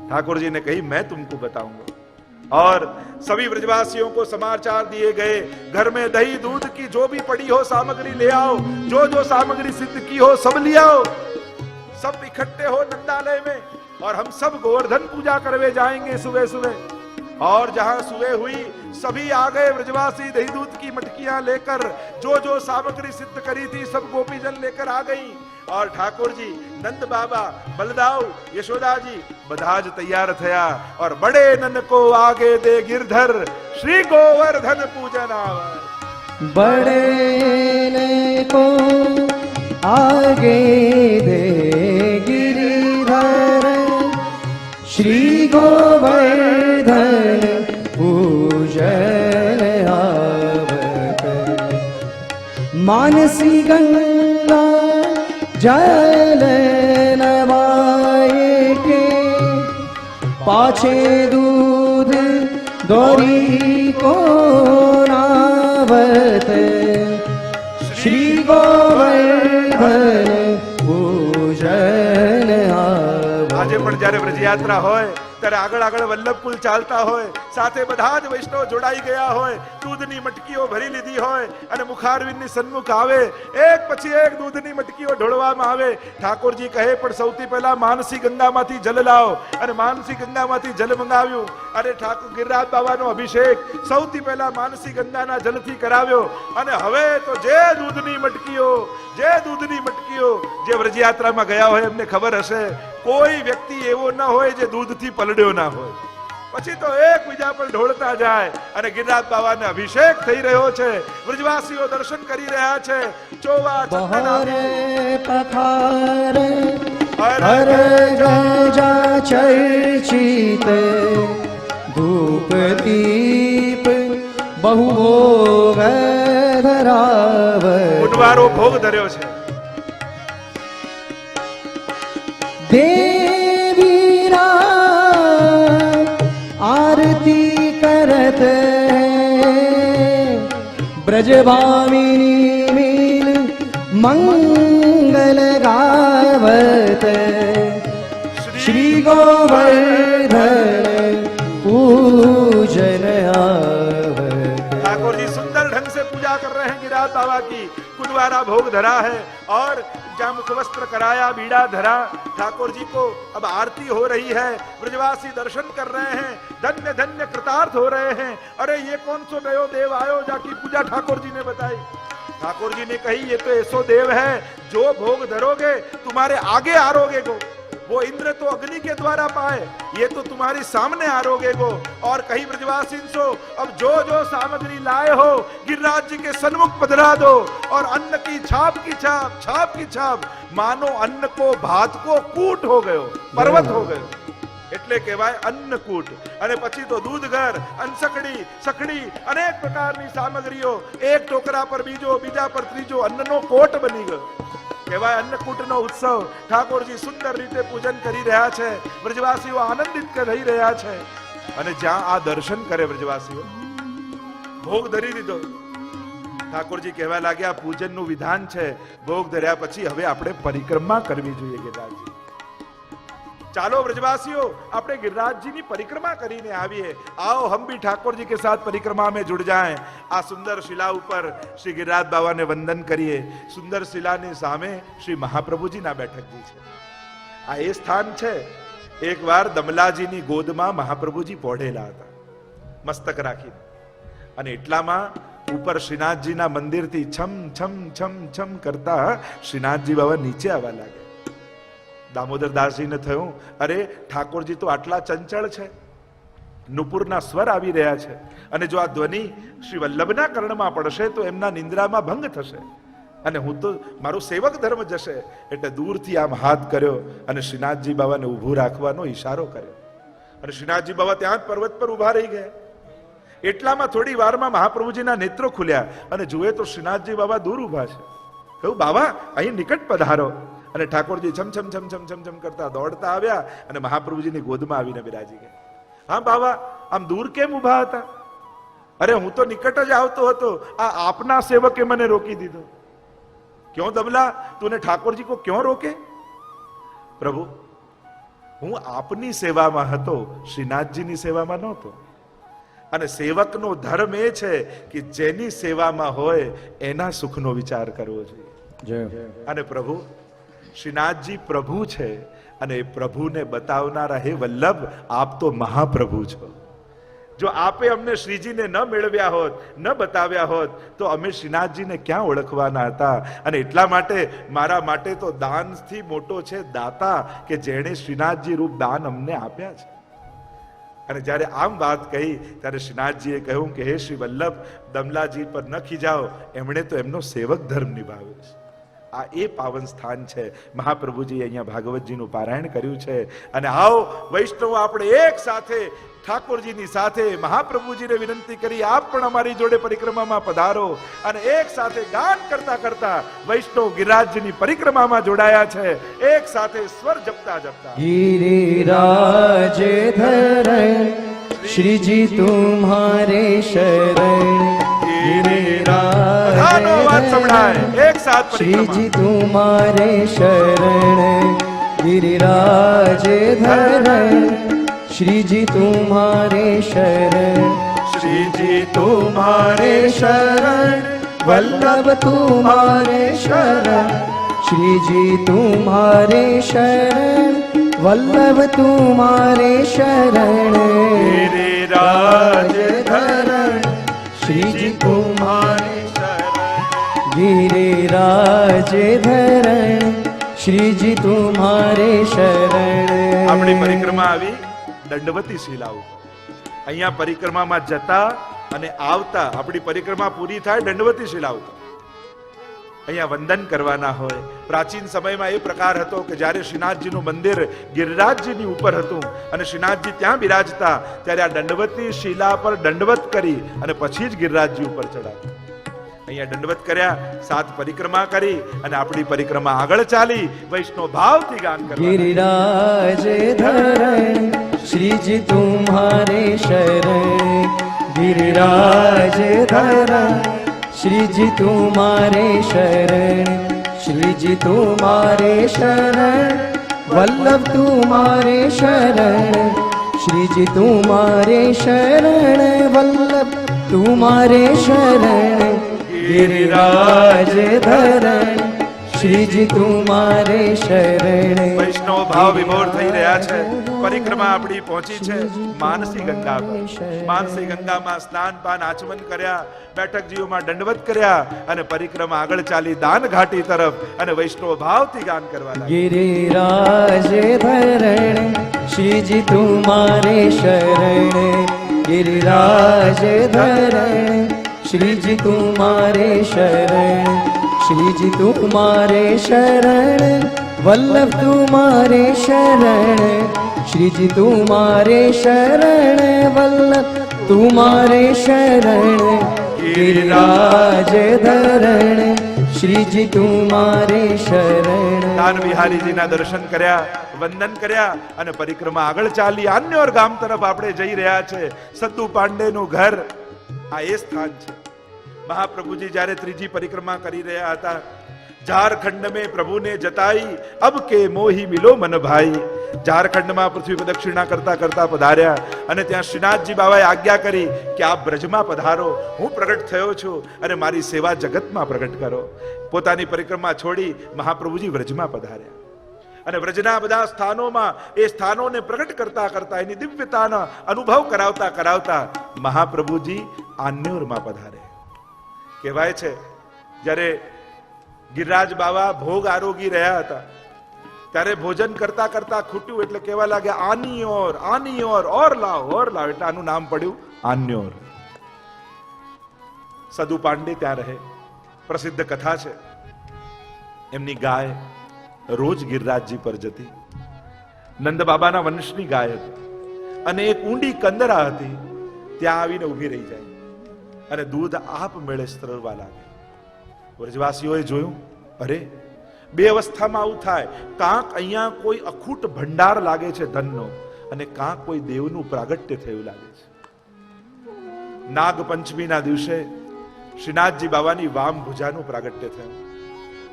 ठाकुर जी ने कही मैं तुमको बताऊंगा। और सभी ब्रजवासियों को समाचार दिए गए, घर में दही दूध की जो भी पड़ी हो सामग्री ले आओ, जो जो सामग्री सिद्ध की हो सब ले आओ, सब इकट्ठे हो नंदालय में और हम सब गोवर्धन पूजा करवे जाएंगे सुबह सुबह। और जहां सुबह हुई सभी आ गए ब्रजवासी दही दूध की मटकियां लेकर, जो जो सामग्री सिद्ध करी थी सब गोपीजन लेकर आ गई। और ठाकुर जी, नंद बाबा, बलदाऊ, यशोदा जी બધા જ તૈયાર થયા और बड़े नन को आगे दे गिरधर श्री गोवर्धन पूजन आवर। बड़े ने को आगे दे गिरिधर श्री गोवर्धन पूजन आवत। मानसी गंगा जल नवाए के पाछे दूध दौरी को नावत। श्री गोवर्धन पूजन आवत। આજે પણ જ્યારે વ્રજયાત્રા હોય ત્યારે આગળ આગળ વલ્લભકુલ ચાલતા હોય, સાથે બધા જ વૈષ્ણવ જોડાઈ ગયા હોય, દૂધની મટકીઓ ભરી લીધી હોય અને મુખારવિંદની સન્મુખ આવે, એક પછી એક દૂધની મટકીઓ ઢોળવામાં આવે। ઠાકોરજી કહે પણ સૌથી પહેલા માનસી ગંગામાંથી જલ લાવો અને માનસી ગંગામાંથી જલ મંગાવ્યું। અને ઠાકોર ગિરિરાજ બાબાનો અભિષેક સૌથી પહેલા માનસી ગંગાના જલથી કરાવ્યો। અને હવે તો જે દૂધની મટકીઓ જે વ્રજયાત્રામાં ગયા હોય એમને ખબર હશે કોઈ વ્યક્તિ એવો ન હોય જે દૂધથી પલડ્યો ના હોય। પછી તો એકબીજા પર ઢોળતા જાય અને ગિરિરાજ બાબાને અભિષેક થઈ રહ્યો છે, વ્રજવાસીઓ દર્શન કરી રહ્યા છે। ચોવા બહારે પથાર હર ગજા ચર્ચિત ધૂપ દીપ બહુ ભોગ ધરાવ। ઉડવારો ભોગ ધર્યો છે। देवीरा आरती करत ब्रजभामिनी मील मंगल गावत। श्री गोवर्धन पूजन आवत। ठाकुर जी सुंदर ढंग से पूजा कर रहे हैं गिरिराज बाबा की। कुदवारा भोग धरा है और जहाँ मुख वस्त्र कराया, बीड़ा धरा। ठाकुर जी को अब आरती हो रही है, ब्रजवासी दर्शन कर रहे हैं, धन्य धन्य कृतार्थ हो रहे हैं। अरे ये कौन सो नयो देव आयो जाकी पूजा ठाकुर जी ने बताई। ठाकुर जी ने कही ये तो ऐसो देव है जो भोग धरोगे तुम्हारे आगे आरोगे को, वो इंद्र तो अग्नि के द्वारा पाए, ये तो तुम्हारे सामने आरोगे को। और कहीं ब्रजवासी सो अब जो जो सामग्री लाए हो गिरिराज जी के सन्मुख पधरा दो और अन्न की छाप की छाप मानो अन्न को भात को कूट हो गयो, पर्वत हो गयो, એટલે કહેવાય અન્નકૂટ। અને પછી તો દૂધઘર, અનસકડી, સખડી, અનેક પ્રકારની સામગ્રીઓ, એક ટોકરા પર બીજો, બીજા પર ત્રીજો, અન્નનો કોટ બની ગયો। કહેવાય અન્નકૂટનો ઉત્સવ। ઠાકોરજી સુંદર રીતે પૂજન કરી રહ્યા છે, વ્રજવાસીઓ આનંદિત થઈ રહ્યા છે। અને જ્યાં આ દર્શન કરે વ્રજવાસીઓ, ભોગ ધરી દીધો, ઠાકોરજી કહેવા લાગ્યા પૂજનનું વિધાન છે, ભોગ ધર્યા પછી હવે આપણે પરિક્રમા કરવી જોઈએ ગિરિરાજજી। ચાલો ब्रजवासियों, આપણે गिरिराजजीની પરિક્રમા કરીને આવીએ. आओ हम भी ठाकुर जी के साथ परिक्रमा में जुड़ जाएं. આ સુંદર શિલા ઉપર શ્રી गिरिराज બાવાને વંદન કરીએ. સુંદર શિલાની સામે શ્રી મહાપ્રભુજીના બેઠકજી છે. આ એ સ્થાન છે. એકવાર દમલાજીની ગોદમાં મહાપ્રભુજી પોઢેલા હતા, મસ્તક રાખીને, અને એટલામાં ઉપર શ્રીનાથજીના મંદિરથી છમ છમ છમ છમ કરતા શ્રીનાથજી બાબા નીચે આવવા લાગે. દામોદર દાસજીને થયું, અરે ઠાકોરજી તો આટલા ચંચળ છે, નુપુરના સ્વર આવી રહ્યા છે, અને જો આ ધ્વનિ શ્રી વલ્લભના કર્ણમાં પડશે તો એમના નિંદ્રામાં ભંગ થશે, અને હું તો મારો સેવક ધર્મ જશે. એટલે દૂરથી આમ હાથ કર્યો અને શ્રીનાથજી બાબાને ઊભું રાખવાનો ઈશારો કર્યો, અને શ્રીનાથજી બાબા ત્યાં જ પર્વત પર ઊભા રહી ગયા. એટલામાં થોડી વારમાં મહાપ્રભુજીના નેત્રો ખુલ્યા અને જુએ તો શ્રીનાથજી બાબા દૂર ઊભા છે. કહ્યું, બાબા અહીં નિકટ પધારો. અને ઠાકોરજી છમ છમ છમ છમ છમ છમ કરતા દોડતા આવ્યા અને મહાપ્રભુજીની ગોદમાં આવીને બિરાજી ગયા. હા બાબા, આમ દૂર કેમ ઊભા હતા? અરે હું તો નિકટ જ આવતો હતો, આ આપના સેવકે મને રોકી દીધો. ક્यों दमला, तूने ठाकुर जी को क्यों रोके? प्रभु, હું આપની સેવામાં હતો, શ્રીનાથજીની સેવામાં નહોતો. અને સેવકનો ધર્મ એ છે કે જેની સેવામાં હોય એના સુખનો વિચાર કરવો જોઈએ. અને પ્રભુ, શ્રીનાથજી પ્રભુ છે, અને એ પ્રભુને બતાવનારા હે વલ્લભ, આપ તો મહાપ્રભુ છો. જો આપે અમને શ્રીજીને ન મેળવ્યા હોત, ન બતાવ્યા હોત, તો અમે શ્રીનાથજીને ક્યાં ઓળખવાના હતા? અને એટલા માટે મારા માટે તો દાનથી મોટો છે દાતા, કે જેણે શ્રીનાથજી રૂપ દાન અમને આપ્યા છે. અને જ્યારે આમ વાત કહી ત્યારે શ્રીનાથજીએ કહ્યું કે હે શ્રી વલ્લભ, દમલાજી પર ન ખીજાઓ, એમણે તો એમનો સેવક ધર્મ નિભાવ્યો છે. આ એ પાવન સ્થાન છે. મહાપ્રભુજી અહીંયા ભાગવતજીનું પારાયણ કર્યું છે. અને આવો વૈષ્ણવ, આપણે એક સાથે ઠાકોરજીની સાથે મહાપ્રભુજીને વિનંતી કરી, આપ પણ અમારી જોડે પરિક્રમામાં પધારો. અને એક સાથે ગાન કરતા કરતા વૈષ્ણવ ગિરિરાજની પરિક્રમામાં જોડાયા છે. એક સાથે સ્વર જપતા જપતા गिरिराज धरण श्रीजी तुम्हारे शरण, બધાનો અવાજ સંભળાય. એક સાથ श्रीजी तुम्हारे शरण, गिरिराज धरण श्रीजी तुम्हारे शरण, શ્રીજી तुम्हारे शरण वल्लभ तुम्हारे शरण, श्रीजी तुम्हारे शरण वल्लभ तुम्हारे शरण, गिरिराज धरण श्रीजी तुम्हारे શરણ. गिरिराज धरण श्रीजी तुम्हारे शरण. આપણી પરિક્રમા આવી દંડવતી શિલા ઉપર. અહીંયા પરિક્રમામાં જતા અને આવતા આપણી પરિક્રમા પૂરી થાય દંડવતી શિલા ઉપર. અહીંયા વંદન કરવાના હોય. પ્રાચીન સમયમાં એ પ્રકાર હતો કે જ્યારે શ્રીનાથજીનું મંદિર ગિરિરાજજીની ઉપર હતું અને શ્રીનાથજી ત્યાં બિરાજતા, ત્યારે આ દંડવતી શિલા પર દંડવત કરી અને પછી જ ગિરિરાજજી ઉપર ચડાતા. અહીંયા દંડવત કર્યા, 7 પરિક્રમા કરી અને આપણી પરિક્રમા આગળ ચાલી. વૈષ્ણવ ભાવથી ગાન કરવા. गिरिराज धरण श्रीजी तुम्हारे शरण, गिरिराज धरण श्रीजी तुम्हारे शरण, श्रीजी तुम्हारे शरण वल्लभ तुम्हारे शरण, श्रीजी तुम्हारे शरण वल्लभ तुम्हारे शरण, गिरिराज धरण श्रीजी तुम्हारे शरण. વૈષ્ણવ ભાવ વિભોર થઈ રહ્યા છે. પરિક્રમા આપણી પહોંચી છે માનસી ગંગા પર. માનસી ગંગામાં સ્નાન પાન આચમન કર્યા, બેઠકજીઓમાં દંડવત કર્યા અને પરિક્રમા આગળ ચાલી દાન ઘાટી તરફ. અને વૈષ્ણવ ભાવથી ગાન કરવા લાગ્યા. गिरिराज धरण श्रीजी तुम्हारे शरण, गिरिराज धरण श्रीजी तुम्हारे शरण, श्रीजी तुम्हारे शरण वल्लभ तुम्हारे शरण, श्रीजी तुम्हारे शरण वल्लभ तुम्हारे शरण, गिरिराज धरण श्रीजी तुम्हारे शरण. દાન વિહારીજીના દર્શન કર્યા, વંદન કર્યા અને પરિક્રમા આગળ ચાલી. આન્યોર ગામ તરફ આપણે જઈ રહ્યા છે. સદ્દુ પાંડેનું ઘર આ એ સ્થાન છે. મહાપ્રભુજી જ્યારે ત્રીજી પરિક્રમા કરી રહ્યા હતા झारखंड में प्रभु ने जताई अब के मोही मिलो मन भाई. ઝારખંડમાં પૃથ્વી પ્રદક્ષિણા કરતા કરતા પધાર્યા અને ત્યાં શ્રીનાથજી બાબાએ આજ્ઞા કરી કે આપ બ્રજમાં પધારો, હું પ્રગટ થયો છું અને મારી સેવા જગતમાં પ્રગટ કરો. પોતાની પરિક્રમા છોડી મહાપ્રભુજી વ્રજમાં પધાર્યા અને વ્રજના બધા સ્થાનોમાં એ સ્થાનોને પ્રગટ કરતા કરતા એની દિવ્યતાનો અનુભવ કરાવતા કરાવતા મહાપ્રભુજી આન્યોરમાં પધારે. કહેવાય છે જ્યારે ગિરિરાજ બાબા ભોગ આરોગી રહ્યા હતા ત્યારે ભોજન કરતા કરતા ખૂટ્યું એટલે કહેવા લાગ્યા આની ઓર લાવ એટલે આનું નામ પડ્યું આન્યોર. સદુ પાંડે ત્યાં રહે, પ્રસિદ્ધ કથા છે. એમની ગાય રોજ ગિરિરાજજી પર જતી. નંદ બાબાના વંશની ગાય હતી અને એક ઊંડી કંદરા હતી, ત્યાં આવીને ઊભી રહી જાય અને દૂધ આપ મેળે સ્તરવા લાગે. વ્રજવાસીઓએ જોયું, અરે બે અવસ્થામાં આવું થાય, કાંક અહીંયા કોઈ અખૂટ ભંડાર લાગે છે ધનનો અને કાંક કોઈ દેવનું પ્રાગટ્ય થયું લાગે છે. નાગ પંચમીના દિવસે શ્રીનાથજી બાબાની વામ ભુજાનું પ્રાગટ્ય થયું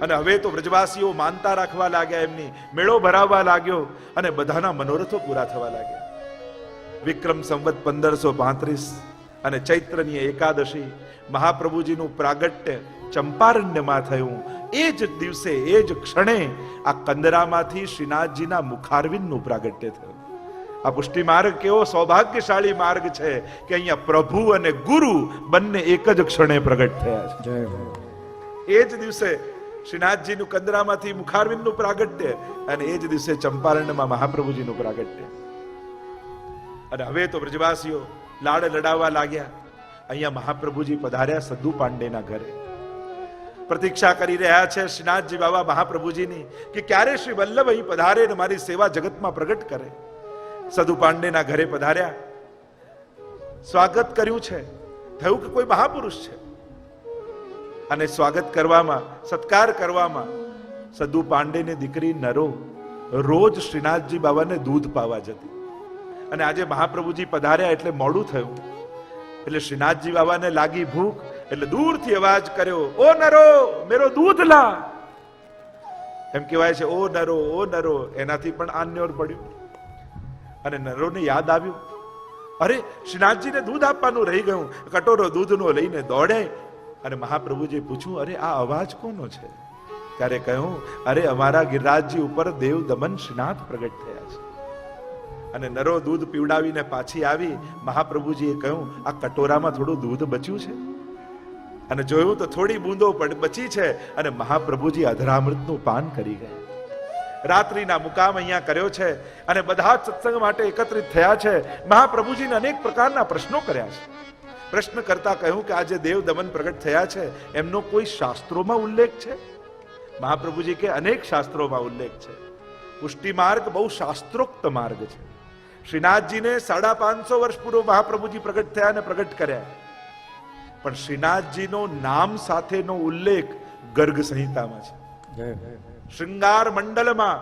અને હવે તો વ્રજવાસીઓ માનતા રાખવા લાગ્યા, એમની મેળો ભરાવવા લાગ્યો અને બધાના મનોરથો પૂરા થવા લાગ્યા. વિક્રમ સંવત 1535 અને ચૈત્રની એકાદશી મહાપ્રભુજીનું પ્રાગટ્ય ચંપારણ્યમાં થયું. એ જ દિવસે એ જ ક્ષણે આ કંદરામાંથી શ્રીનાથજીના મુખારવિંદનું પ્રાગટ્ય થયું. આ પુષ્ટિ માર્ગ કેવો સૌભાગ્યશાળી માર્ગ છે કે અહીંયા પ્રભુ અને ગુરુ બંને એક જ ક્ષણે પ્રગટ થયા છે. એ જ દિવસે શ્રીનાથજીનું કંદરામાંથી મુખારવિંદનું પ્રાગટ્ય અને એ જ દિવસે ચંપારણ્યમાં મહાપ્રભુજીનું પ્રાગટ્ય. અને હવે તો વ્રજવાસીઓ લાડ લડાવવા લાગ્યા. અહીંયા મહાપ્રભુજી પધાર્યા સદુ પાંડેના ઘરે. પ્રતીક્ષા કરી રહ્યા છે શ્રીનાથજી બાબા મહાપ્રભુજીની કે ક્યારે શ્રી વલ્લભ અહીં પધારે અને મારી સેવા જગતમાં પ્રગટ કરે. સદુ પાંડેના ઘરે પધાર્યા, સ્વાગત કર્યું છે. થયું કે કોઈ મહાપુરુષ છે અને સ્વાગત કરવામાં, સત્કાર કરવામાં સદુ પાંડેની દીકરી નરો રોજ શ્રીનાથજી બાબાને દૂધ પાવા જતી અને આજે મહાપ્રભુજી પધાર્યા એટલે મોડું થયું એટલે શ્રીનાથજી બાબાને લાગી ભૂખ એટલે દૂરથી અવાજ કર્યો, ઓ નરો મેરો દૂધ લા. એમ કહેવાય છે ઓ નરો, એનાથી પણ આન્યોર પડ્યું અને નરોને યાદ આવ્યું, અરે શ્રીનાથજીને દૂધ આપવાનું રહી ગયું. કટોરો દૂધનો લઈને દોડે અને મહાપ્રભુજીએ પૂછ્યું, અરે આ અવાજ કોનો છે? ત્યારે કહ્યું, અરે અમારા ગિરિરાજજી ઉપર દેવ દમન શ્રીનાથ પ્રગટ થયા છે. અને નરો દૂધ પીવડાવીને પાછી આવી. મહાપ્રભુજીએ કહ્યું, આ કટોરામાં થોડું દૂધ બચ્યું છે અને જોયું તો થોડી બૂંદો બચી છે અને મહાપ્રભુજી અધરામૃતનું પાન કરી ગયા. રાત્રિના મુકામ અહીંયા કર્યો છે અને બધા જ સત્સંગ માટે એકત્રિત થયા છે. મહાપ્રભુજીને અનેક પ્રકારના પ્રશ્નો કર્યા છે. પ્રશ્ન કરતા કહ્યું કે આજે દેવ દમન પ્રગટ થયા છે, એમનો કોઈ શાસ્ત્રોમાં ઉલ્લેખ છે? મહાપ્રભુજી કે અનેક શાસ્ત્રોમાં ઉલ્લેખ છે. પુષ્ટિ માર્ગ બહુ શાસ્ત્રોક્ત માર્ગ છે. શ્રીનાથજીને 550 વર્ષ પૂર્વ મહાપ્રભુજી પ્રગટ થયા અને પ્રગટ કર્યા, પણ શ્રીનાથજીનો નામ સાથેનો ઉલ્લેખ ગર્ગ સંહિતામાં છે. શૃંગાર મંડલમાં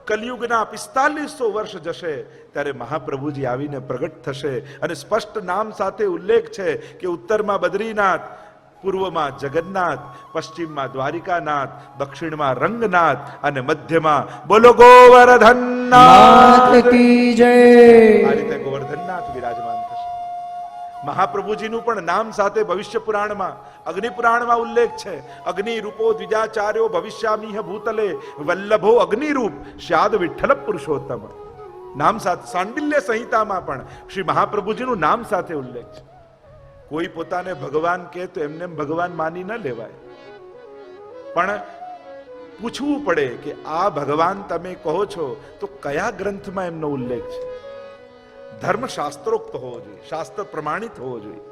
કલયુગના 4500 વર્ષ જશે ત્યારે મહાપ્રભુજી આવીને પ્રગટ થશે અને સ્પષ્ટ નામ સાથે ઉલ્લેખ છે કે ઉત્તરમાં બદ્રીનાથ, પૂર્વમાં જગન્નાથ, પશ્ચિમમાં દ્વારિકાનાથ, દક્ષિણમાં રંગનાથ અને મધ્યમાં બોલો ગોવર્ધનનાથ કી જય. આ રીતે ગોવર્ધનનાથ વિરાજમાન થશે. મહાપ્રભુજીનું પણ નામ સાથે ભવિષ્ય પુરાણમાં, અગ્નિ પુરાણમાં ઉલ્લેખ છે. અગ્નિ રૂપો દ્વિજાચાર્યો ભવિષ્યામિહ ભૂતલે વલ્લભો અગ્નિરૂપ શ્યાદ વિઠ્ઠલ પુરુષોત્તમ. નામ સાથે સાંડિલ્ય સંહિતામાં પણ શ્રી મહાપ્રભુજીનું નામ સાથે ઉલ્લેખ છે. કોઈ પોતાને ભગવાન કહે તો એમને ભગવાન માની ન લેવાય, પણ પૂછવું પડે કે આ ભગવાન તમે કહો છો તો કયા ગ્રંથમાં એમનો ઉલ્લેખ છે? ધર્મ શાસ્ત્રોક્ત હોવો જોઈએ, શાસ્ત્ર પ્રમાણિત હોવો જોઈએ.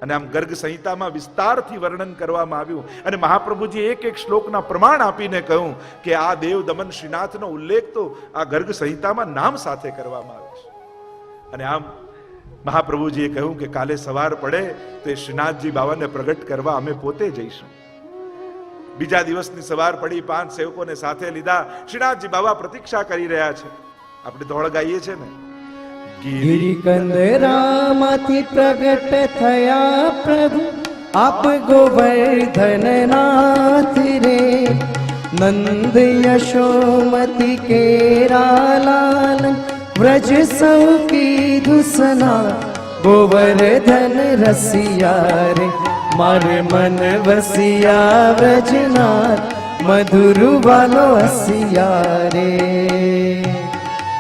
અને આમ ગર્ગ સંહિતામાં વિસ્તારથી વર્ણન કરવામાં આવ્યું અને મહાપ્રભુજી એક એક શ્લોકના પ્રમાણ આપીને કહ્યું કે આ દેવ દમન શ્રીનાથનો ઉલ્લેખ તો આ ગર્ગ સંહિતામાં નામ સાથે કરવામાં આવ્યો છે. અને આમ મહાપ્રભુજીએ કહ્યું કે કાલે સવાર પડે તો એ શ્રીનાથજી બાબાને પ્રગટ કરવા અમે પોતે જઈશું. બીજા દિવસની સવાર પડી, 5 સેવકોને સાથે લીધા. શ્રીનાથજી બાબા પ્રતીક્ષા કરી રહ્યા છે. આપણે ધોળ ગાઈએ છે ને, ગિરિકંદરામાંથી પ્રગટ થયા પ્રભુ આપ ગોવર્ધનનાથ રે. नंद यशोमति केरा लालन व्रज सौ की दुसना गोवर्धन रसिया रे मारे मन वसिया व्रजनाथ मधुर वालो हसिया रे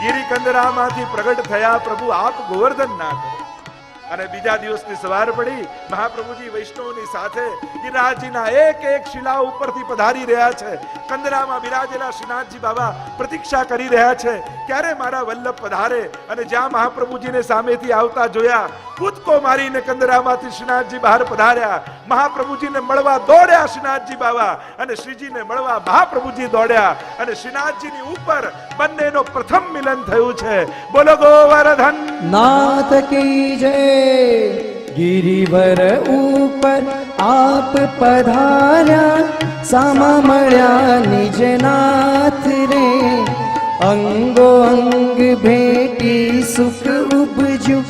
ગિરિકંદરામાંથી પ્રગટ થયા પ્રભુ આપ ગોવર્ધન નાથ અને બીજા દિવસની સવાર પડી મહાપ્રભુજી વૈષ્ણવની સાથે ગિરિરાજજીના એક એક શિલા ઉપરથી પધારી રહ્યા છે. કંદરામાં બિરાજેલા શ્રીનાથજી બાબા પ્રતીક્ષા કરી રહ્યા છે ક્યારે મારા વલ્લભ પધારે. અને જ્યાં મહાપ્રભુજીને સામેથી આવતા જોયા કૂદકો મારીને કંદરામાંથી શ્રીનાથજી બહાર પધાર્યા. મહાપ્રભુજીને મળવા દોડ્યા શ્રીનાથજી બાબા અને શ્રીજીને મળવા મહાપ્રભુજી દોડ્યા અને શ્રીનાથજીની ઉપર બંનેનો પ્રથમ મિલન થયું છે. બોલો ગોવર્ધન नाथ की जय गिरिवर ऊपर आप पधार्या सामा મળ્યા નિજ નાથ રે અંગો અંગ ભેટી સુખ ઉપજ્યું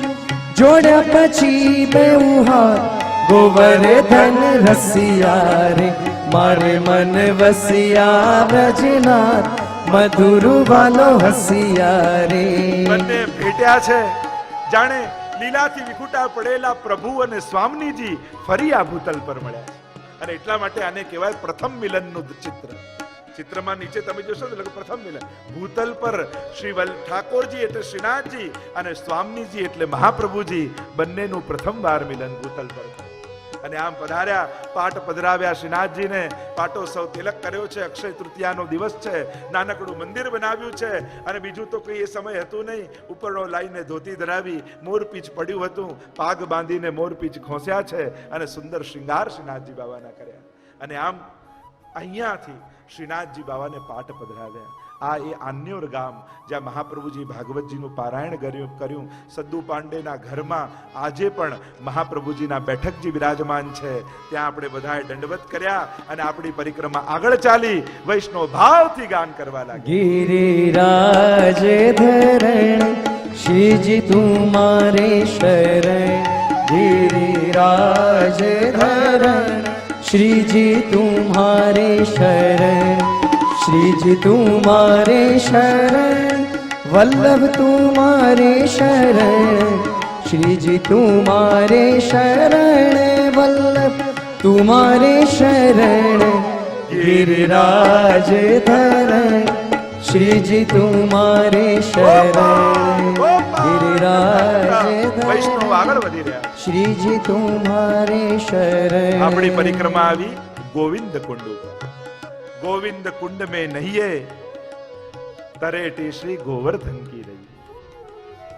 જોડ્યા પછી બેઉ હાથ ગોવર્ધન રસિયા રે મારે મન વસિયા વ્રજનાથ મધુર વાલો હસિયા રે. બંને ભેટ્યા છે જાણે લીલાથી વિખુટા પડેલા પ્રભુ અને સ્વામીજી ફરી આ ભૂતલ પર મળ્યા છે. અને એટલા માટે આને કહેવાય પ્રથમ મિલનનું ચિત્ર. ચિત્રમાં નીચે તમે જોશો તો પ્રથમ મિલન ભૂતલ પર શ્રી ઠાકોરજી એટલે શ્રીનાથજી અને સ્વામીજી એટલે મહાપ્રભુજી બંનેનું પ્રથમવાર મિલન ભૂતલ પર. અને આમ પધાર્યા પાટ પધરાવ્યા શ્રીનાથજીને. પાટોત્સવ તિલક કર્યો છે. અક્ષય તૃતીયાનો દિવસ છે. નાનકડું મંદિર બનાવ્યું છે અને બીજું તો કઈ એ સમય હતું નહીં. ઉપરનો લાઈને ધોતી ધરાવી મોરપીંછ પડ્યું હતું. પાગ બાંધીને મોરપીંછ ખોસ્યા છે અને સુંદર શૃંગાર શ્રીનાથજી બાબાના કર્યા. અને આમ અહીંયાથી શ્રીનાથજી બાબાને પાટ પધરાવ્યા. આ એ આન્યોર ગામ જ્યાં મહાપ્રભુજી ભાગવતજીનું પારાયણ કર્યું. સદ્દુ પાંડેના ઘરમાં આજે પણ મહાપ્રભુજીના બેઠકજી બિરાજમાન છે. ત્યાં આપણે બધાએ દંડવત કર્યા અને આપણી પરિક્રમા આગળ ચાલી. વૈષ્ણવ ભાવથી ગાન કરવા લાગ્યા. गिरिराज धरण श्रीजी तुम्हारे शरण गिरिराज धरण श्रीजी तुम्हारे शरण श्रीजी तुम्हारे शरण वल्लभ तुम्हारे शरण श्रीजी तुम्हारे शरण वल्लभ तुम्हारे शरण गिरिराज धरण श्रीजी तुम्हारे शरण गिरिराज વૈષ્ણવ આગળ વધી રહ્યા. श्रीजी तुम्हारे शरण. આપણી પરિક્રમા આવી ગોવિંદ કુંડ ઉપર. गोविंद कुंड में नहिए तरेटी श्री गोवर्धन की रही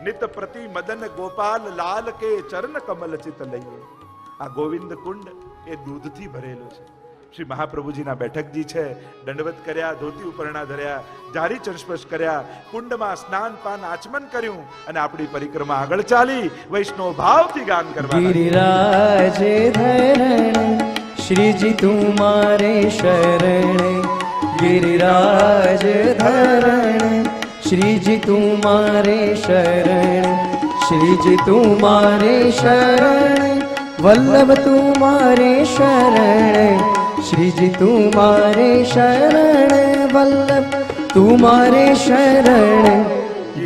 नित प्रति मदन गोपाल लाल के चरण कमल चित लઈએ. આ ગોવિંદ કુંડ એ દૂધથી ભરેલો છે. શ્રી મહાપ્રભુજીના બેઠકજી છે. દંડવત કર્યા, ધોતી ઉપરણા ધર્યા, જારી ચરસ્પર્શ કર્યા, કુંડમાં સ્નાન પાન આચમન કર્યું અને આપણી પરિક્રમા આગળ ચાલી. વૈષ્ણવ ભાવથી ગાન કરવા. गिरिराज धरण श्रीजी तुम्हारे शरण गिरिराज धरण श्रीजी तुम्हारे शरण श्रीजी तुम्हारे शरण वल्लभ तुम्हारे शरण श्रीजी तुम्हारे शरण वल्लभ तुम्हारे शरण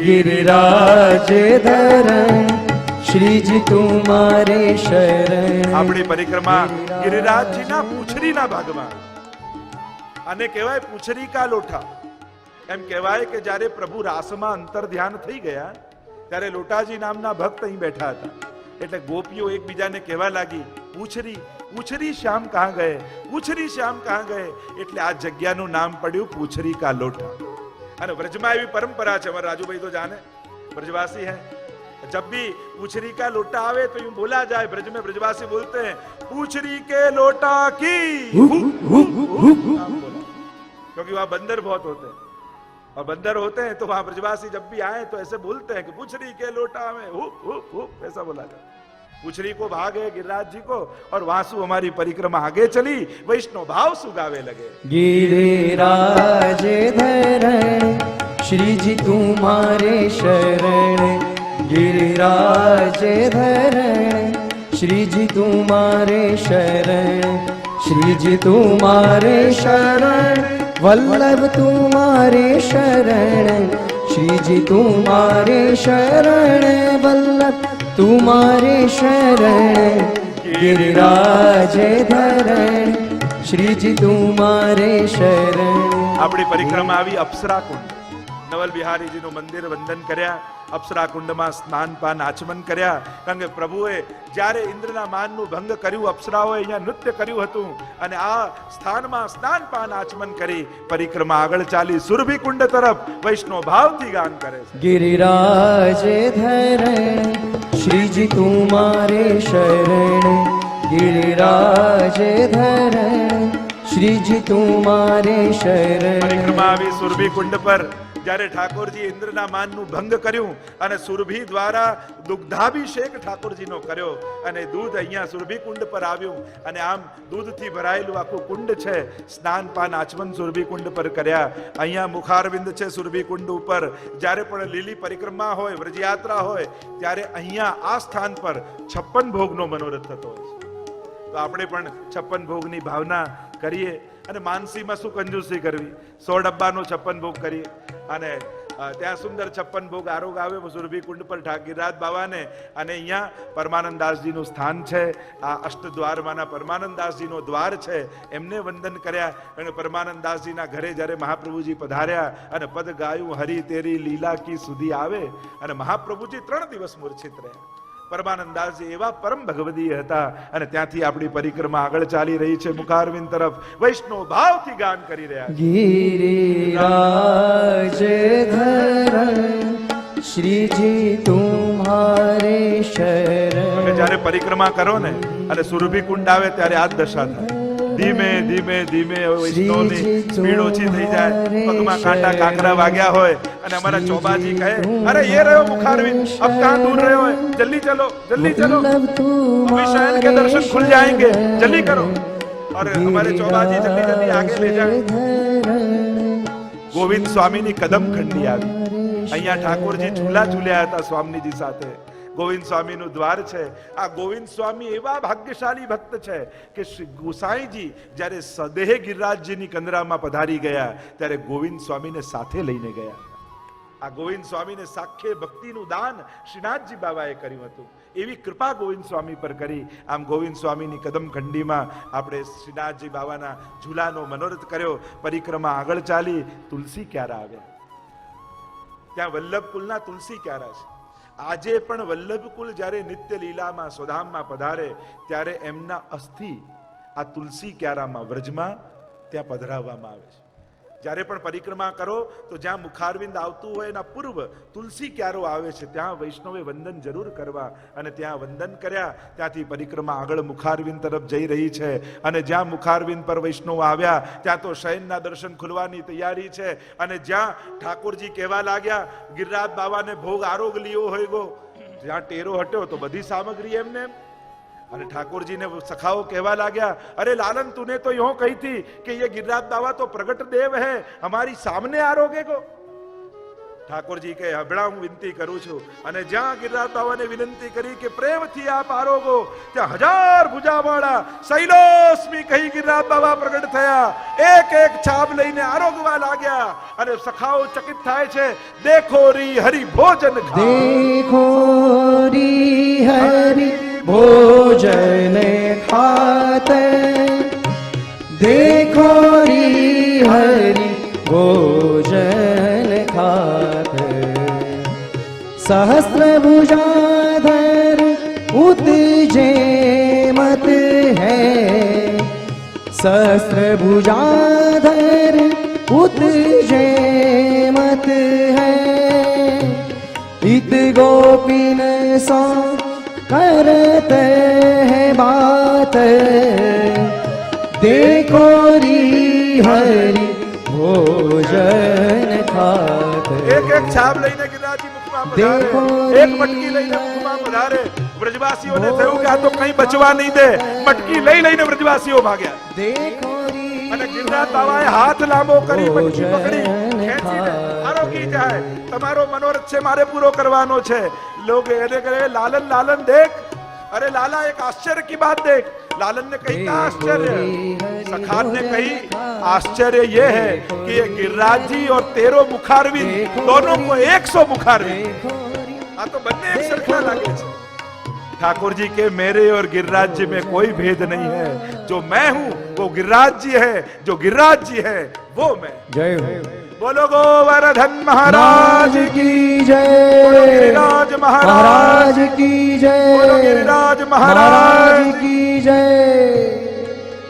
गिरिराज धरण श्रीजी तुम्हारे शरण. આપણી પરિક્રમા ગિરિરાજજીના પૂંછડીના ભાગમાં. આને કહેવાય પૂંછડી કા લોઠા. એમ કહેવાય કે જ્યારે પ્રભુ રાસમાં અંતર ધ્યાન થઈ ગયા ત્યારે લોટાજી નામના ભક્ત અહીં બેઠા હતા. એટલે ગોપીઓ એકબીજાને કહેવા લાગી પૂંછડી પૂંછડી શ્યામ કહા ગયે, પૂંછડી શ્યામ કહા ગયે. એટલે આ જગ્યાનું નામ પડ્યું પૂંછડી કા લોઠા. અને વ્રજમાં એવી પરંપરા છે, અમારા રાજુભાઈ તો જાને, ब्रजवासी है, जब भी पूछरी का लोटा आवे तो यूं बोला जाए, ब्रज में ब्रजवासी बोलते हैं पूछरी के लोटा की, क्योंकि वहां बंदर बहुत होते हैं और बंदर होते हैं तो वहां ब्रजवासी जब भी आए तो ऐसे बोलते हैं कि पूछरी के लोटा में ऐसा बोला जाए. पूछरी को भाग है गिरिराज जी को और वासु हमारी परिक्रमा आगे चली. वैष्णव भाव सुगावे लगे. गिरिराज धरण श्री जी तुम्हारे शरण, गिरिराज धरण श्री जी तुम्हारे शरण, श्री जी तुम्हारे शरण वल्लभ तुम्हारे शरण श्री जी तुम्हारे शरण वल्लभ तुम्हारे शरण गिरिराज धरण श्री जी तुम्हारे शरण. આપણી પરિક્રમા આવી અપ્સરા કુંડ, નવલ બિહારીજીનું મંદિર વંદન કર્યા, અપ્સરા કુંડમાં સ્નાન પાન આચમન કર્યા. કારણ કે પ્રભુએ જ્યારે ઇન્દ્રના માનનું ભંગ કર્યું, અપ્સરાઓએ અહીંયા નૃત્ય કર્યું હતું અને આ સ્થાનમાં સ્નાન પાન આચમન કરી પરિક્રમા આગળ ચાલી સુરભી કુંડ તરફ વૈષ્ણવ ભાવથી ગાન કરે છે. गिरिराज धरण श्रीजी तुम्हारे शरण गिरिराज धरण श्रीजी तुम्हारे शरण. પરિક્રમા આવી સુરભી કુંડ પર જ્યારે ઠાકોરજી ઇન્દ્રના માનનું ભંગ કર્યું અને સુરભી દ્વારા દુગ્ધાભિષેક ઠાકોરજીનો કર્યો અને દૂધ અહીંયા સુરભી કુંડ પર આવ્યું અને આમ દૂધથી ભરાયેલું આખું કુંડ છે. સ્નાન પાન આચમન સુરભી કુંડ પર કર્યા. અહીંયા મુખારવિંદ છે સુરભી કુંડ ઉપર. જ્યારે પણ લીલી પરિક્રમા હોય, વ્રજયાત્રા હોય, ત્યારે અહીંયા આ સ્થાન પર 56 ભોગનો મનોરથ થતો હોય છે. તો આપણે પણ 56 ભોગની ભાવના કરીએ અને માનસીમાં શું કંજૂસી કરવી, 100 ડબ્બાનો 56 ભોગ કરીએ અને ત્યાં સુંદર 56 ભોગ આરોગ આવે સુરભી કુંડ પર ઠાકીરાજ બાવાને. અને અહીંયા પરમાનંદાસજીનું સ્થાન છે. આ અષ્ટદ્વારમાંના પરમાનંદાસજીનો દ્વાર છે, એમને વંદન કર્યા. અને પરમાનંદાસજીના ઘરે જ્યારે મહાપ્રભુજી પધાર્યા અને પદ ગાયું હરી તેરી લીલા કી સુધી આવે અને મહાપ્રભુજી 3 દિવસ મૂર્છિત રહ્યા. પરમાનંદાસજી એવા પરમ ભગવદીય હતા અને ત્યાંથી આપણી પરિક્રમા આગળ ચાલી રહી છે મુખારવિંદ તરફ. વૈષ્ણવ ભાવથી ગાન કરી રહ્યા છે. गिरिराज धरण श्रीजी तुम्हारे शरण. જ્યારે પરિક્રમા કરો ને અને સુરભી કુંડ આવે ત્યારે આ જ દશા થાય. ધીમે ધીમે ધીમે વૈષ્ણવની સ્પીડ ઓછી થઈ જાય, પગમાં કાંટા કાંકરા વાગ્યા હોય અને અમારા ચોબાજી કહે અરે ये रहो मुखारविंद, अब कहाँ दूर रहे हो, जल्दी चलो जल्दी चलो, अभी शयन के दर्शन खुल जाएंगे, जल्दी करो. और हमारे चौबाजी जल्दी जल्दी आगे ले जाए. ગોવિંદ સ્વામીની કદમ ખંડી આવી. અહીંયા ઠાકોરજી ઝૂલા ઝૂલ્યા હતા સ્વામીજી સાથે. ગોવિંદ સ્વામીનું દ્વાર છે. આ ગોવિંદ સ્વામી એવા ભાગ્યશાળી ભક્ત છે કે શ્રી ગોસાઈજી જ્યારે સદેહ ગિરિરાજજીની કંદરામાં પધારી ગયા ત્યારે ગોવિંદ સ્વામીને સાથે લઈને ગયા. આ ગોવિંદ સ્વામીને સાખ્ય ભક્તિનું દાન શ્રીનાથજી બાબાએ કર્યું હતું. એવી કૃપા ગોવિંદ સ્વામી પર કરી. આમ ગોવિંદ સ્વામીની કદમ ખંડીમાં આપણે શ્રીનાથજી બાબાના ઝૂલાનો મનોરથ કર્યો. પરિક્રમા આગળ ચાલી. તુલસી ક્યારા આવ્યા. ત્યાં વલ્લભકુલના તુલસી ક્યારા છે. આજે પણ વલ્લભકુલ જ્યારે નિત્ય લીલામાં સ્વધામમાં પધારે ત્યારે એમના અસ્થિ આ તુલસી ક્યારામાં વ્રજમાં ત્યાં પધરાવવામાં આવે છે. જ્યારે પણ પરિક્રમા કરો તો જ્યાં મુખારવિંદ આવતું હોય એના પૂર્વ તુલસી ક્યારો આવે છે, ત્યાં વૈષ્ણવે વંદન જરૂર કરવા અને ત્યાં વંદન કર્યા. ત્યાંથી પરિક્રમા આગળ મુખારવિંદ તરફ જઈ રહી છે અને જ્યાં મુખારવિંદ પર વૈષ્ણવ આવ્યા ત્યાં તો શયનના દર્શન ખુલવાની તૈયારી છે. અને જ્યાં ઠાકોરજી કહેવા લાગ્યા ગિરિરાજ બાવાને ભોગ આરોગ લિયો હોય ગો, જ્યાં ટેરો હટ્યો તો બધી સામગ્રી એમને એમ. અને ઠાકોરજીને સખાઓ કહેવા લાગ્યા અરે લાलन तूने तो यूं कही थी कि ये गिरिराज बाबा तो प्रगट देव है, हमारी सामने आरोगे को. ઠાકોરજી કહે હબળા હું વિનંતી કરું છું. અને જ્યાં ગિરિરાજ બાવાને વિનંતી કરી કે પ્રેમથી આપ આરોગો ત્યાં 1000 ભુજાવાળા શૈલોસ્મી કહી ગિરિરાજ બાબા પ્રગટ થયા. એક એક છાપ લઈને આરોગવા લાગ્યા અને સખાઓ ચકિત થાય છે. દેખો રી હરિ ભોજન ખા, देखो री हरि भोजन खाते, देखो री हरि भोजन खाते. सहस्र भुजाधर उतजे मत है, सहस्र भुजाधर उतजे मत है. इत गोपीन सो करते हैं बात, देखो री हरि भोजन खाते. એક એક છાપ લઈને ગિરિરાજજી મુખમાં પધારે, એક મટકી લઈને મુખમાં પધારે. વ્રજવાસીઓને થયું કે આ તો કંઈ બચવા નહીં દે. મટકી લઈ લઈને વ્રજવાસીઓ ભાગ્યા. देखो री અને ગિરિરાજ બાબાએ હાથ લાંબો કરી મટકી પકડી ખેંચીને આરોગી જાય. તમારો મનોરથ છે મારે પૂરો કરવાનો છે. લોકો એને કહે લાલન લાલન દેખ अरे लाला एक आश्चर्य की बात देख। लालन ने कही क्या आश्चर्य? सखान ने कही आश्चर्य ये है कि ये गिरिराज जी और तेरो मुखारविंद दोनों को 100 मुखारविंद। हाँ तो बनने एक सरखा लागे छे। ठाकुर जी के मेरे और गिरिराज जी में कोई भेद नहीं है। जो मैं हूं वो गिरिराज जी है, जो गिरिराज जी है वो मैं। जय हो। बोलो गोवर्धन महाराज की जय। बोलो गिरिराज महाराज की जय। बोलो गिरिराज महाराज की जय।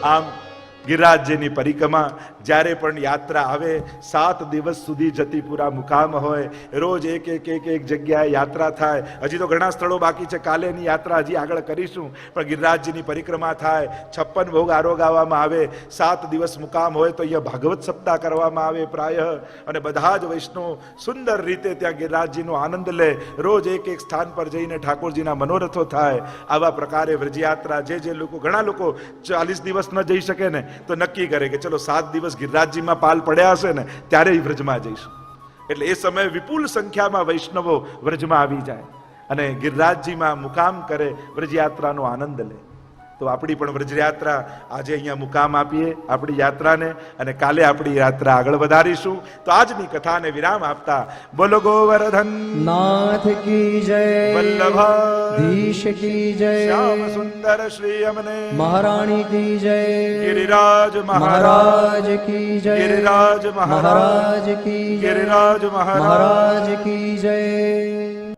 આમ ગિરિરાજજીની પરિક્રમા જ્યારે પણ યાત્રા આવે 7 દિવસ સુધી જતીપુરા મુકામ હોય, રોજ એક જગ્યાએ યાત્રા થાય। હજી તો ઘણા સ્થળો બાકી છે, કાલેની યાત્રા હજી આગળ કરીશું, પણ ગિરિરાજજીની પરિક્રમા થાય, 56 ભોગ આરોગાવવામાં આવે, 7 દિવસ મુકામ હોય તો અહીંયા ભાગવત સપ્તાહ કરવામાં આવે પ્રાયઃ, અને બધા જ વૈષ્ણવ સુંદર રીતે ત્યાં ગિરિરાજજીનો આનંદ લે। રોજ એક સ્થાન પર જઈને ઠાકોરજીના મનોરથો થાય। આવા પ્રકારે વ્રજયાત્રા જે લોકો, ઘણા લોકો 40 દિવસ ન જઈ શકે ને તો નક્કી કરે કે ચલો 7 દિવસ ગિરિરાજજીમાં પાલ પડ્યા હશે ને ત્યારે જ વ્રજમાં જઈશું। એટલે એ સમયે વિપુલ સંખ્યામાં વૈષ્ણવો વ્રજમાં આવી જાય અને ગિરિરાજજીમાં મુકામ કરે, વ્રજયાત્રાનો આનંદ લે। તો આપણી પણ વ્રજયાત્રા આજે અહીંયા મુકામ આપીએ આપણી યાત્રાને, અને કાલે આપણી યાત્રા આગળ વધારીશું। તો આજની કથાને વિરામ આપતા બોલો ગોવર્ધન नाथ की जय। वल्लभाधीश की जय। श्याम सुंदर श्री अमने महारानी की जय। गिरिराज महाराज की जय। गिरिराज महाराज की जय। गिरिराज महाराज महाराज की जय।